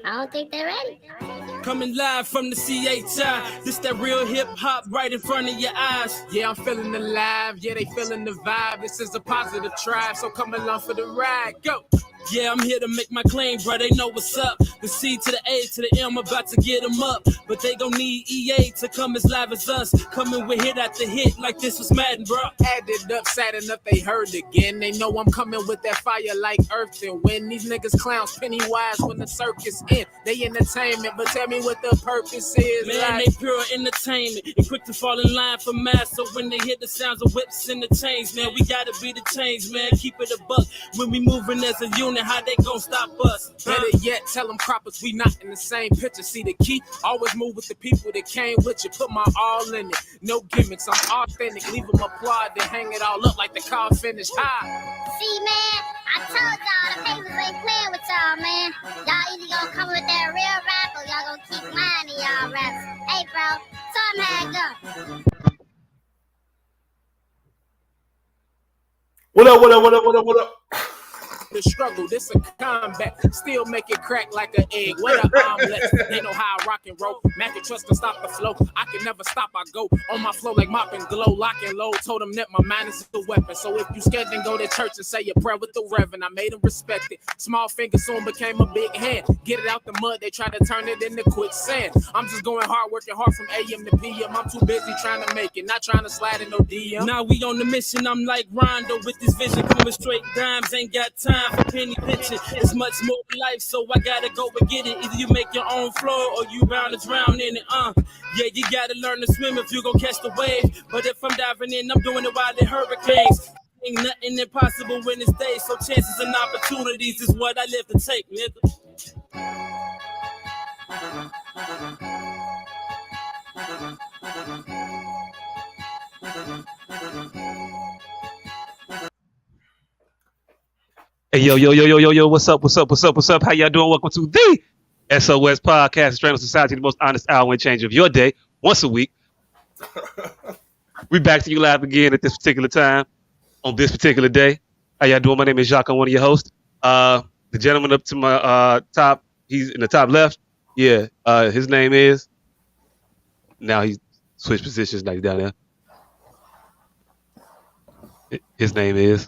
I don't think they're ready. Coming live from the CHI. This that real hip hop right in front of your eyes. Yeah, I'm feeling alive. Yeah, they feeling the vibe. This is a positive tribe, so come along for the ride. Go. Yeah, I'm here to make my claim, bro. They know what's up. The C to the A to the M, about to get them up. But they gon' need EA to come as live as us. Coming with hit after hit like this was Madden, bro. Added up, sad enough, they heard again. They know I'm coming with that fire like earth and wind. These niggas clowns, Pennywise when the circus in. They entertainment, but tell me what the purpose is. Man, like, they pure entertainment and quick to fall in line for mass. So when they hear the sounds of whips and the chains, man, we gotta be the change, man. Keep it a buck. When we moving as a unit, how they gon' stop us? Better yet, tell them croppers we not in the same picture. See the key? Always move with the people that came with you. Put my all in it. No gimmicks, I'm authentic. Leave them applaud, then hang it all up like the car finished high. See, man, I told y'all the papers ain't playing with y'all, man. Y'all either gonna come with that real rap or y'all gonna keep minding y'all raps. Hey, bro, tell them how it go. What up? The struggle, this a combat. Still make it crack like an egg. What a omelet. They know how I rock and roll. Mac and trust to stop the flow. I can never stop. I go on my flow like mop and glow. Lock and load. Told them that my mind is a weapon. So if you scared, then go to church and say your prayer with the reverend. I made them respect it. Small finger soon became a big hand. Get it out the mud. They try to turn it into quicksand. I'm just going hard, working hard from AM to PM. I'm too busy trying to make it. Not trying to slide in no DM. Now we on the mission. I'm like Rondo with this vision. Coming straight dimes. Ain't got time for penny pinching. It's much more life, so I gotta go and get it. Either you make your own floor or you bound to drown in it. Yeah, you gotta learn to swim if you gon' catch the wave. But if I'm diving in, I'm doing it while the hurricanes. Ain't nothing impossible when it's day. So chances and opportunities is what I live to take, nigga. Hey, yo, what's up? How y'all doing? Welcome to the S.O.S podcast, Australian Society, the most honest hour and change of your day, once a week. We back to you live again at this particular time, on this particular day. How y'all doing? My name is Jacques. I'm one of your hosts. The gentleman up to my top, he's in the top left. Yeah, his name is, now he's switched positions, now he's down there. His name is,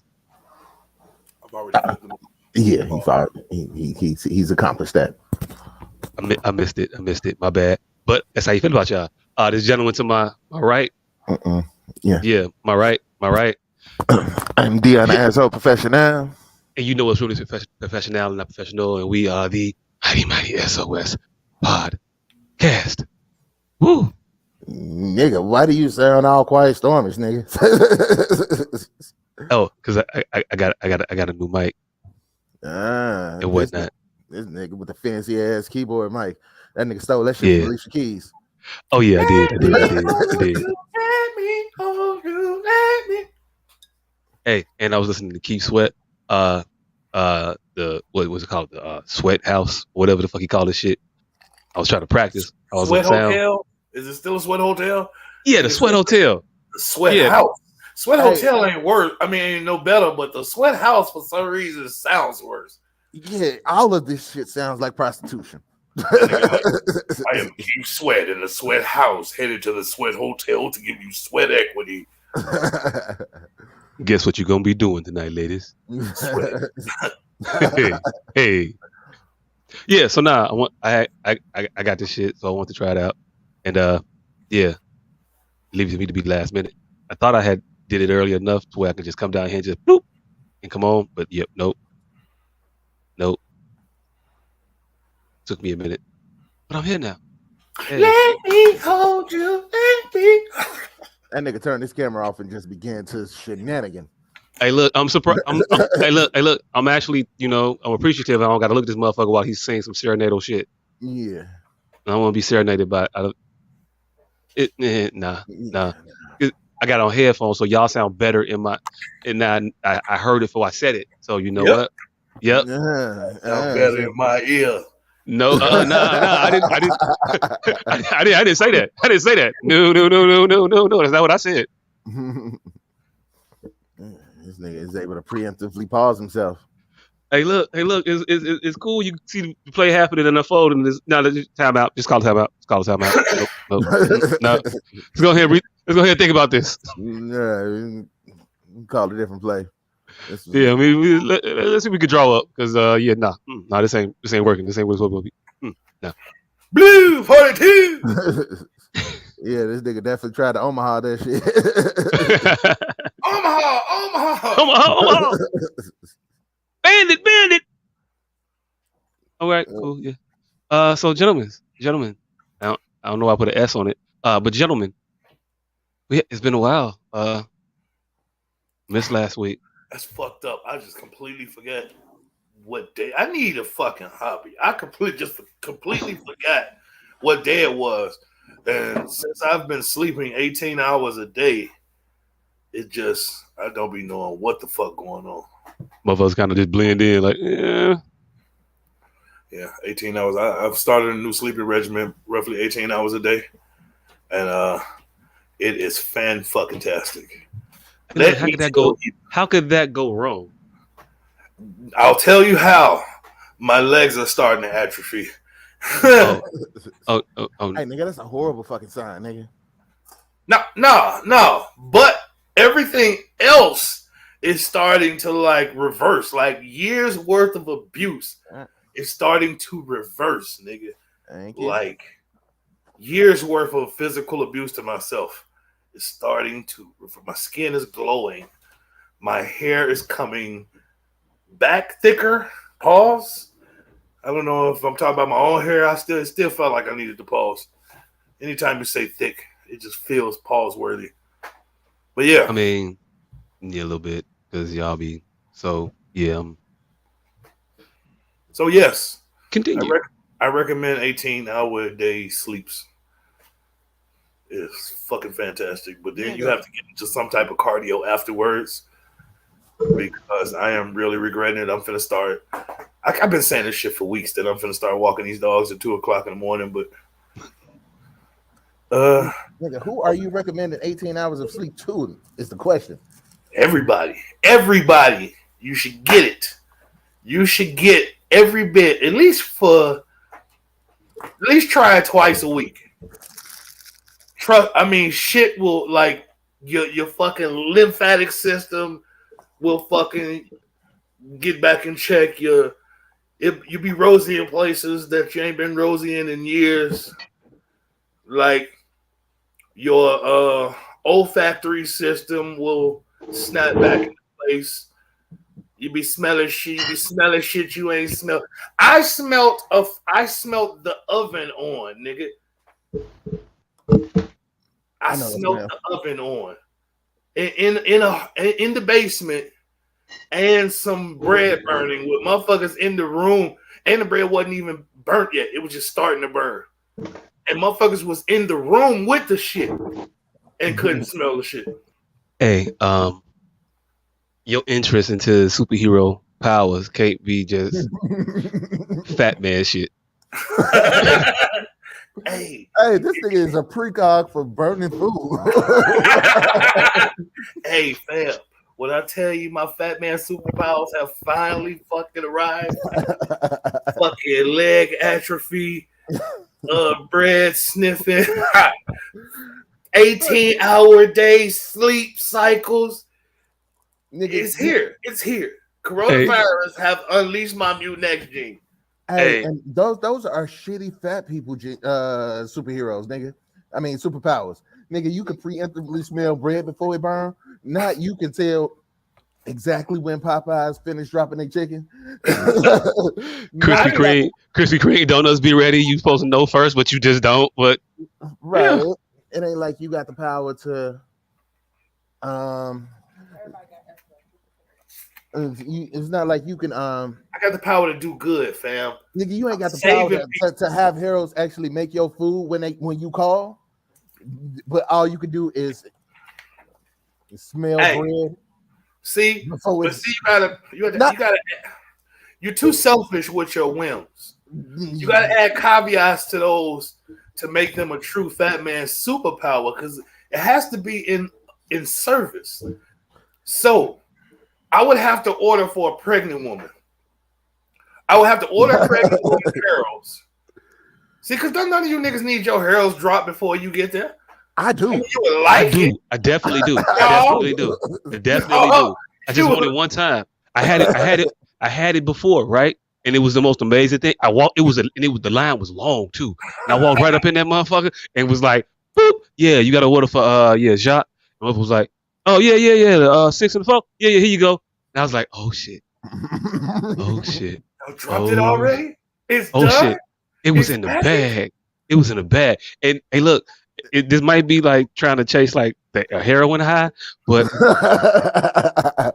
yeah, he fired. He's accomplished that. I missed it. My bad. But that's how you feel about y'all. This gentleman to my right. Yeah, my right. I'm Dion Asshole Professional. And you know what's really professional and not professional, and we are the mighty S.O.S podcast. Woo! Nigga, why do you sound all quiet stormish, nigga? Oh, because I got a new mic and whatnot. This nigga with the fancy ass keyboard mic. That nigga stole that shit from Alicia Keys. Oh yeah, I did. Hey, and I was listening to Keith Sweat. The what was it called? The Sweat House, whatever the fuck he called this shit. I was trying to practice. I was Sweat Hotel? Is it still a Sweat Hotel? Yeah, the Sweat Hotel. The Sweat House. Sweat Hotel ain't worse. I mean, ain't no better, but the Sweat House for some reason sounds worse. Yeah, all of this shit sounds like prostitution. I am Keith Sweat in the Sweat House, headed to the Sweat Hotel to give you sweat equity. Guess what you're gonna be doing tonight, ladies? hey. Yeah, so now I got this shit, so I want to try it out. And yeah, leaves me to be the last minute. I thought I had did it early enough to where I could just come down here and just boop and come on, but yep, nope. Took me a minute, but I'm here now. Hey. Let me hold you, That nigga turned his camera off and just began to shenanigan. Hey, look, I'm surprised. Hey, look, I'm actually, I'm appreciative. I don't got to look at this motherfucker while he's saying some serenadal shit. Yeah. I don't want to be serenaded by it. Nah. I got on headphones, so y'all sound better in my. And now I heard it before I said it. So you know what? Yep. Sound better in my ear. No, I didn't say that. I didn't say that. No. That's not what I said. This nigga is able to preemptively pause himself. Hey, look, it's cool. You can see the play happening and unfold, and now time out. Just call it time out. Just call it time out. Nope. No. Let's go ahead. Let's go ahead and think about this. Yeah, call it a different play. Yeah, I mean, let's see if we could draw up because this ain't working. This ain't what it's supposed to be. No. Blue 42. Yeah, this nigga definitely tried to Omaha that shit. Omaha. Bandit. All right, cool. Yeah. So gentlemen, I don't know why I put an S on it. But gentlemen, it's been a while. Missed last week. That's fucked up. I just completely forget what day. I need a fucking hobby. I completely forgot what day it was. And since I've been sleeping 18 hours a day, I don't be knowing what the fuck going on. Motherfuckers kind of just blend in, like, Yeah, 18 hours. I've started a new sleeping regimen, roughly 18 hours a day. And it is fan-fucking-tastic. How could that go wrong? I'll tell you how. My legs are starting to atrophy. Oh. Hey, nigga, that's a horrible fucking sign, nigga. No. But everything else is starting to like reverse. Like years worth of abuse is starting to reverse, nigga. Thank you. Like years worth of physical abuse to myself is starting to. My skin is glowing. My hair is coming back thicker. Pause. I don't know if I'm talking about my own hair. I still felt like I needed to pause. Anytime you say thick, it just feels pause worthy. But yeah, I mean, yeah, a little bit because y'all be so yeah. So yes, continue. I recommend 18-hour a day sleeps. It's fucking fantastic. But then you have to get into some type of cardio afterwards because I am really regretting it. I'm finna start. I've been saying this shit for weeks that I'm finna start walking these dogs at 2:00 in the morning, but nigga, who are you recommending 18 hours of sleep to? Is the question. Everybody, you should get it. You should get every bit, at least try it twice a week. Shit will like your fucking lymphatic system will fucking get back in check. You be rosy in places that you ain't been rosy in years. Like your olfactory system will snap back into place. You be smelling shit you ain't smelled. I smelt the oven on, nigga. I smelt the oven on in the basement. And some bread burning with motherfuckers in the room, and the bread wasn't even burnt yet. It was just starting to burn. And motherfuckers was in the room with the shit and couldn't smell the shit. Hey, your interest into superhero powers can't be just fat man shit. Hey, this nigga is a precog for burning food. Hey, fam. When I tell you my fat man superpowers have finally fucking arrived, fucking leg atrophy, bread sniffing, 18-hour day sleep cycles. Nigga, it's here. Coronavirus have unleashed my mutant X gene. Hey, and those are shitty fat people superheroes, nigga. I mean superpowers. Nigga, you can preemptively smell bread before it burn. Not you can tell exactly when Popeyes finished dropping their chicken. Krispy Kreme donuts be ready. You supposed to know first, but you just don't. But right, yeah. It ain't like you got the power to. It's not like you can. I got the power to do good, fam. Nigga, you ain't got the power to have heroes actually make your food when you call. But all you can do is smell bread. See, you gotta. You're too selfish with your whims. You gotta add caveats to those to make them a true fat man superpower because it has to be in service. So, I would have to order for a pregnant woman. I would have to order Craig Harold's. See, because none of you niggas need your Harold's drop before you get there. I do. You would like it. I definitely do. I definitely do. I just wanted one time. I had it before, right? And it was the most amazing thing. The line was long too. And I walked right up in that motherfucker and was like, boop, yeah, you got to order for Jacques. And I was like, oh yeah, 6 and 4. Yeah, here you go. And I was like, oh shit. I dropped it already. It's done. Shit. It was in the bag. It was in the bag. And hey, look, this might be like trying to chase like a heroin high, but I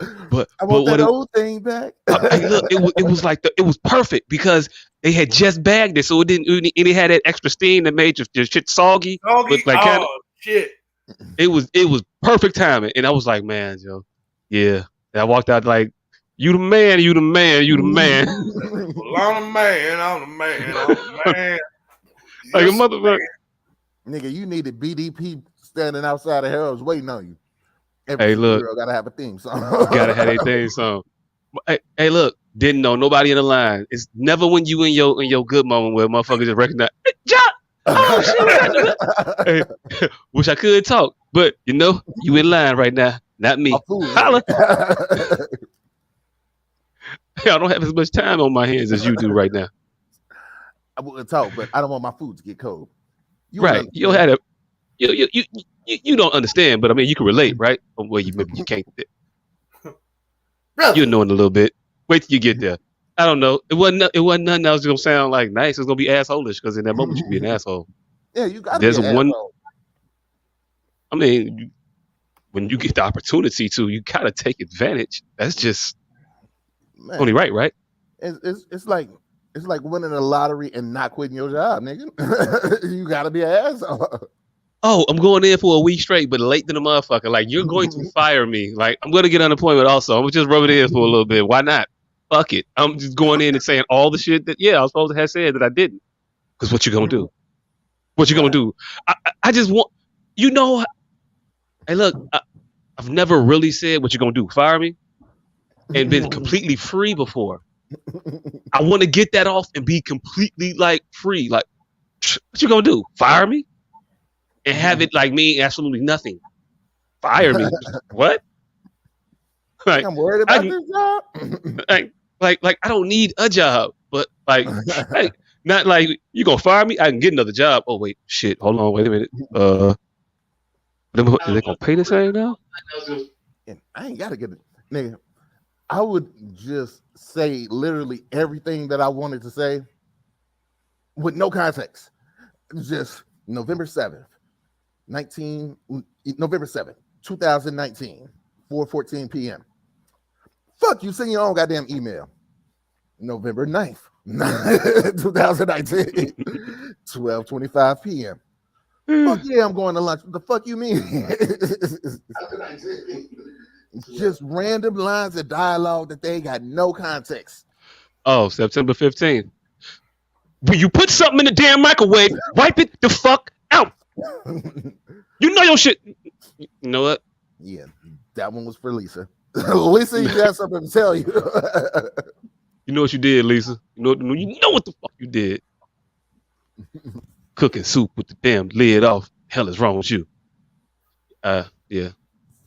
want that old thing back. Hey, look, it was like it was perfect because they had just bagged it, so it didn't. And it had that extra steam that made your shit soggy. But like shit. It was perfect timing, and I was like, man, Joe, yeah. And I walked out like, you the man. Well, I'm the man. Like a motherfucker. Nigga, you needed BDP standing outside of Harold's waiting on you. Hey, look, girl gotta have a theme song. Gotta have a theme song. Hey, look, didn't know nobody in the line. It's never when you in your good moment where motherfuckers just recognize, hey, John. Oh shit! Hey, wish I could talk, but you know you in line right now, not me. Holla. I don't have as much time on my hands as you do right now. I wouldn't talk, but I don't want my food to get cold. Right? You don't have you don't understand, but I mean you can relate, right? Well, maybe you can't. You're knowing a little bit. Wait till you get there. I don't know. It wasn't nothing that was gonna sound like nice. It's gonna be assholish because in that moment you be an asshole. Yeah, you got. There's asshole. I mean, when you get the opportunity to, you gotta take advantage. That's just only right? It's like winning the lottery and not quitting your job, nigga. You gotta be an asshole. Oh, I'm going in for a week straight, but late to the motherfucker. Like, you're going to fire me. Like, I'm going to get unemployment also. I'm going to just rub it in for a little bit. Why not? Fuck it. I'm just going in and saying all the shit that, I was supposed to have said that I didn't. Because what you going to do? What you going to do? I just want, hey, look, I've never really said what you're going to do. Fire me? And been completely free before. I want to get that off and be completely, like, free. Like, what you going to do? Fire me? And have it like mean absolutely nothing. Fire me. What? Like, I'm worried about this job. Like I don't need a job, but like not like you gonna fire me. I can get another job. Oh wait, shit. Hold on, wait a minute. Are they gonna pay the same now? And I ain't gotta get it, nigga. I would just say literally everything that I wanted to say with no context. Just November 7th. November 7th, 2019, 4:14 p.m. Fuck you, send your own goddamn email. November 9th, 2019, 12:25 p.m. Fuck yeah, I'm going to lunch. What the fuck you mean? Just random lines of dialogue that they got no context. Oh, September 15th. When you put something in the damn microwave, wipe it the fuck out. You know your shit. You know what? Yeah, that one was for Lisa. Lisa, you got something to tell you. You know what you did, Lisa. You know what the fuck you did. Cooking soup with the damn lid off. Hell is wrong with you. Yeah.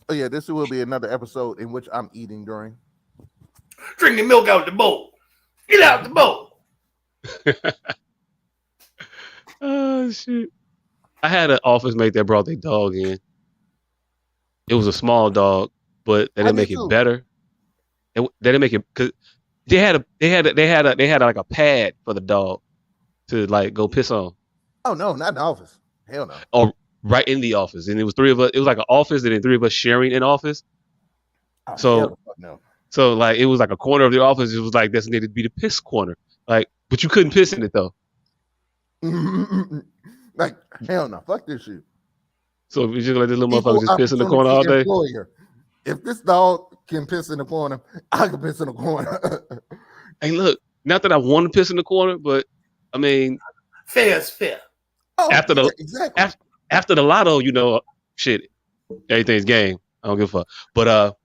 Oh yeah, this will be another episode in which I'm eating during. Drinking milk out the bowl. Get out the bowl. Oh shit. I had an office mate that brought their dog in. It was a small dog, but they didn't make it better. They didn't make it because they had like a pad for the dog to like go piss on. Oh no, not in the office. Hell no. Oh, right in the office, and it was three of us. It was like an office, and then three of us sharing an office. Oh, so no. So like it was like a corner of the office. It was like designated to be the piss corner. Like, but you couldn't piss in it though. Like, hell no, fuck this shit. So we just let this little motherfucker just piss in the corner all day. Employer. If this dog can piss in the corner, I can piss in the corner. Hey, look, not that I want to piss in the corner, but I mean, fair is fair. Oh, after the lotto, shit, everything's game. I don't give a fuck. But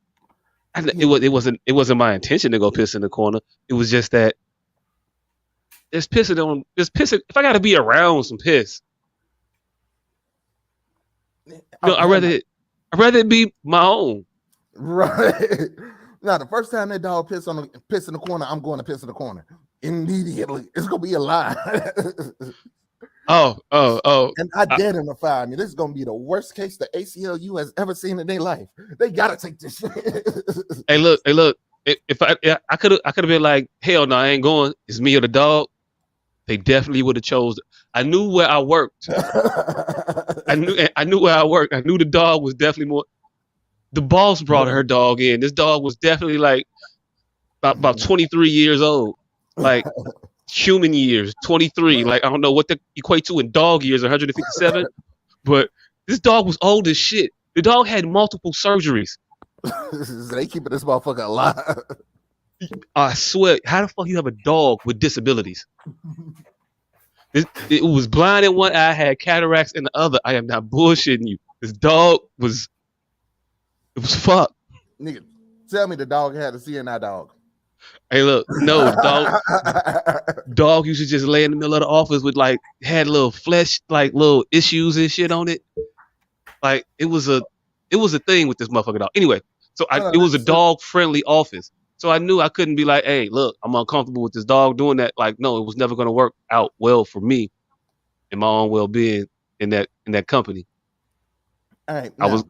it wasn't my intention to go piss in the corner. It was just that It's pissing on. It's pissing. If I got to be around some piss, no, I'd rather it be my own. Right. Now, the first time that dog piss in the corner, I'm going to piss in the corner immediately. It's gonna be a lie. Oh. And I dare them to fire me. This is gonna be the worst case the ACLU has ever seen in their life. They gotta take this shit. Hey, look. If I could have been like, hell no, I ain't going. It's me or the dog. They definitely would have chose. I knew where I worked. I knew where I worked. I knew the dog was definitely more. The boss brought her dog in. This dog was definitely like about 23 years old, like human years, 23. Like I don't know what they equate to in dog years, 157. But this dog was old as shit. The dog had multiple surgeries. They keeping this motherfucker alive. I swear, how the fuck you have a dog with disabilities? It was blind in one eye, had cataracts in the other. I am not bullshitting you. This dog was. It was fucked. Nigga, tell me the dog had a CNI dog. Hey, look, no, dog used to just lay in the middle of the office with like had little flesh, like little issues and shit on it. Like it was a thing with this motherfucker dog. Anyway, so it was a dog friendly office. So I knew I couldn't be like, hey, look, I'm uncomfortable with this dog doing that. Like, no, it was never gonna work out well for me and my own well being in that company. All right, I was.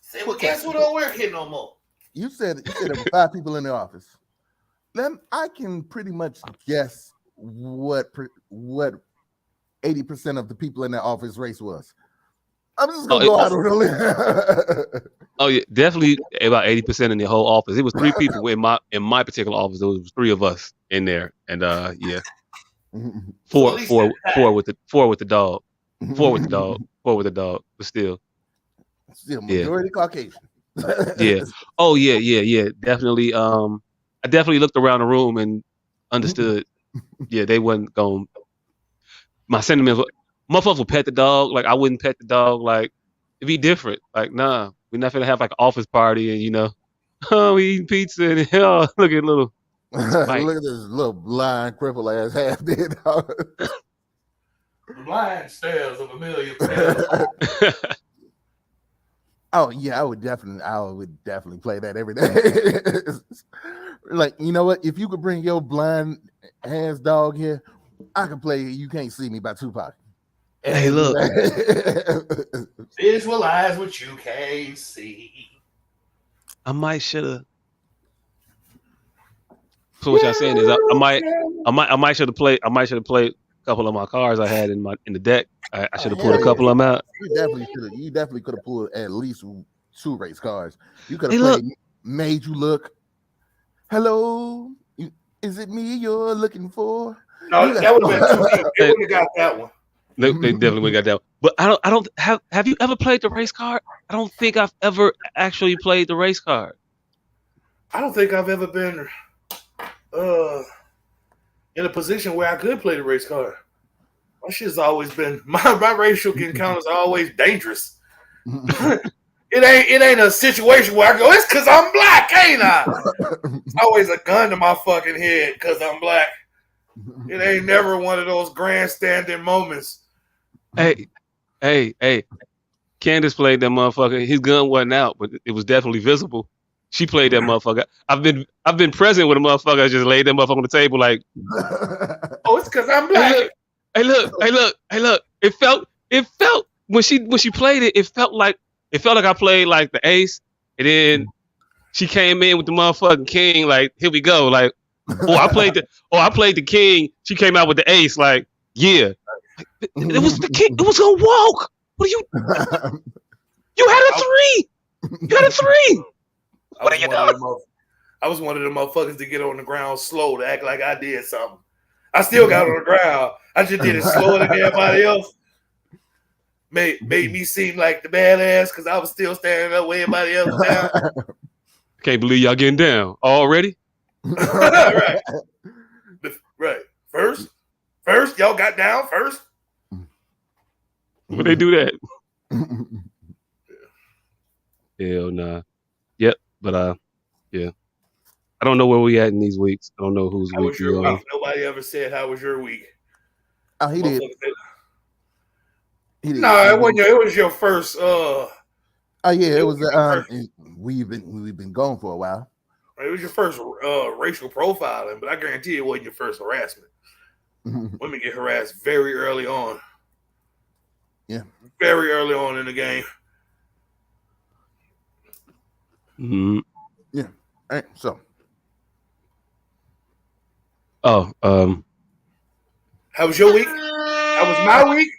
Say, well, guess who don't work here no more? You said there were 5 people in the office. Then I can pretty much guess what 80% of the people in that office race was. I'm just gonna go out on a limb. Oh yeah, definitely about 80% in the whole office. It was 3 people in my particular office. There was 3 of us in there, and yeah, four with the dog, 4 with the dog, but still majority Caucasian. Yeah. Oh yeah. Definitely. I definitely looked around the room and understood. Yeah, they wasn't going. My sentiments. Motherfuckers would pet the dog. Like I wouldn't pet the dog. Like it'd be different. Like nah, we're not gonna have like an office party and oh, we eating pizza and hell, look at little. Look at this little blind cripple ass half dead dog. The blind stares of a million pairs. Oh yeah, I would definitely play that every day. Like, you know what? If you could bring your blind ass dog here, I could play You Can't See Me by Tupac. Hey, look. Visualize what you can't see. I might should have. So what y'all saying is I might should have played a couple of my cards I had in the deck. I should have pulled a couple of them out. You definitely could have pulled at least 2 race cards. You could have played Made You Look. Hello, is it me you're looking for? No, that would have been too deep. They would have got that one. They definitely would have got that one. But I don't have you ever played the race card? I don't think I've ever actually played the race card. I don't think I've ever been in a position where I could play the race card. My shit's always been my racial encounters are always dangerous. It ain't a situation where I go, it's because I'm black, ain't I? It's always a gun to my fucking head because I'm black. It ain't never one of those grandstanding moments. Hey. Candace played that motherfucker. His gun wasn't out, but it was definitely visible. She played that motherfucker. I've been present with a motherfucker. I just laid that motherfucker on the table like, oh, it's because I'm black. Hey look. It felt when she played it. It felt like I played like the ace, and then she came in with the motherfucking king. Like here we go. Like I played the king. She came out with the ace. Like yeah, it was the king. It was gonna walk. What are you? You had a 3. You had a 3. What are you doing? I was one of the motherfuckers to get on the ground slow to act like I did something. I still got on the ground. I just did it slower than everybody else. Made me seem like the badass because I was still standing up where everybody else was down. Can't believe y'all getting down already. Right. First, y'all got down first. When they do that. Hell nah. Yep, but yeah. I don't know where we at in these weeks. I don't know whose How week was we your on. week? Nobody ever said how was your week. Oh, he did. He did. No, it wasn't. It was your first. Oh yeah, it was. first, We've been going for a while. it was your first racial profiling, but I guarantee it wasn't your first harassment. Women get harassed very early on. Yeah, very early on in the game. Mm-hmm. Yeah. All right. So. Oh, How was your week? How was my week?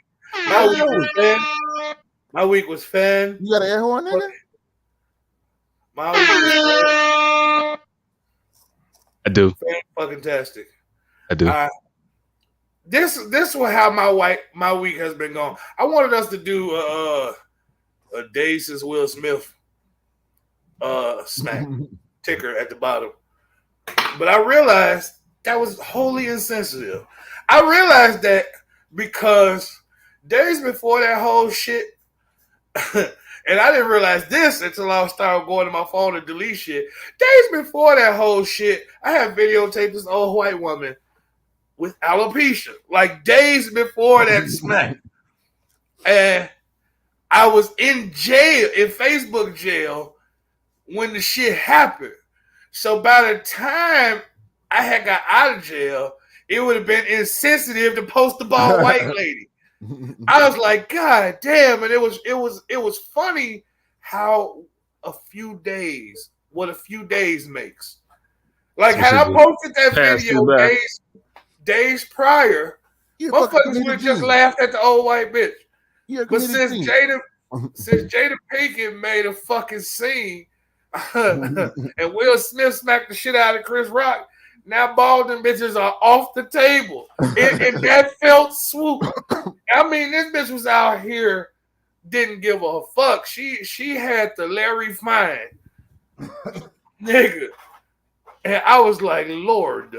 My week was fan. You got an air horn, nigga? My week was I do. Fan-fucking-tastic. I do. This is how my week has been going. I wanted us to do a day since Will Smith smack ticker at the bottom, but I realized that was wholly insensitive. I realized that because days before that whole shit, and I didn't realize this until I started going to my phone to delete shit. Days before that whole shit, I had videotaped this old white woman with alopecia, like days before that smack. And I was in jail, in Facebook jail, when the shit happened. So by the time I had got out of jail, it would have been insensitive to post the bald white lady. I was like, God damn, and it was funny how what a few days makes. Like had I posted that video days prior, motherfuckers would have just laughed at the old white bitch. But since Jada Pinkett made a fucking scene and Will Smith smacked the shit out of Chris Rock, now balding bitches are off the table. And that felt swoop. I mean, this bitch was out here, didn't give a fuck. She had the Larry Fine. Nigga. And I was like, Lord.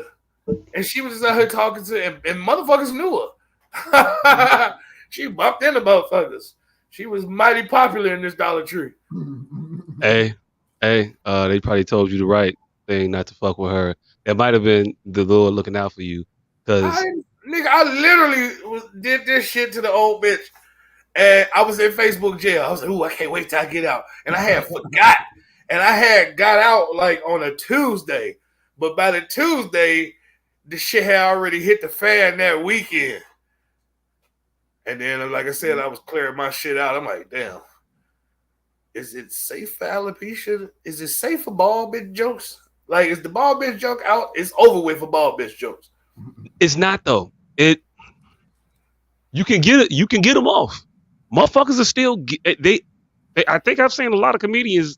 And she was just out here talking to and motherfuckers knew her. She bumped into motherfuckers. She was mighty popular in this Dollar Tree. Hey, they probably told you the right thing not to fuck with her. That might have been the Lord looking out for you. I literally did this shit to the old bitch. And I was in Facebook jail. I was like, ooh, I can't wait till I get out. And I had forgot. And I had got out like on a Tuesday. But by the Tuesday, the shit had already hit the fan that weekend. And then, like I said, I was clearing my shit out. I'm like, damn. Is it safe for alopecia? Is it safe for bald bitch jokes? Like, is the bald bitch joke out? It's over with for bald bitch jokes. It's not though. You can get it. You can get them off. Motherfuckers are still. I think I've seen a lot of comedians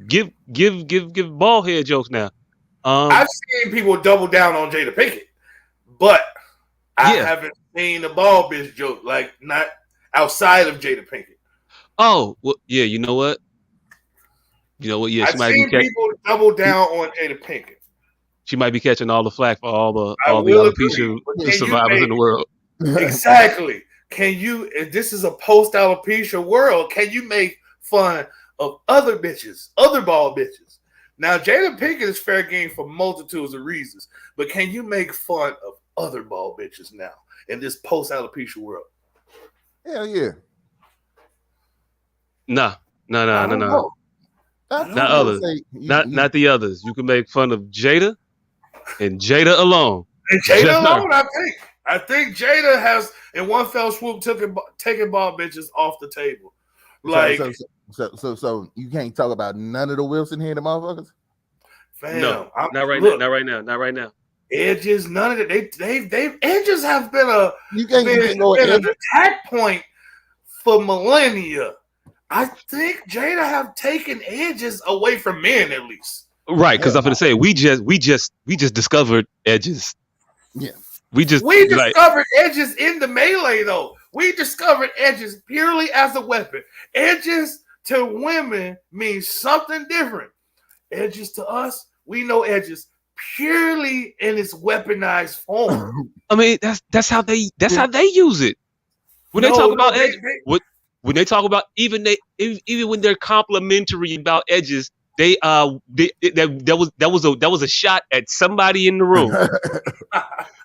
give bald head jokes now. I've seen people double down on Jada Pinkett, but I haven't seen a bald bitch joke, like not outside of Jada Pinkett. Oh, well, yeah. You know what? Yeah, I've seen people double down on Jada Pinkett. She might be catching all the flack for all the alopecia survivors in the world. Exactly. Can you? If this is a post alopecia world, can you make fun of other bitches, other bald bitches? Now, Jada Pinkett is fair game for multitudes of reasons, but can you make fun of other bald bitches now in this post alopecia world? Hell yeah. No. Not others. Not the others. You can make fun of Jada and Jada alone. And Jada alone, I think Jada has in one fell swoop taking bald bitches off the table. Like so you can't talk about none of the Wilson head motherfuckers? Fam, no, not right now. Edges, none of it. They've edges have been an attack point for millennia. I think Jada have taken edges away from men at least. Right, because I'm gonna say we just discovered edges. Yeah. We discovered edges in the melee though. We discovered edges purely as a weapon. Edges to women means something different. Edges to us, we know edges purely in its weaponized form. I mean, that's how they use it. When they talk about edges, when they talk about even when they're complimentary about edges, that was a shot at somebody in the room.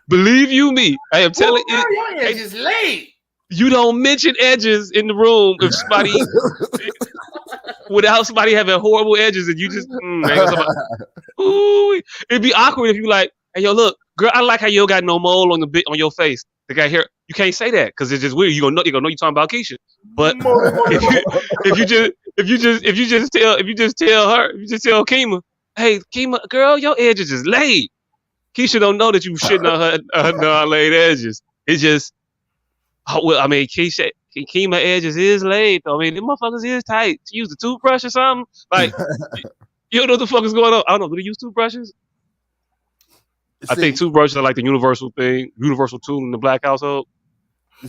Believe you me, I am telling you. Your edges laid. You don't mention edges in the room if somebody without somebody having horrible edges and you just ooh, it'd be awkward if you like, hey yo, look, girl, I like how you don't got no mole on the bit on your face. The guy here, you can't say that because it's just weird. You're gonna know you're talking about Keisha. But if you just tell Kima, hey Kima, girl, your edges is laid. Keisha don't know that you shitting on her non-laid edges. It's just, well, I mean, Kima edges is laid though. I mean, them motherfuckers is tight. She use a toothbrush or something. Like, you don't know what the fuck is going on. I don't know. Do they use toothbrushes? I think toothbrushes are like the universal tool in the black household.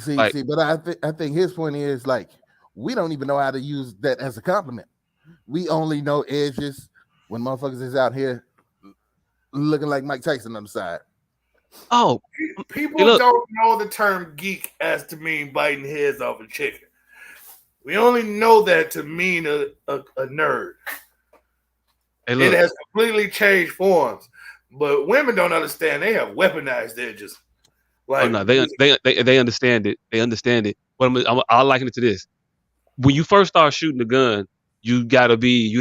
But I think his point is like we don't even know how to use that as a compliment. We only know edges when motherfuckers is out here looking like Mike Tyson on the side. Oh, people don't know the term geek as to mean biting heads off a chicken. We only know that to mean a nerd. Hey, it has completely changed forms. But women don't understand. They have weaponized edges. Like, oh no, they understand it. They understand it. But I'll liken it to this: when you first start shooting a gun, you gotta be,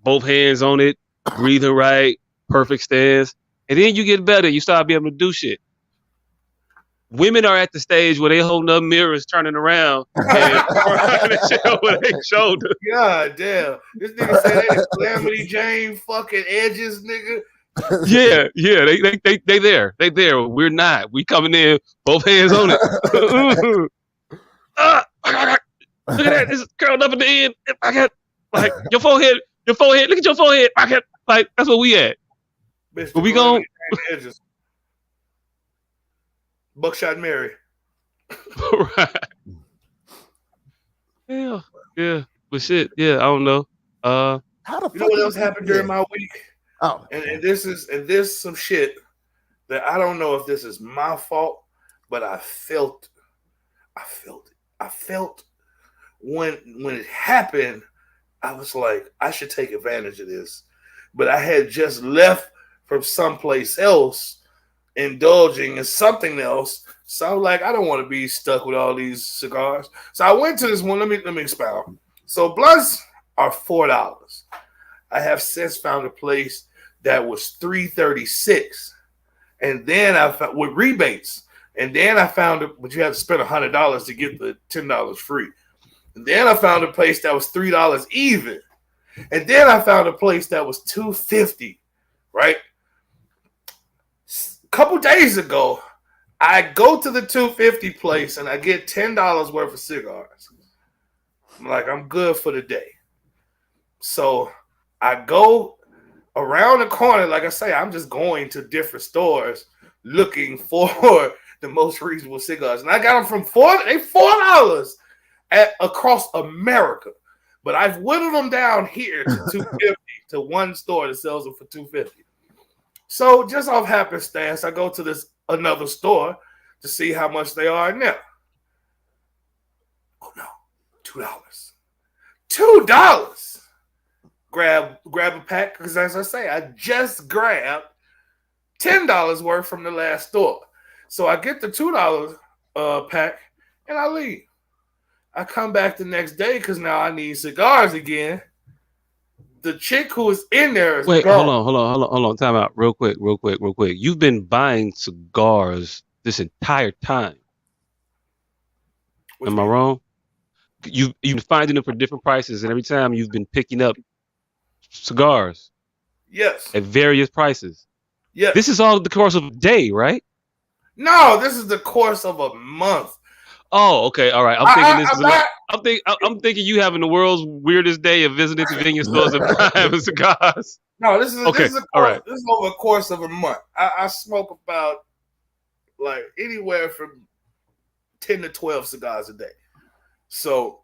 both hands on it, breathing right, perfect stance, and then you get better. You start being able to do shit. Women are at the stage where they holding up mirrors, turning around, and shit over their shoulder. God damn! This nigga said they Calamity Jane fucking edges, nigga. Yeah, they there. They there. We're not. We coming in, both hands on it. Look at that. It's curled up at the end. I got like your forehead. Look at your forehead. I got like that's what we at. Mr. But we gon' Buckshot Mary. Right. Yeah. But shit, I don't know. How the you know what else happened during my week? Oh, and this some shit that I don't know if this is my fault, but I felt it. I felt when it happened, I was like, I should take advantage of this. But I had just left from someplace else, indulging in something else. So I was like, I don't want to be stuck with all these cigars. So I went to this one. Let me expound. So blunts are $4. I have since found a place that was $3.36, and then I found with rebates, and then I found it, but you had to spend $100 to get the $10 free. And then I found a place that was $3 even, and then I found a place that was $2.50. Right, a couple days ago, I go to the $2.50 place and I get $10 worth of cigars. I'm like, I'm good for the day. So I go around the corner, like I say, I'm just going to different stores looking for the most reasonable cigars. And I got them from $4 across America. But I've whittled them down here to $2.50 to one store that sells them for $2.50. So just off happenstance, I go to this another store to see how much they are now. Oh no, $2. $2. Grab a pack, because as I say, I just grabbed $10 worth from the last store. So I get the $2 pack and I leave. I come back the next day because now I need cigars again. The chick who was in there is gone. Hold on. Time out real quick. You've been buying cigars this entire time. Am I wrong? You've been finding them for different prices, and every time you've been picking up cigars. Yes. At various prices. Yes. This is all the course of a day, right? No, this is the course of a month. Oh, okay, all right. I'm thinking you having the world's weirdest day of visiting convenience stores and buying cigars. No, this is okay. This is over a course of a month. I smoke about like anywhere from 10 to 12 cigars a day. So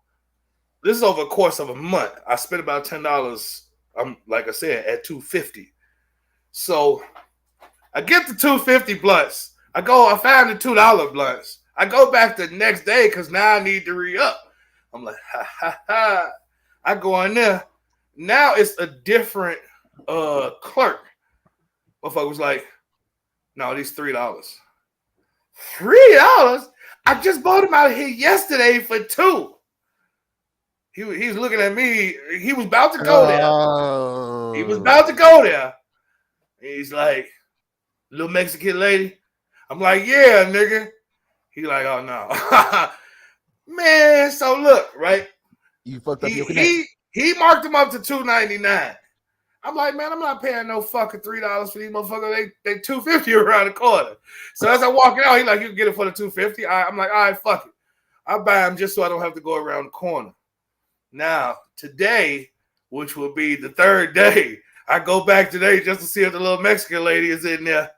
this is over a course of a month. I spent about $10. Like I said, at $2.50. So I get the $2.50 blunts. I find the $2 blunts. I go back the next day because now I need to re-up. I'm like, ha. I go in there. Now it's a different clerk. Motherfucker was like, no, these $3. $3? I just bought him out of here yesterday for $2. He's looking at me. He was about to go there. He was about to go there. He's like, little Mexican lady. I'm like, yeah, nigga. He like, oh no. Man, so look, right? You fucked up your connection. He marked him up to $2.99. I'm like, man, I'm not paying no fucking $3 for these motherfuckers. They $2.50 around the corner. So as I walk out, he like, you can get it for the $2.50. I'm like, all right, fuck it. I'll buy them just so I don't have to go around the corner. Now, today, which will be the third day, I go back today just to see if the little Mexican lady is in there.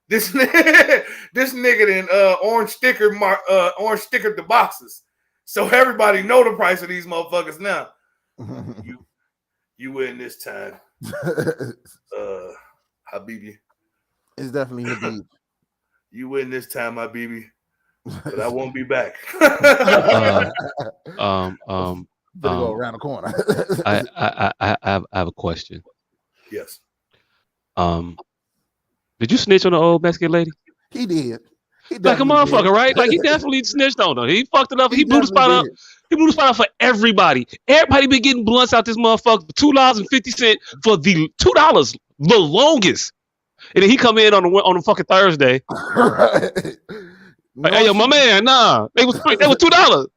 This nigga in orange sticker the boxes. So everybody know the price of these motherfuckers now. You win this time. Habibi. It's definitely Habib. You win this time, Habibi. But I won't be back. Better go around the corner. I have a question. Yes. Did you snitch on the old Mexican lady? He did. Like a motherfucker, right? Like he definitely snitched on her. He fucked it up. He blew the spot up. He blew the spot up for everybody. Everybody been getting blunts out this motherfucker for $2.50 for the $2 the longest. And then he come in on the fucking Thursday. Like, hey yo, my man, nah. They was $2.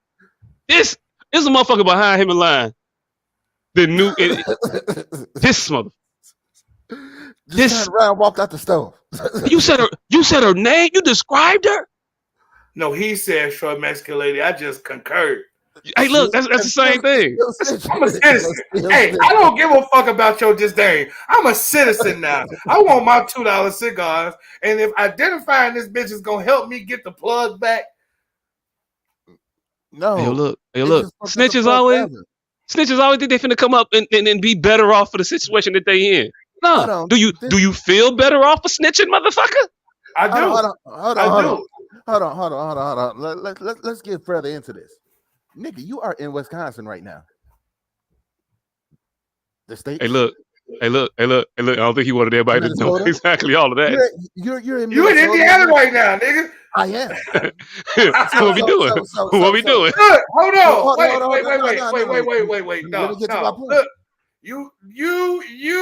This is a motherfucker behind him in line. The new this mother. Just turned around, walked out the stove. You said her name. You described her. No, he said short Mexican lady. I just concurred. Hey, look, that's the same thing. I'm a citizen. Hey, I don't give a fuck about your disdain. I'm a citizen now. I want my $2 cigars, and if identifying this bitch is gonna help me get the plug back. No. Hey, look. Snitches always think they finna come up and be better off for the situation that they in. No. Do you feel better off for snitching, motherfucker? I do. Hold on. Let's get further into this. Nigga, you are in Wisconsin right now. The state. Hey, look. I don't think he wanted everybody to know exactly all of that. You're in Indiana right now, nigga. I am. What we doing? What we doing? Look, hold on. Wait. No. Look, you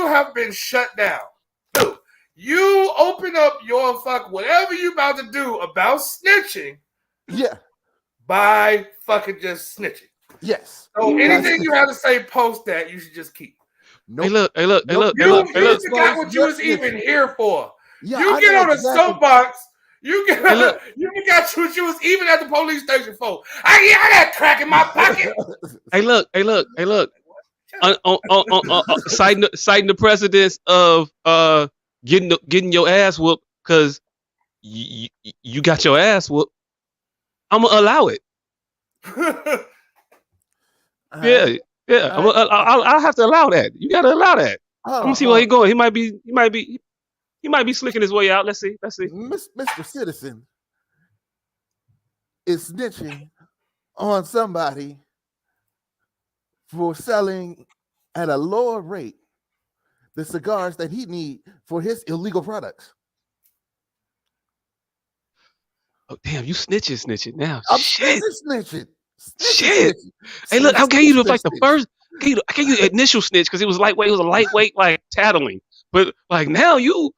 have been shut down. Look, you open up your whatever you about to do about snitching. Yeah. By fucking just snitching. Yes. So anything you have to say post that, you should just keep. Nope. Hey, look. You forgot what you was even here for. Yeah, you get on a soapbox. You forgot what you was even at the police station for. I got crack in my pocket. Hey, look. Citing the precedence of getting your ass whooped because you got your ass whooped. I'm gonna allow it. Yeah. I'll have to allow that. You gotta allow that. I'm gonna see where he's going. He might be slicking his way out. Let's see. Mr. Citizen is snitching on somebody for selling at a lower rate the cigars that he need for his illegal products. Oh damn! You snitching now. I'm snitching. Shit. Hey, look, I gave you like the first. I gave you the initial snitch because it was lightweight. It was a lightweight like tattling. But like now you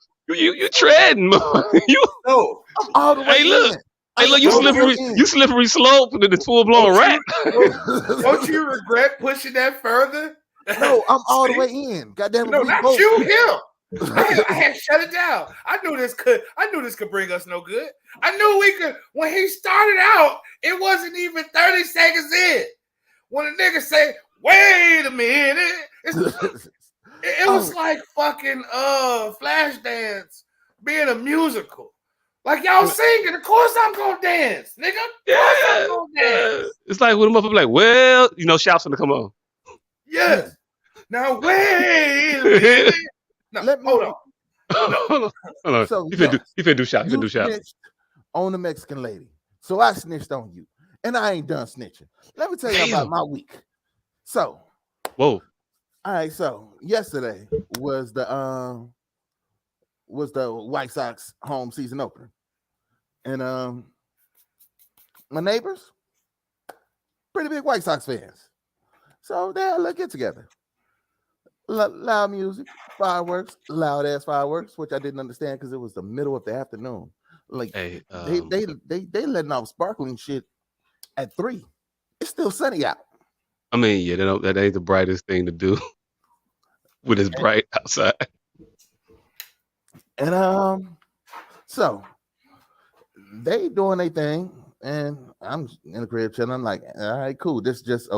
treading. No, I'm all the way in. Hey, look, you slippery slope into the full blown rat. Don't you regret pushing that further? No, I'm all the way in. Goddamn. No, not you, him. I had shut it down. I knew this could bring us no good. I knew we could. When he started out, it wasn't even 30 seconds in. When a nigga say, "Wait a minute," it was like fucking Flashdance being a musical. Like y'all singing, of course I'm gonna dance, nigga. I'm gonna dance. It's like when a motherfucker like, well, shouts gonna come on. Yes. Now wait a minute. No, hold on. Hold on. So, you finna do shout. You finna do shout. On the Mexican lady. So I snitched on you. And I ain't done snitching. Let me tell you about my week. So. Whoa. All right, so yesterday was the White Sox home season opener, and my neighbors pretty big White Sox fans, so they had a little get together. Loud music, fireworks, loud ass fireworks, which I didn't understand because it was the middle of the afternoon. Like Hey, they letting off sparkling shit at 3. It's still sunny out. I mean, yeah, that ain't the brightest thing to do when it's bright outside. And so they doing their thing, and I'm in the crib chilling. I'm like, all right, cool. This just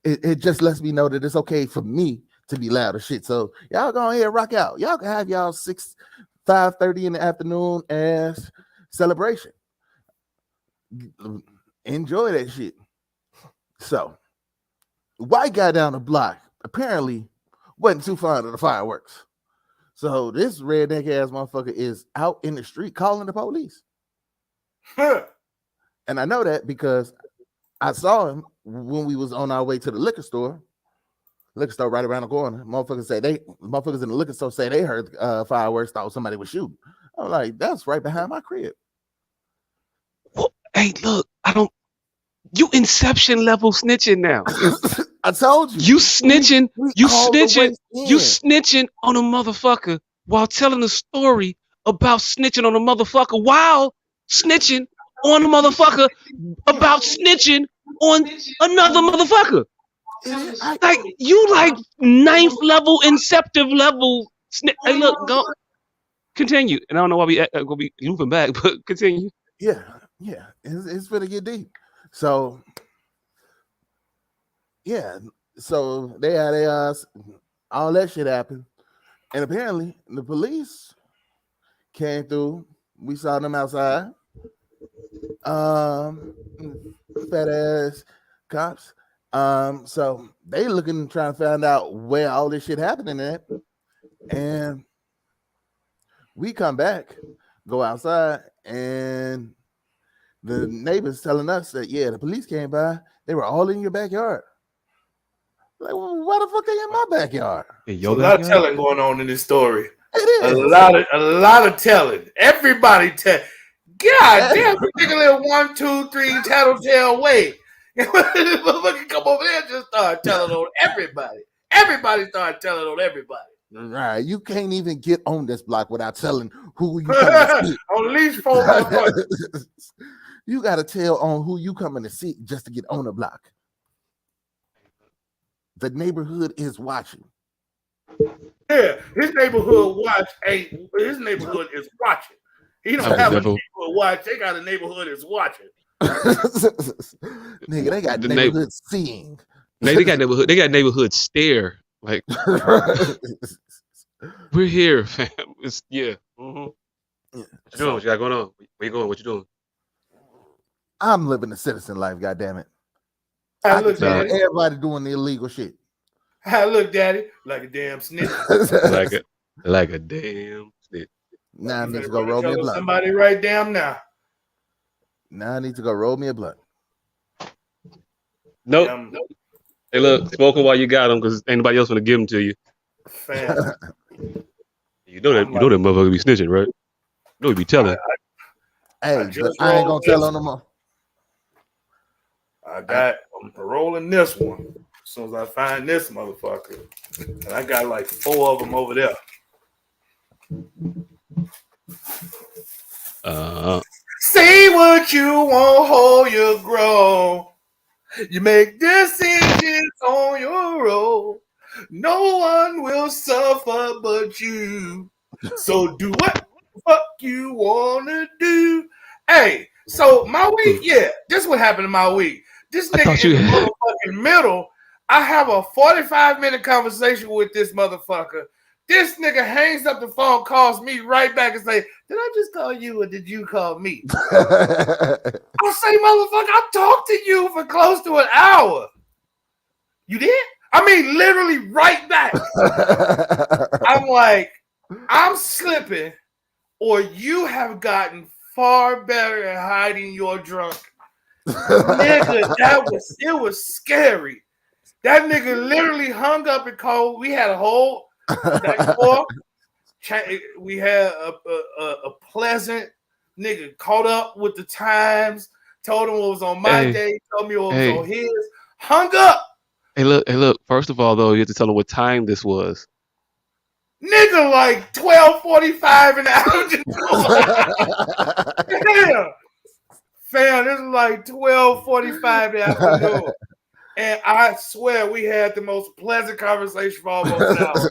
it just lets me know that it's okay for me to be loud as shit. So y'all go ahead and rock out. Y'all can have y'all 5:30 in the afternoon as celebration. Enjoy that shit. So white guy down the block apparently wasn't too fond of the fireworks. So this redneck ass motherfucker is out in the street calling the police. And I know that because I saw him when we was on our way to the liquor store right around the corner. Motherfuckers in the liquor store say they heard fireworks, thought somebody was shooting. I'm like, that's right behind my crib. Well, hey, look, you Inception level snitching now. I told you. You snitching on a motherfucker while telling a story about snitching on a motherfucker while snitching on a motherfucker about snitching on another motherfucker. Like you like 9th level inceptive level hey, look, go continue. And I don't know why we gonna be moving back, but continue. Yeah, it's gonna get deep. So yeah, so they had all that shit happened, and apparently the police came through. We saw them outside. Fat ass cops. So they looking trying to find out where all this shit happening at, and we come back, go outside, and the neighbors telling us that the police came by. They were all in your backyard. Like, well, why the fuck they in my backyard? A lot of telling going on in this story. It is a lot of telling. Everybody tell. God damn, particular 1, 2, 3 tattletale way. Motherfucker come over there and just start telling on everybody. Everybody started telling on everybody. Right, you can't even get on this block without telling who you coming to see. On at least 4 motherfuckers. You got to tell on who you coming to see just to get on the block. The neighborhood is watching. Yeah, his neighborhood is watching. He don't have a neighborhood watch. They got a neighborhood is watching. Nigga, they got neighborhood seeing. They got neighborhood stare. Like we're here, fam. It's Mm-hmm. What you doing? What you got going on? Where you going? What you doing? I'm living the citizen life, goddammit. I look, Daddy. Everybody doing the illegal shit. I look, Daddy, like a damn snitch. like a damn snitch. Now I need to go roll me a blunt. Somebody right down now. Now I need to go roll me a blunt. Nope. Hey, look, smoke them while you got them, because anybody else gonna give them to you. Fam. You know that motherfucker be snitching, right? You know he be telling. I ain't gonna tell on them all. I'm rolling this one as soon as I find this motherfucker. And I got like 4 of them over there. Say what you want, hold your grow. You make decisions on your own. No one will suffer but you. So do what the fuck you wanna do. Hey, so my week, this what happened in my week. This nigga in the motherfucking middle, I have a 45-minute conversation with this motherfucker. This nigga hangs up the phone, calls me right back and say, did I just call you or did you call me? I say, motherfucker, I talked to you for close to an hour. You did? I mean, literally right back. I'm like, I'm slipping, or you have gotten far better at hiding your drunk. Nigga, it was scary. That nigga literally hung up and called. We had a whole back and forth. We had a pleasant nigga caught up with the times. Told him what was on my day. Told me what was on his. Hung up. Hey, look. First of all, though, you have to tell him what time this was. Nigga, like 12:45 in the afternoon. Fam, this is like 12:45 in the afternoon. And I swear we had the most pleasant conversation for almost an hour.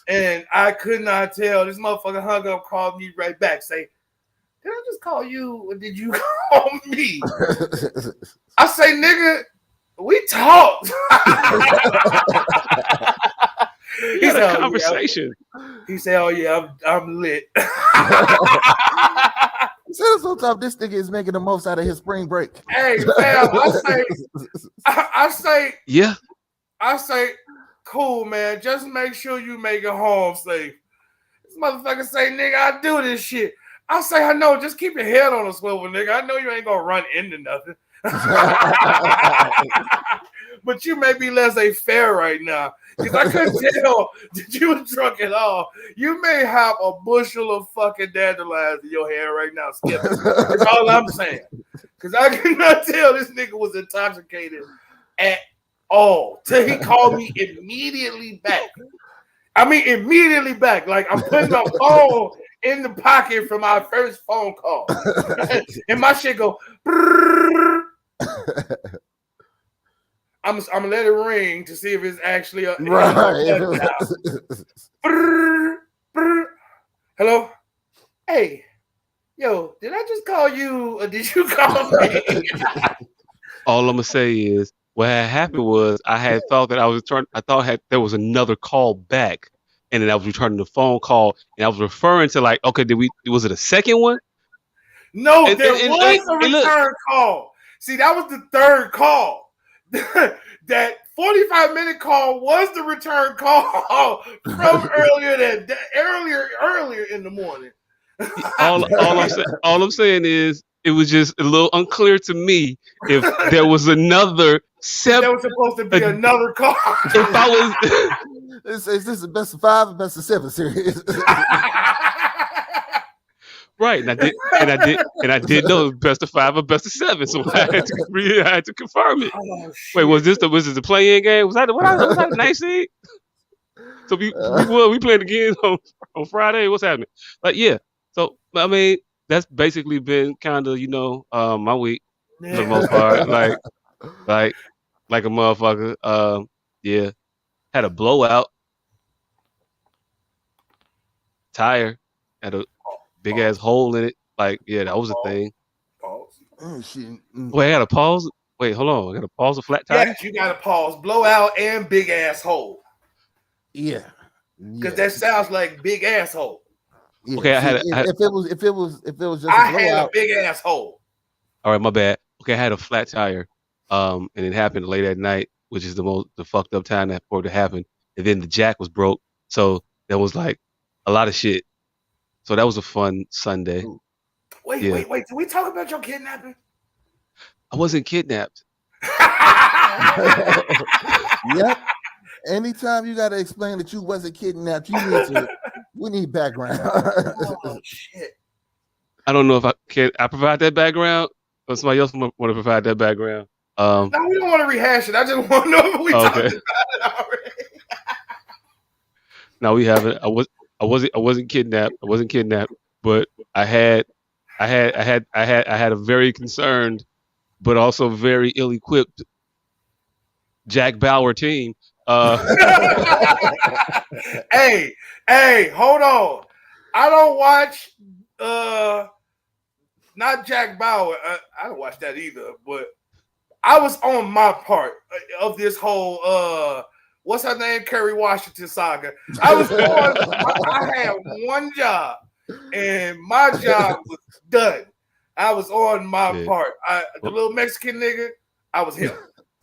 And I could not tell. This motherfucker hung up, called me right back. Say, did I just call you or did you call me? I say, nigga, we talked. He had a conversation. He said, oh, yeah, I'm lit. Sometimes this nigga is making the most out of his spring break. Hey, man, I say, yeah. I say, cool, man. Just make sure you make it home safe. This motherfucker say, nigga, I do this shit. I say, I know. Just keep your head on a swivel, nigga. I know you ain't gonna run into nothing. But you may be less a fair right now. Because I couldn't tell that you was drunk at all. You may have a bushel of fucking dandelions in your hair right now, Skip. That's all I'm saying. Because I could not tell this nigga was intoxicated at all. Till he called me immediately back. I mean, immediately back. Like, I'm putting my phone in the pocket for my first phone call. And my shit go, I'm gonna let it ring to see if it's actually a right. Hello? Hey, yo, did I just call you or did you call me? All I'm gonna say is what had happened was I had thought that there was another call back, and then I was returning the phone call, and I was referring to like, okay, was it a second one? No, there was a return call. See, that was the third call. That 45-minute call was the return call from earlier in the morning. all I'm saying is it was just a little unclear to me if there was another there was supposed to be another call. If I was is this the best of 5 or best of 7 series? Right, and I did know it was best of 5 or best of 7, so I had to confirm it. Oh, wait, was this the play-in game? Was that a nice seed? So we played again on Friday. What's happening? Like, yeah. So I mean, that's basically been kind of my week for the most part. Like a motherfucker. Yeah, had a blowout tire at a big ass hole in it. Like, yeah, that was a thing. Pause. Oh, shit. Wait, I got to pause. Wait, hold on. I got to pause a flat tire. Yes, you got to pause. Blowout and big ass hole. Yeah. Because that sounds like big asshole. Yeah. Okay, if it was just I had a big asshole. All right, my bad. Okay, I had a flat tire, and it happened late at night, which is the fucked up time for it to happen. And then the jack was broke, so there was like a lot of shit. So that was a fun Sunday. Wait. Did we talk about your kidnapping? I wasn't kidnapped. Yep. Anytime you got to explain that you wasn't kidnapped, we need background. Oh, shit. I don't know if I provide that background, or somebody else want to provide that background. No, we don't want to rehash it. I just want to know if we talked about it already. No, we haven't. I wasn't kidnapped. I wasn't kidnapped, but I had a very concerned, but also very ill-equipped Jack Bauer team. Hey, hold on. I don't watch not Jack Bauer. I don't watch that either, but I was on my part of this whole what's her name? Kerry Washington saga. I had one job, and my job was done. I was on my part. The little Mexican nigga, I was him.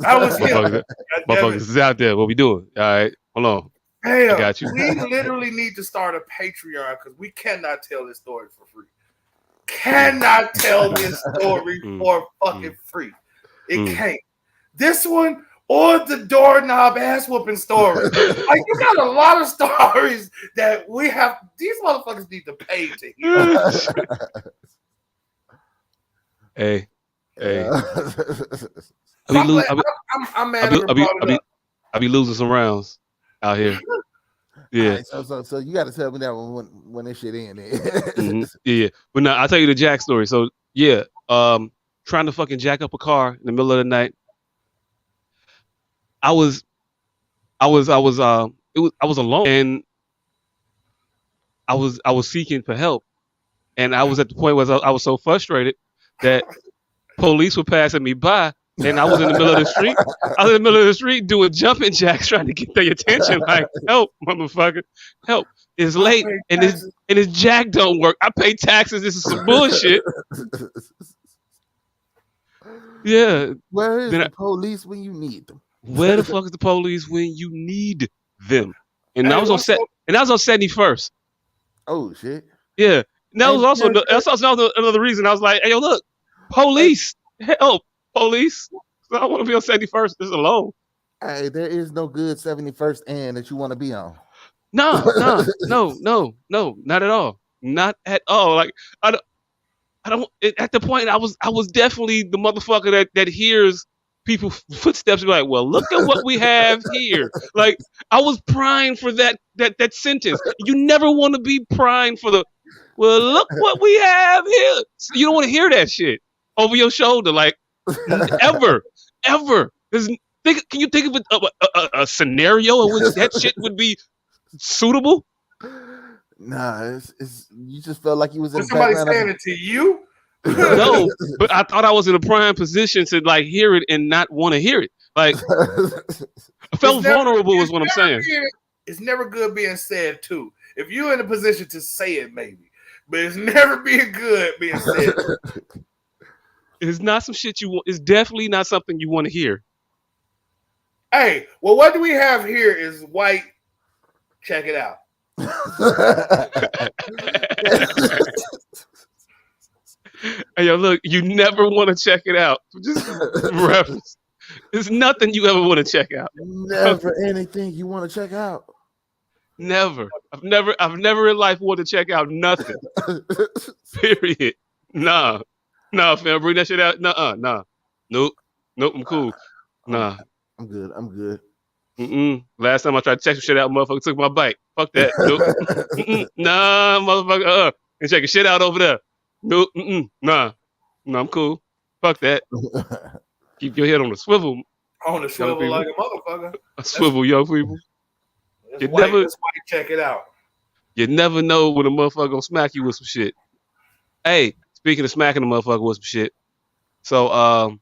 Motherfuckers is out there. What we doing? All right, hold on. Damn, I got you. We literally need to start a Patreon because we cannot tell this story for free. Cannot tell this story for fucking free. It can't. This one, or the doorknob ass whooping story. Like you got a lot of stories that we have. These motherfuckers need to pay to hear. Hey. I'm mad I brought it up. I be losing some rounds out here. Yeah. Right, so you got to tell me that when this shit ends. Yeah. But now I'll tell you the Jack story. So yeah, trying to fucking jack up a car in the middle of the night. I was alone, and I was seeking for help, and I was at the point where I was so frustrated that police were passing me by, and I was in the middle of the street. I was in the middle of the street doing jumping jacks, trying to get their attention. Like, help, motherfucker, help! It's late, and this jack don't work. I pay taxes. This is some bullshit. Yeah. Where is the police when you need them? Where the fuck is the police when you need them? And I was on set. And I was on 71st. Oh shit. Yeah. And that was also another reason. I was like, hey, yo, look, police, help, police. I don't want to be on 71st just alone. Hey, there is no good 71st end that you want to be on. No, not at all. Not at all. Like I don't. At the point, I was definitely the motherfucker that hears people's footsteps and be like, well, look at what we have here. Like I was primed for that sentence. You never want to be primed for the, well, look what we have here. You don't want to hear that shit over your shoulder, like ever. Can you think of a scenario in which that shit would be suitable? Nah, it's you just felt like you was in the somebody saying it to you. No, but I thought I was in a prime position to like hear it and not want to hear it. Like I felt vulnerable is what I'm saying. It's never good being said too. If you're in a position to say it, maybe, but it's never being good being said. It's not some shit you want. It's definitely not something you want to hear. Hey, well, what do we have here is white. Check it out. Hey, yo, look, you never want to check it out. Just reference. There's nothing you ever want to check out. Never anything you want to check out. Never. I've never in life wanted to check out nothing. Period. Nah, fam, bring that shit out. Nah. Nope, I'm cool. Nah. I'm good. Last time I tried to check some shit out, motherfucker took my bike. Fuck that. Nope. Nah, motherfucker. And checking shit out over there. Nope. Nah, I'm cool. Fuck that. Keep your head on the swivel. On the swivel like a motherfucker. Swivel, young people. That's why check it out. You never know when a motherfucker gonna smack you with some shit. Hey, speaking of smacking a motherfucker with some shit. So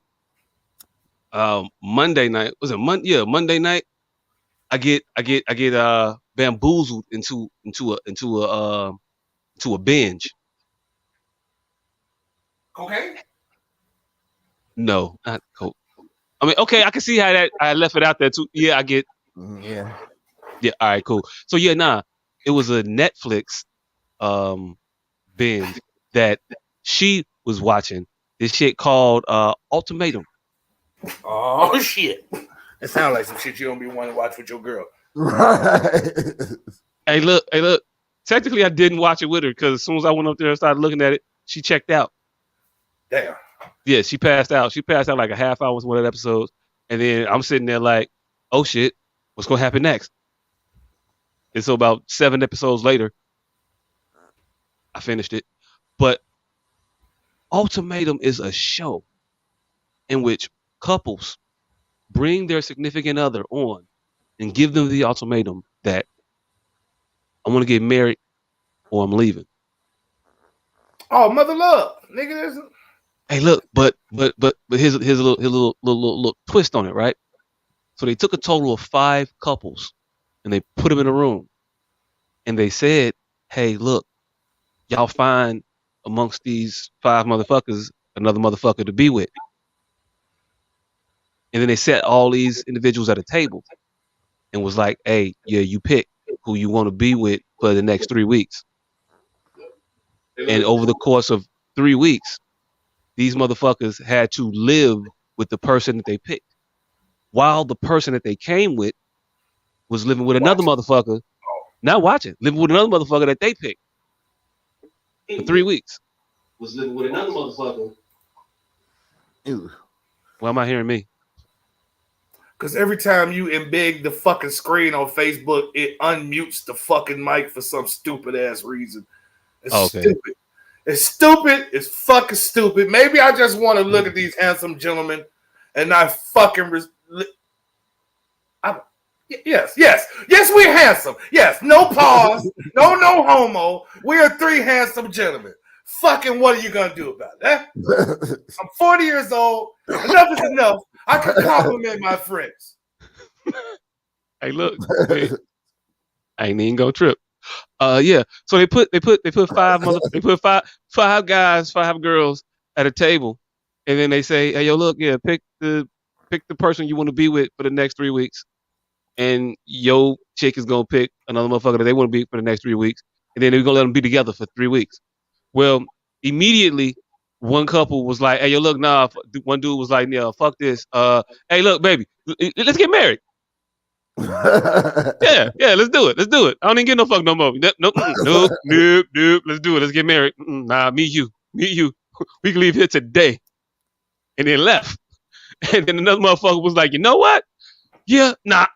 Monday night, was it Monday? Yeah, Monday night. I get bamboozled into a binge. Okay. No, not coke. I mean, okay, I can see how that I left it out there too. Yeah, I get. Yeah. All right, cool. So yeah, it was a Netflix binge that she was watching. This shit called Ultimatum. Oh shit! It sounds like some shit you don't be wanting to watch with your girl. Right. Hey, look. Technically, I didn't watch it with her because as soon as I went up there and started looking at it, she checked out. Damn. Yeah, she passed out. She passed out like a half hour was one of the episodes, and then I'm sitting there like, oh shit, what's gonna happen next? And so about 7 episodes later, I finished it. But Ultimatum is a show in which couples bring their significant other on and give them the ultimatum that I want to get married or I'm leaving. Oh, mother love, nigga. Hey, look, but here's a little twist on it, right? So they took a total of 5 couples and they put them in a room and they said, hey, look, y'all find amongst these 5 motherfuckers another motherfucker to be with. And then they set all these individuals at a table and was like, hey, yeah, you pick who you want to be with for the next 3 weeks. And over the course of 3 weeks, these motherfuckers had to live with the person that they picked. while the person that they came with was living with another motherfucker. Not watching, living with another motherfucker that they picked for 3 weeks. Was living with another motherfucker. Ew. Why am I hearing me? Because every time you embed the fucking screen on Facebook, it unmutes the fucking mic for some stupid ass reason. It's stupid. It's stupid. It's fucking stupid. Maybe I just want to look at these handsome gentlemen and not fucking. Yes, we're handsome. Yes, no pause. no homo. We are 3 handsome gentlemen. Fucking what are you going to do about that? I'm 40 years old. Enough is enough. I can compliment my friends. Hey, look. I ain't even gonna trip. Yeah. So they put 5 guys, 5 girls at a table, and then they say, "Hey, yo, look, yeah, pick the person you want to be with for the next 3 weeks, and yo chick is gonna pick another motherfucker that they want to be for the next 3 weeks, and then they're gonna let them be together for 3 weeks." Well, immediately one couple was like, "Hey, yo, look, nah." One dude was like, "Yeah, fuck this. Hey, look, baby, let's get married." yeah, let's do it. I don't even get no fuck no more. Nope. Let's do it. Let's get married. Nah, me, you. We can leave here today. And then left. And then another motherfucker was like, you know what? Yeah, nah,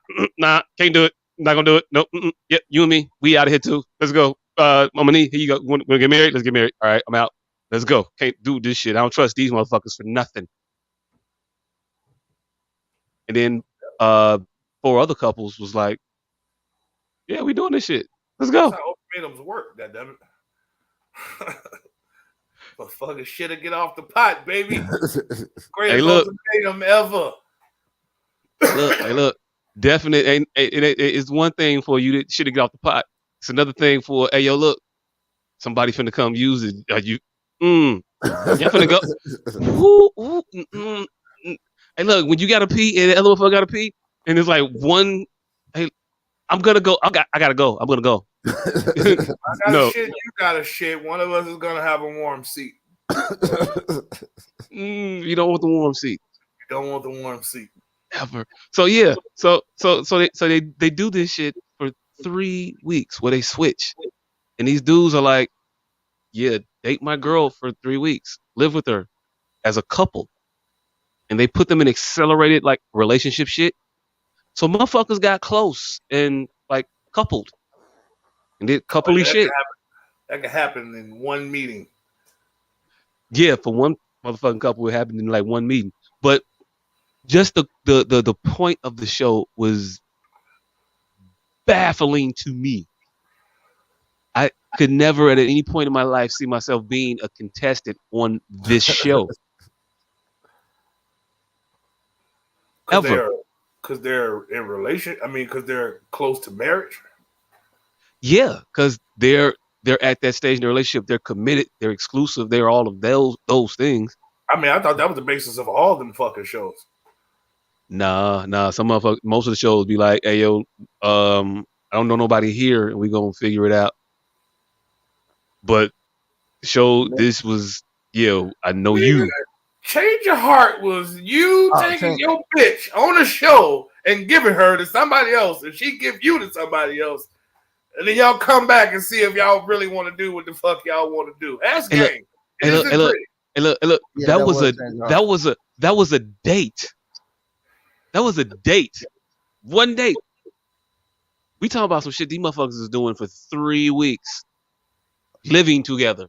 can't do it. Not gonna do it. Nope. Yep, you and me, we out of here too. Let's go. Mama Nee, here you go. Wanna get married? Let's get married. All right, I'm out. Let's go. Can't do this shit. I don't trust these motherfuckers for nothing. And then 4 other couples was like, yeah, we doing this shit. Let's go. That's how ultimatums work, goddammit. But fucking shit to get off the pot, baby. Greatest ultimatum ever. Look. Definite. It's one thing for you to shit to get off the pot. It's another thing for, hey, yo, look, somebody finna come use it. You finna go. Hey, look, when you gotta pee and the other motherfucker gotta pee, and it's like one, hey, I'm gonna go. I gotta go. I'm gonna go. I gotta shit. You gotta shit. One of us is gonna have a warm seat. You don't want the warm seat. You don't want the warm seat. Ever. So yeah. So they do this shit for 3 weeks where they switch, and these dudes are like, yeah, date my girl for 3 weeks, live with her as a couple, and they put them in accelerated like relationship shit. So motherfuckers got close and like coupled and did coupley shit. That could happen in one meeting. Yeah, for one motherfucking couple, it happened in like one meeting. But just the point of the show was baffling to me. I could never at any point in my life see myself being a contestant on this show. Ever. Because they're in relation. I mean, because they're close to marriage. Yeah, because they're at that stage in their relationship. They're committed. They're exclusive. They're all of those things. I mean, I thought that was the basis of all them fucking shows. Nah. Most of the shows be like, hey, yo, I don't know nobody here, and we gonna figure it out. But this was, I know you. Change Your Heart was you taking your bitch on a show and giving her to somebody else, and she give you to somebody else, and then y'all come back and see if y'all really want to do what the fuck y'all want to do. That's game. Look. Yeah, that was a date. That was a date. One date. We talking about some shit these motherfuckers is doing for 3 weeks, living together.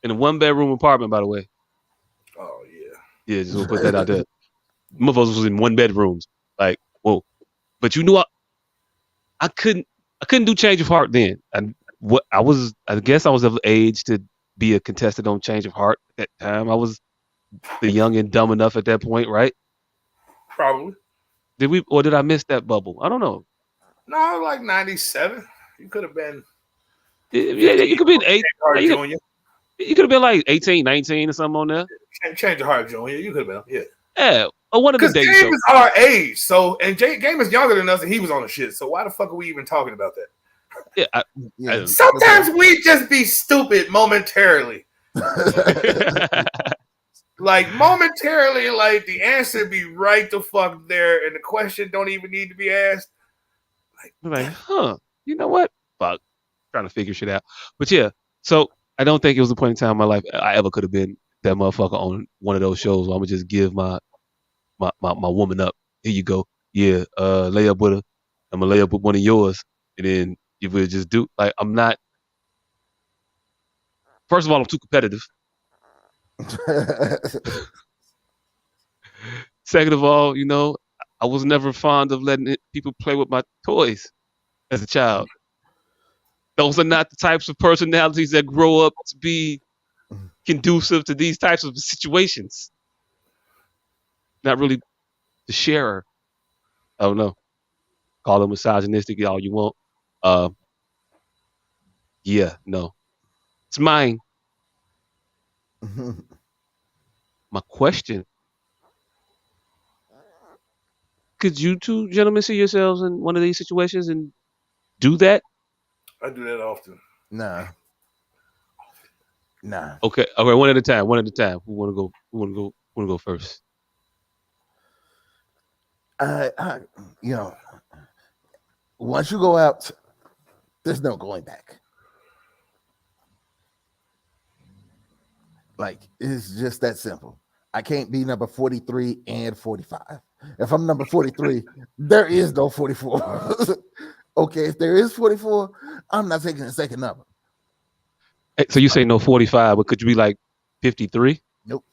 In a 1-bedroom apartment, by the way. Oh yeah. Yeah, just gonna put that out there. Motherfuckers was in 1 bedrooms. Like, whoa. But you knew I couldn't do Change of Heart then. I guess I was of age to be a contestant on Change of Heart at that time. I was young and dumb enough at that point, right? Probably. Did I miss that bubble? I don't know. No, like 97. You could have been. Yeah, you could be 8. You could have been like 18, 19 or something on there. Change Your Heart, Junior. You could have been, yeah. Yeah, or one of the days. Because Game is our age, and Game is younger than us, and he was on the shit. So why the fuck are we even talking about that? Yeah, sometimes we just be stupid momentarily. Like momentarily, like the answer be right the fuck there, and the question don't even need to be asked. Like, you know what? Fuck, trying to figure shit out. But yeah, so I don't think it was a point in time in my life I ever could have been that motherfucker on one of those shows where I'm gonna just give my woman up. Here you go. Yeah, lay up with her. I'm gonna lay up with one of yours, and then you would just do like I'm not. First of all, I'm too competitive. Second of all, I was never fond of letting people play with my toys as a child. Those are not the types of personalities that grow up to be conducive to these types of situations. Not really the sharer. I don't know. Call them misogynistic all you want. Yeah, no. It's mine. My question. Could you two gentlemen see yourselves in one of these situations and do that? I do that often. Nah. Okay, one at a time. One at a time. Who wanna go? Who wanna go first? Once you go out, there's no going back. Like, it's just that simple. I can't be number 43 and 45. If I'm number 43, there is no 44. Okay, if there is 44, I'm not taking a second number. Hey, so you say no 45, but could you be like 53? Nope.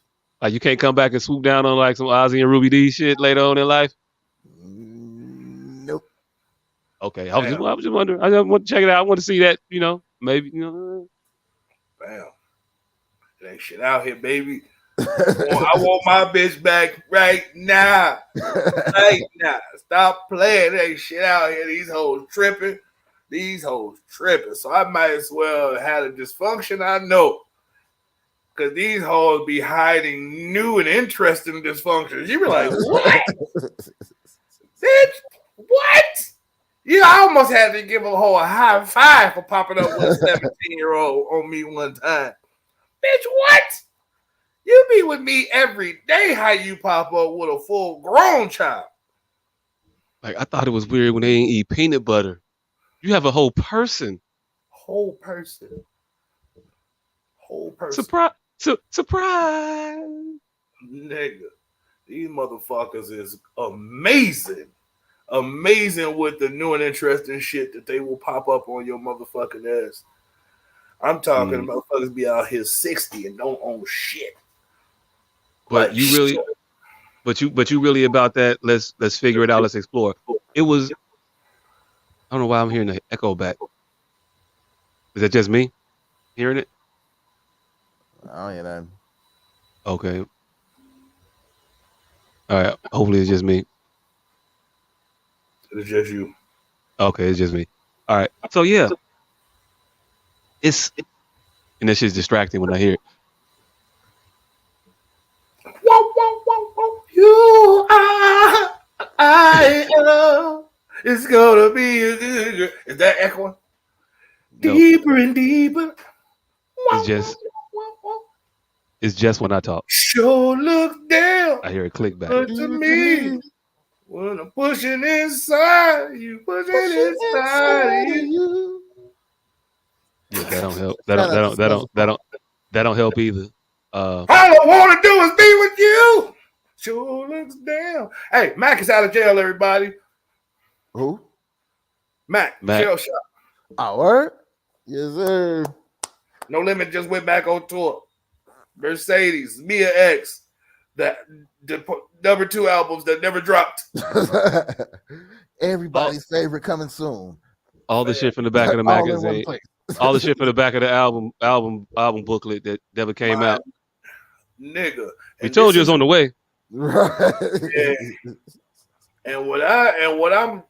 Like you can't come back and swoop down on like some Ozzy and Ruby D shit later on in life? Nope. Okay, I was just wondering. I just want to check it out. I want to see that, maybe, Bam. It ain't shit out here, baby. I want my bitch back right now. Right now. Stop playing. There ain't shit out here. These hoes tripping. So I might as well have a dysfunction. I know. Because these hoes be hiding new and interesting dysfunctions. You be like, what? Bitch, what? I almost had to give a hoe a high five for popping up with a 17-year-old on me one time. Bitch, what? You be with me every day. How you pop up with a full-grown child? Like I thought it was weird when they ain't eat peanut butter. You have a whole person. Whole person. Surprise! Nigga, these motherfuckers is amazing. Amazing with the new and interesting shit that they will pop up on your motherfucking ass. I'm talking motherfuckers be out here 60 and don't own shit. But you really, but you really about that. Let's figure it out. Let's explore. It was. I don't know why I'm hearing the echo back. Is that just me hearing it? I don't hear that. Okay. All right. Hopefully it's just me. It's just you. Okay, it's just me. All right. So yeah, and that shit's distracting when I hear it. You are, I am. It's gonna be a good girl. Is that echoing? No. Deeper and deeper. It's just when I talk. Sure look down. I hear it click back. But to me, when I'm pushing inside, you pushing inside you. Yeah, that don't help. That don't help either. All I want to do is be with you. Sure looks down. Hey, Mac is out of jail, everybody. Who? Mac. Jail shot. Oh, word? Yes, sir. No Limit just went back on tour. Mercedes, Mia X, the number 2 albums that never dropped. Everybody's favorite coming soon. All the shit from the back of the magazine. All the shit from the back of the album booklet that never came out. Nigga. We told you it's on the way. Right. Yeah. And what I'm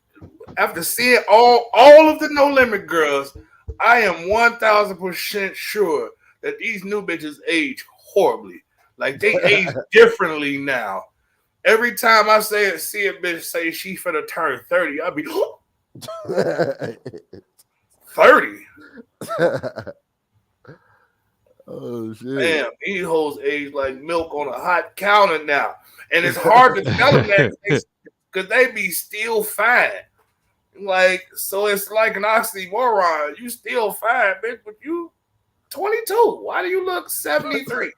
after seeing all of the No Limit girls, I am 1,000% sure that these new bitches age horribly. Like they age differently now. Every time I see a bitch say she finna turn 30, I'll be 30. Oh shit! Damn, these hoes age like milk on a hot counter now, and it's hard to tell them that because they be still fine. Like, so it's like an oxymoron. You still fine, bitch, but you 22. Why do you look 73?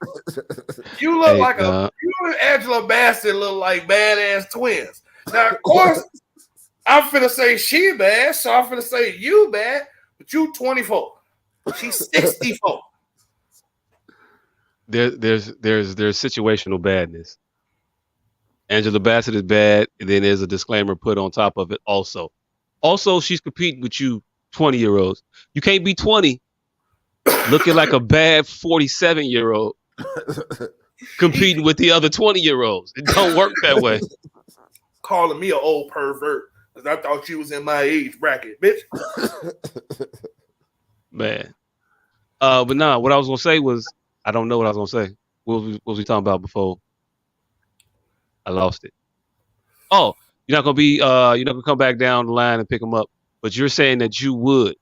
You look like you and Angela Bassett look like badass twins. Now, of course, I'm finna say she bad, so I'm finna say you bad, but you 24. She's 64. There's situational badness. Angela Bassett is bad, and then there's a disclaimer put on top of it also. Also, she's competing with you 20-year-olds. You can't be 20 looking like a bad 47-year-old competing with the other 20-year-olds. It don't work that way. Calling me an old pervert because I thought you was in my age bracket, bitch. Man. But nah, what I was gonna say was I don't know what I was gonna say. What was we talking about before? I lost it. Oh, you're not gonna come back down the line and pick them up. But you're saying that you would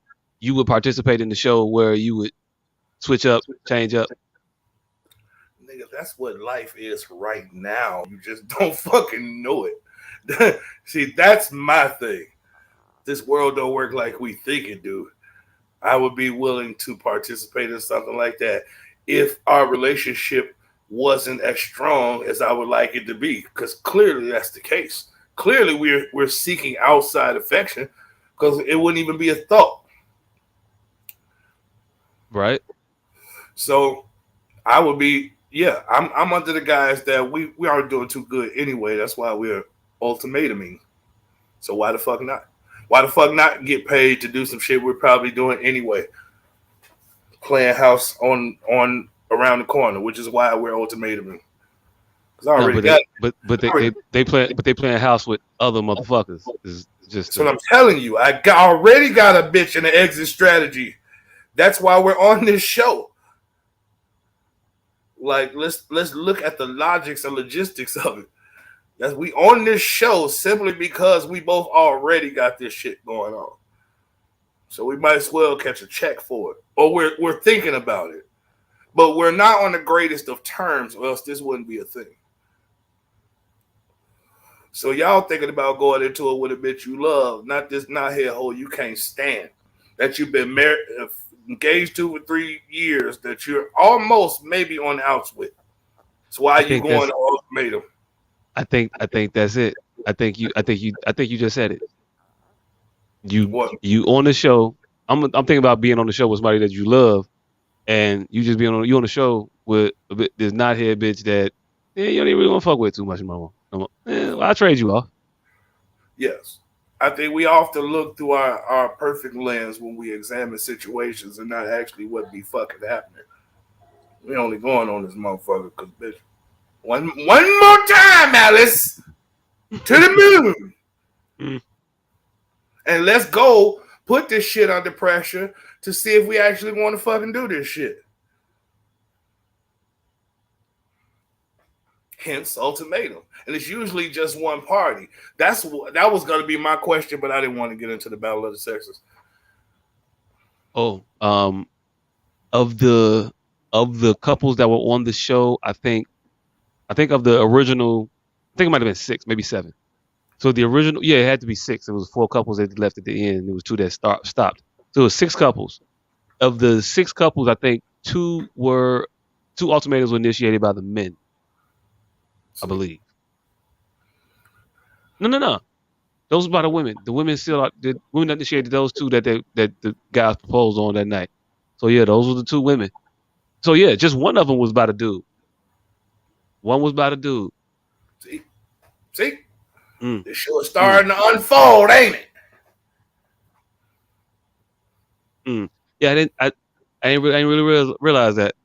participate in the show where you would switch up, change up. Nigga, that's what life is right now. You just don't fucking know it. See, that's my thing. This world don't work like we think it do. I would be willing to participate in something like that if our relationship wasn't as strong as I would like it to be, because clearly that's the case. Clearly we're seeking outside affection because it wouldn't even be a thought. Right. So I would be, I'm under the guys that we aren't doing too good anyway. That's why we're ultimatuming. So why the fuck not? Why the fuck not get paid to do some shit we're probably doing anyway? Playing house on around the corner, which is why we're ultimatuming. Because I already got it. But they playing house with other motherfuckers. It's just that's what I'm telling you. Already got a bitch in the exit strategy. That's why we're on this show. Like, let's look at the logics and logistics of it. That's we on this show simply because we both already got this shit going on. So we might as well catch a check for it. Or we're thinking about it. But we're not on the greatest of terms, or else this wouldn't be a thing. So y'all thinking about going into it with a bitch you love, not this knothead hole you can't stand, that you've been married, engaged to for 3 years, that you're almost maybe on the outs with. So why are you going to ultimatum? I think that's it. I think you just said it. You on the show. I'm thinking about being on the show with somebody that you love, and you just on the show with this knothead bitch that you don't even really want to fuck with too much no more. Well, I'll trade you off. Yes. I think we often look through our perfect lens when we examine situations and not actually what be fucking happening. We only going on this motherfucker because, bitch, one more time, Alice, to the moon. And let's go put this shit under pressure to see if we actually want to fucking do this shit. Hence, ultimatum. And it's usually just one party. That was going to be my question, but I didn't want to get into the battle of the sexes. Oh, of the couples that were on the show, I think of the original, I think it might have been 6, maybe 7. So the original, it had to be 6. It was 4 couples that left at the end. There was 2 that stopped. So it was 6 couples. Of the 6 couples, I think 2 ultimatums were initiated by the men, I believe. No. Those were by the women. The women the women initiated those 2 that the guys proposed on that night. So yeah, those were the 2 women. So yeah, just one of them was by the dude. One was by the dude. See? This show is starting to unfold, ain't it? Yeah, I ain't really realize that.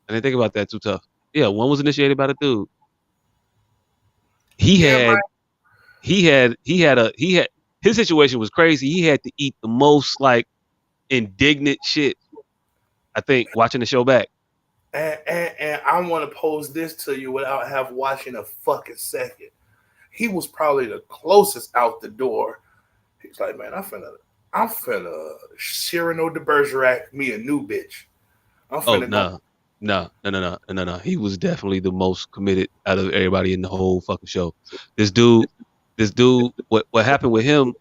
I didn't think about that too tough. Yeah, one was initiated by the dude. His situation was crazy. He had to eat the most like indignant shit, I think, watching the show back. And I want to pose this to you without watching a fucking second. He was probably the closest out the door. He's like, man, I'm finna Cyrano de Bergerac me a new bitch. I'm finna No. He was definitely the most committed out of everybody in the whole fucking show. This dude, what happened with him?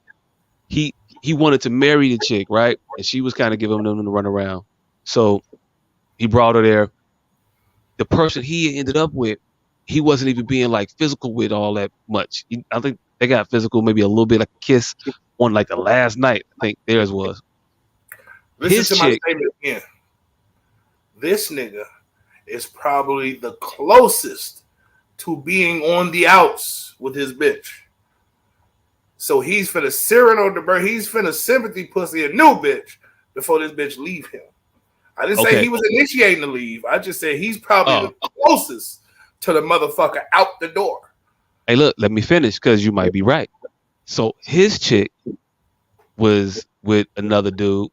He he wanted to marry the chick, right? And she was kind of giving him the run around. So he brought her there. The person he ended up with, he wasn't even being like physical with all that much. I think they got physical, maybe a little bit like a kiss on like the last night. I think theirs was. Listen His to my chick, statement again. This nigga is probably the closest to being on the outs with his bitch. So he's finna Cyrano the bird. He's finna sympathy pussy a new bitch before this bitch leave him. I didn't say he was initiating the leave. I just said he's probably the closest to the motherfucker out the door. Hey, look, let me finish because you might be right. So his chick was with another dude,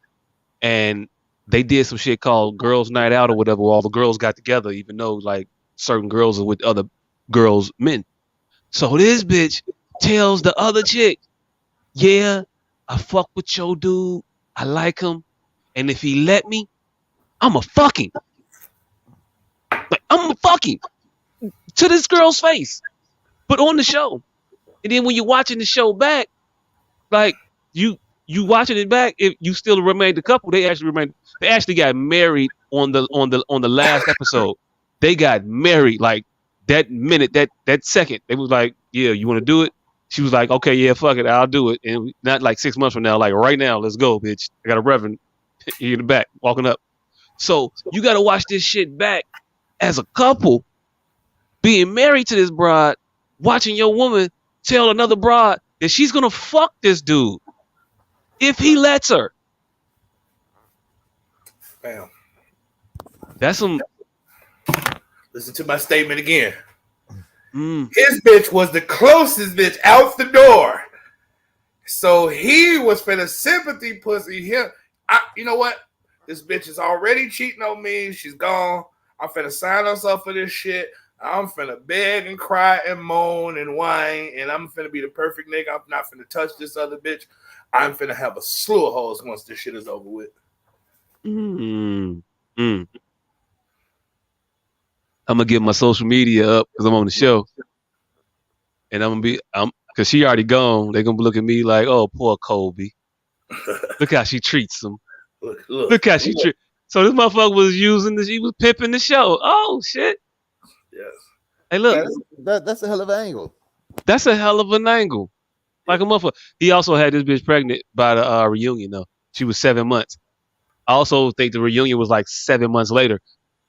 and they did some shit called Girls' Night Out or whatever, where all the girls got together, even though like certain girls are with other girls' men. So this bitch tells the other chick, yeah, I fuck with your dude. I like him. And if he let me, I'm a fucking. Like, I'm a fucking to this girl's face. But on the show. And then when you're watching the show back, like you watching it back, if you still remained a couple, they actually got married on the last episode. They got married like that minute, that second. They was like, yeah, you want to do it? She was like, okay, yeah, fuck it, I'll do it. And not like 6 months from now, like right now, let's go, bitch. I got a reverend in the back walking up. So you got to watch this shit back as a couple, being married to this broad, watching your woman tell another broad that she's gonna fuck this dude if he lets her. Bam. That's some. Listen to my statement again. His bitch was the closest bitch out the door. So he was finna sympathy pussy him. You know what? This bitch is already cheating on me. She's gone. I'm finna sign us up for this shit. I'm finna beg and cry and moan and whine, and I'm finna be the perfect nigga. I'm not finna touch this other bitch. I'm finna have a slew of hoes once this shit is over with. I'm gonna get my social media up because I'm on the show, and because she already gone. They're gonna look at me like, oh, poor Kobe. Look how she treats him. Look how she treats. So this motherfucker was he was pimping the show. Oh shit. Yes. Hey, look. That's a hell of an angle. That's a hell of an angle. Like a motherfucker. He also had this bitch pregnant by the reunion, though. She was 7 months. I also think the reunion was like 7 months later.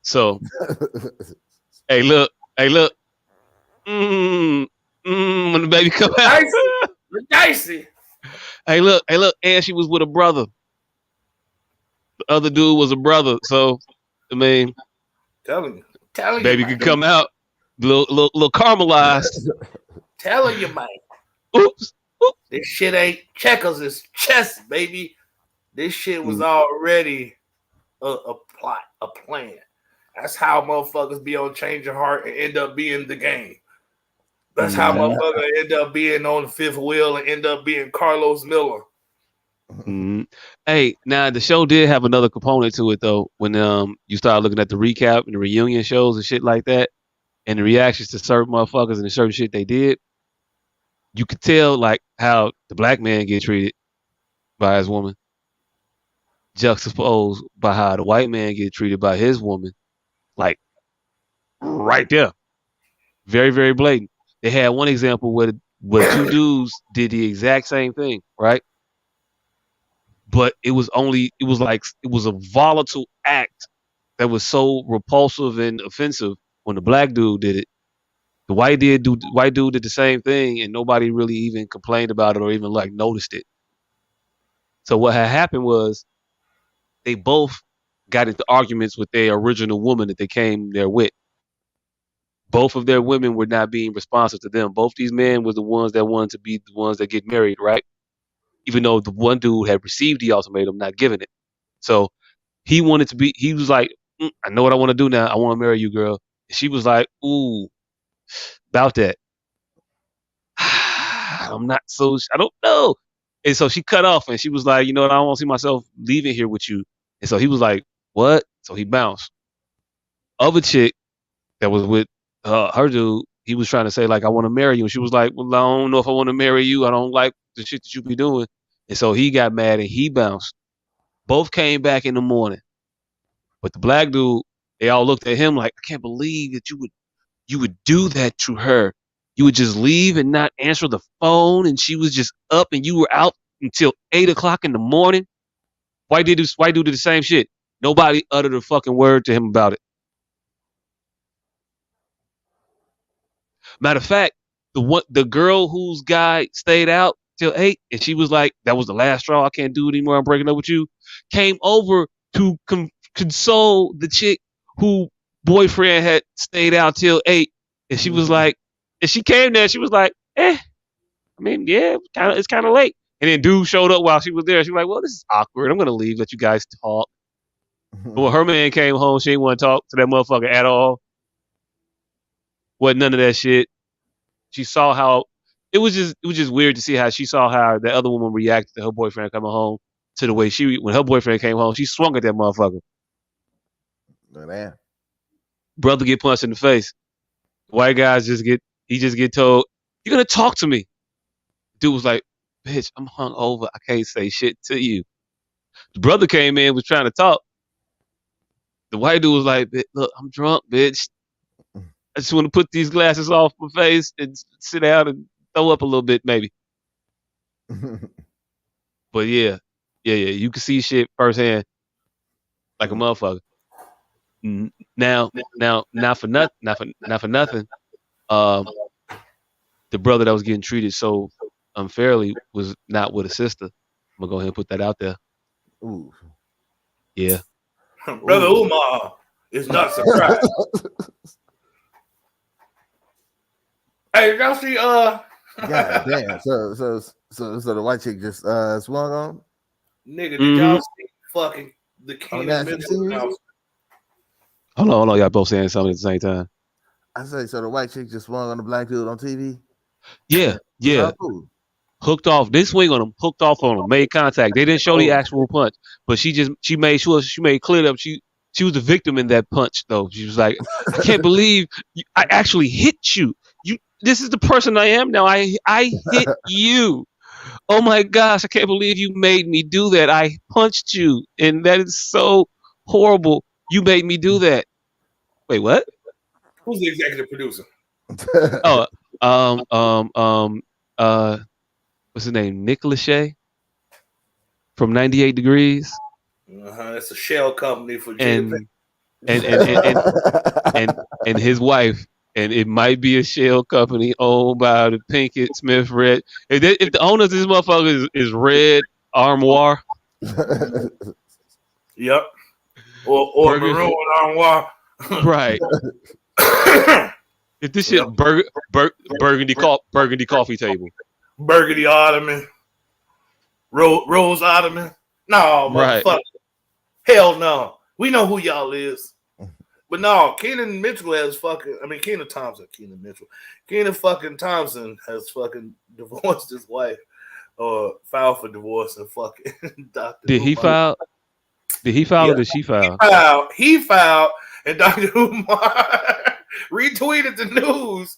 So, hey, look. When the baby come out. Dicey. Hey, look. And she was with a brother. The other dude was a brother. So, I mean, telling baby you, could come out little caramelized. Telling you, man. Oops. This shit ain't checkers, it's chess, baby. This shit was already a plot, a plan. That's how motherfuckers be on Change Your Heart and end up being the game. That's how motherfuckers end up being on the fifth wheel and end up being Carlos Miller. Mm-hmm. Hey, now the show did have another component to it though. When you start looking at the recap and the reunion shows and shit like that, and the reactions to certain motherfuckers and the certain shit they did, you could tell like how the black man get treated by his woman, juxtaposed by how the white man get treated by his woman, like right there, very very blatant. They had one example where two dudes did the exact same thing, right? But it was a volatile act that was so repulsive and offensive when the black dude did it. The white dude did the same thing, and nobody really even complained about it or even like noticed it. So what had happened was they both got into arguments with their original woman that they came there with. Both of their women were not being responsive to them. Both these men were the ones that wanted to be the ones that get married, right? Even though the one dude had received the ultimatum, not given it. So he was like, I know what I want to do now. I want to marry you, girl. And she was like, ooh, about that. I'm not so, I don't know. And so she cut off and she was like, you know what? I don't want to see myself leaving here with you. And so he was like, what? So he bounced. other chick that was with her dude, he was trying to say like, I want to marry you, and she was like, well, I don't know if I want to marry you. I don't like the shit that you be doing, and so he got mad and he bounced. Both came back in the morning, but the black dude, they all looked at him like, I can't believe that you would do that to her. You would just leave and not answer the phone, and she was just up, and you were out until 8 o'clock in the morning. White dude did the same shit. Nobody uttered a fucking word to him about it. Matter of fact, the girl whose guy stayed out till 8, and she was like, that was the last straw. I can't do it anymore. I'm breaking up with you. Came over to console the chick who boyfriend had stayed out till 8, and she was like, and she came there. She was like, I mean, yeah, it's kind of late. And then dude showed up while she was there. She was like, well, this is awkward. I'm gonna leave. Let you guys talk. But when her man came home, she didn't want to talk to that motherfucker at all. Wasn't none of that shit. She saw how it was just weird to see how she saw how the other woman reacted to her boyfriend coming home to the way when her boyfriend came home, she swung at that motherfucker. Man. Brother get punched in the face. White guys just get told, you're gonna talk to me. Dude was like, bitch, I'm hungover. I can't say shit to you. The brother came in, was trying to talk. The white dude was like, look, I'm drunk, bitch. I just want to put these glasses off my face and sit down and throw up a little bit, maybe. But yeah, you can see shit firsthand, like a motherfucker. Now, not for nothing. The brother that was getting treated so unfairly was not with a sister. I'm gonna go ahead and put that out there. Ooh. Yeah. Brother Umar is not surprised. Hey, y'all see God damn. So the white chick just swung on? Nigga, did y'all see fucking the Keenan Mitchell announcement? Hold on, y'all both saying something at the same time. I say, so the white chick just swung on the black dude on TV? Yeah. Cool. Hooked off. They swing on him, hooked off on him, made contact. They didn't show the actual punch, but she made sure she made clear that she was the victim in that punch, though. She was like, I can't believe I actually hit you. This is the person I am now. I hit you. Oh my gosh, I can't believe you made me do that. I punched you, and that is so horrible. You made me do that. Wait, what? Who's the executive producer? What's his name? Nick Lachey from 98 Degrees. It's a shell company for and his wife. And it might be a shell company owned by the Pinkett Smith Red. If the owner of this motherfucker is Red Armoire. Yep. Or Maroon Armoire. Right. If this shit burgundy coffee table. Burgundy Ottoman. Rose Ottoman. No, motherfucker. Right. Hell no. We know who y'all is. But no, Kenan Thompson has fucking divorced his wife or filed for divorce and fucking Dr. Did he file? Did he file or did she file? He filed and Dr. Umar retweeted the news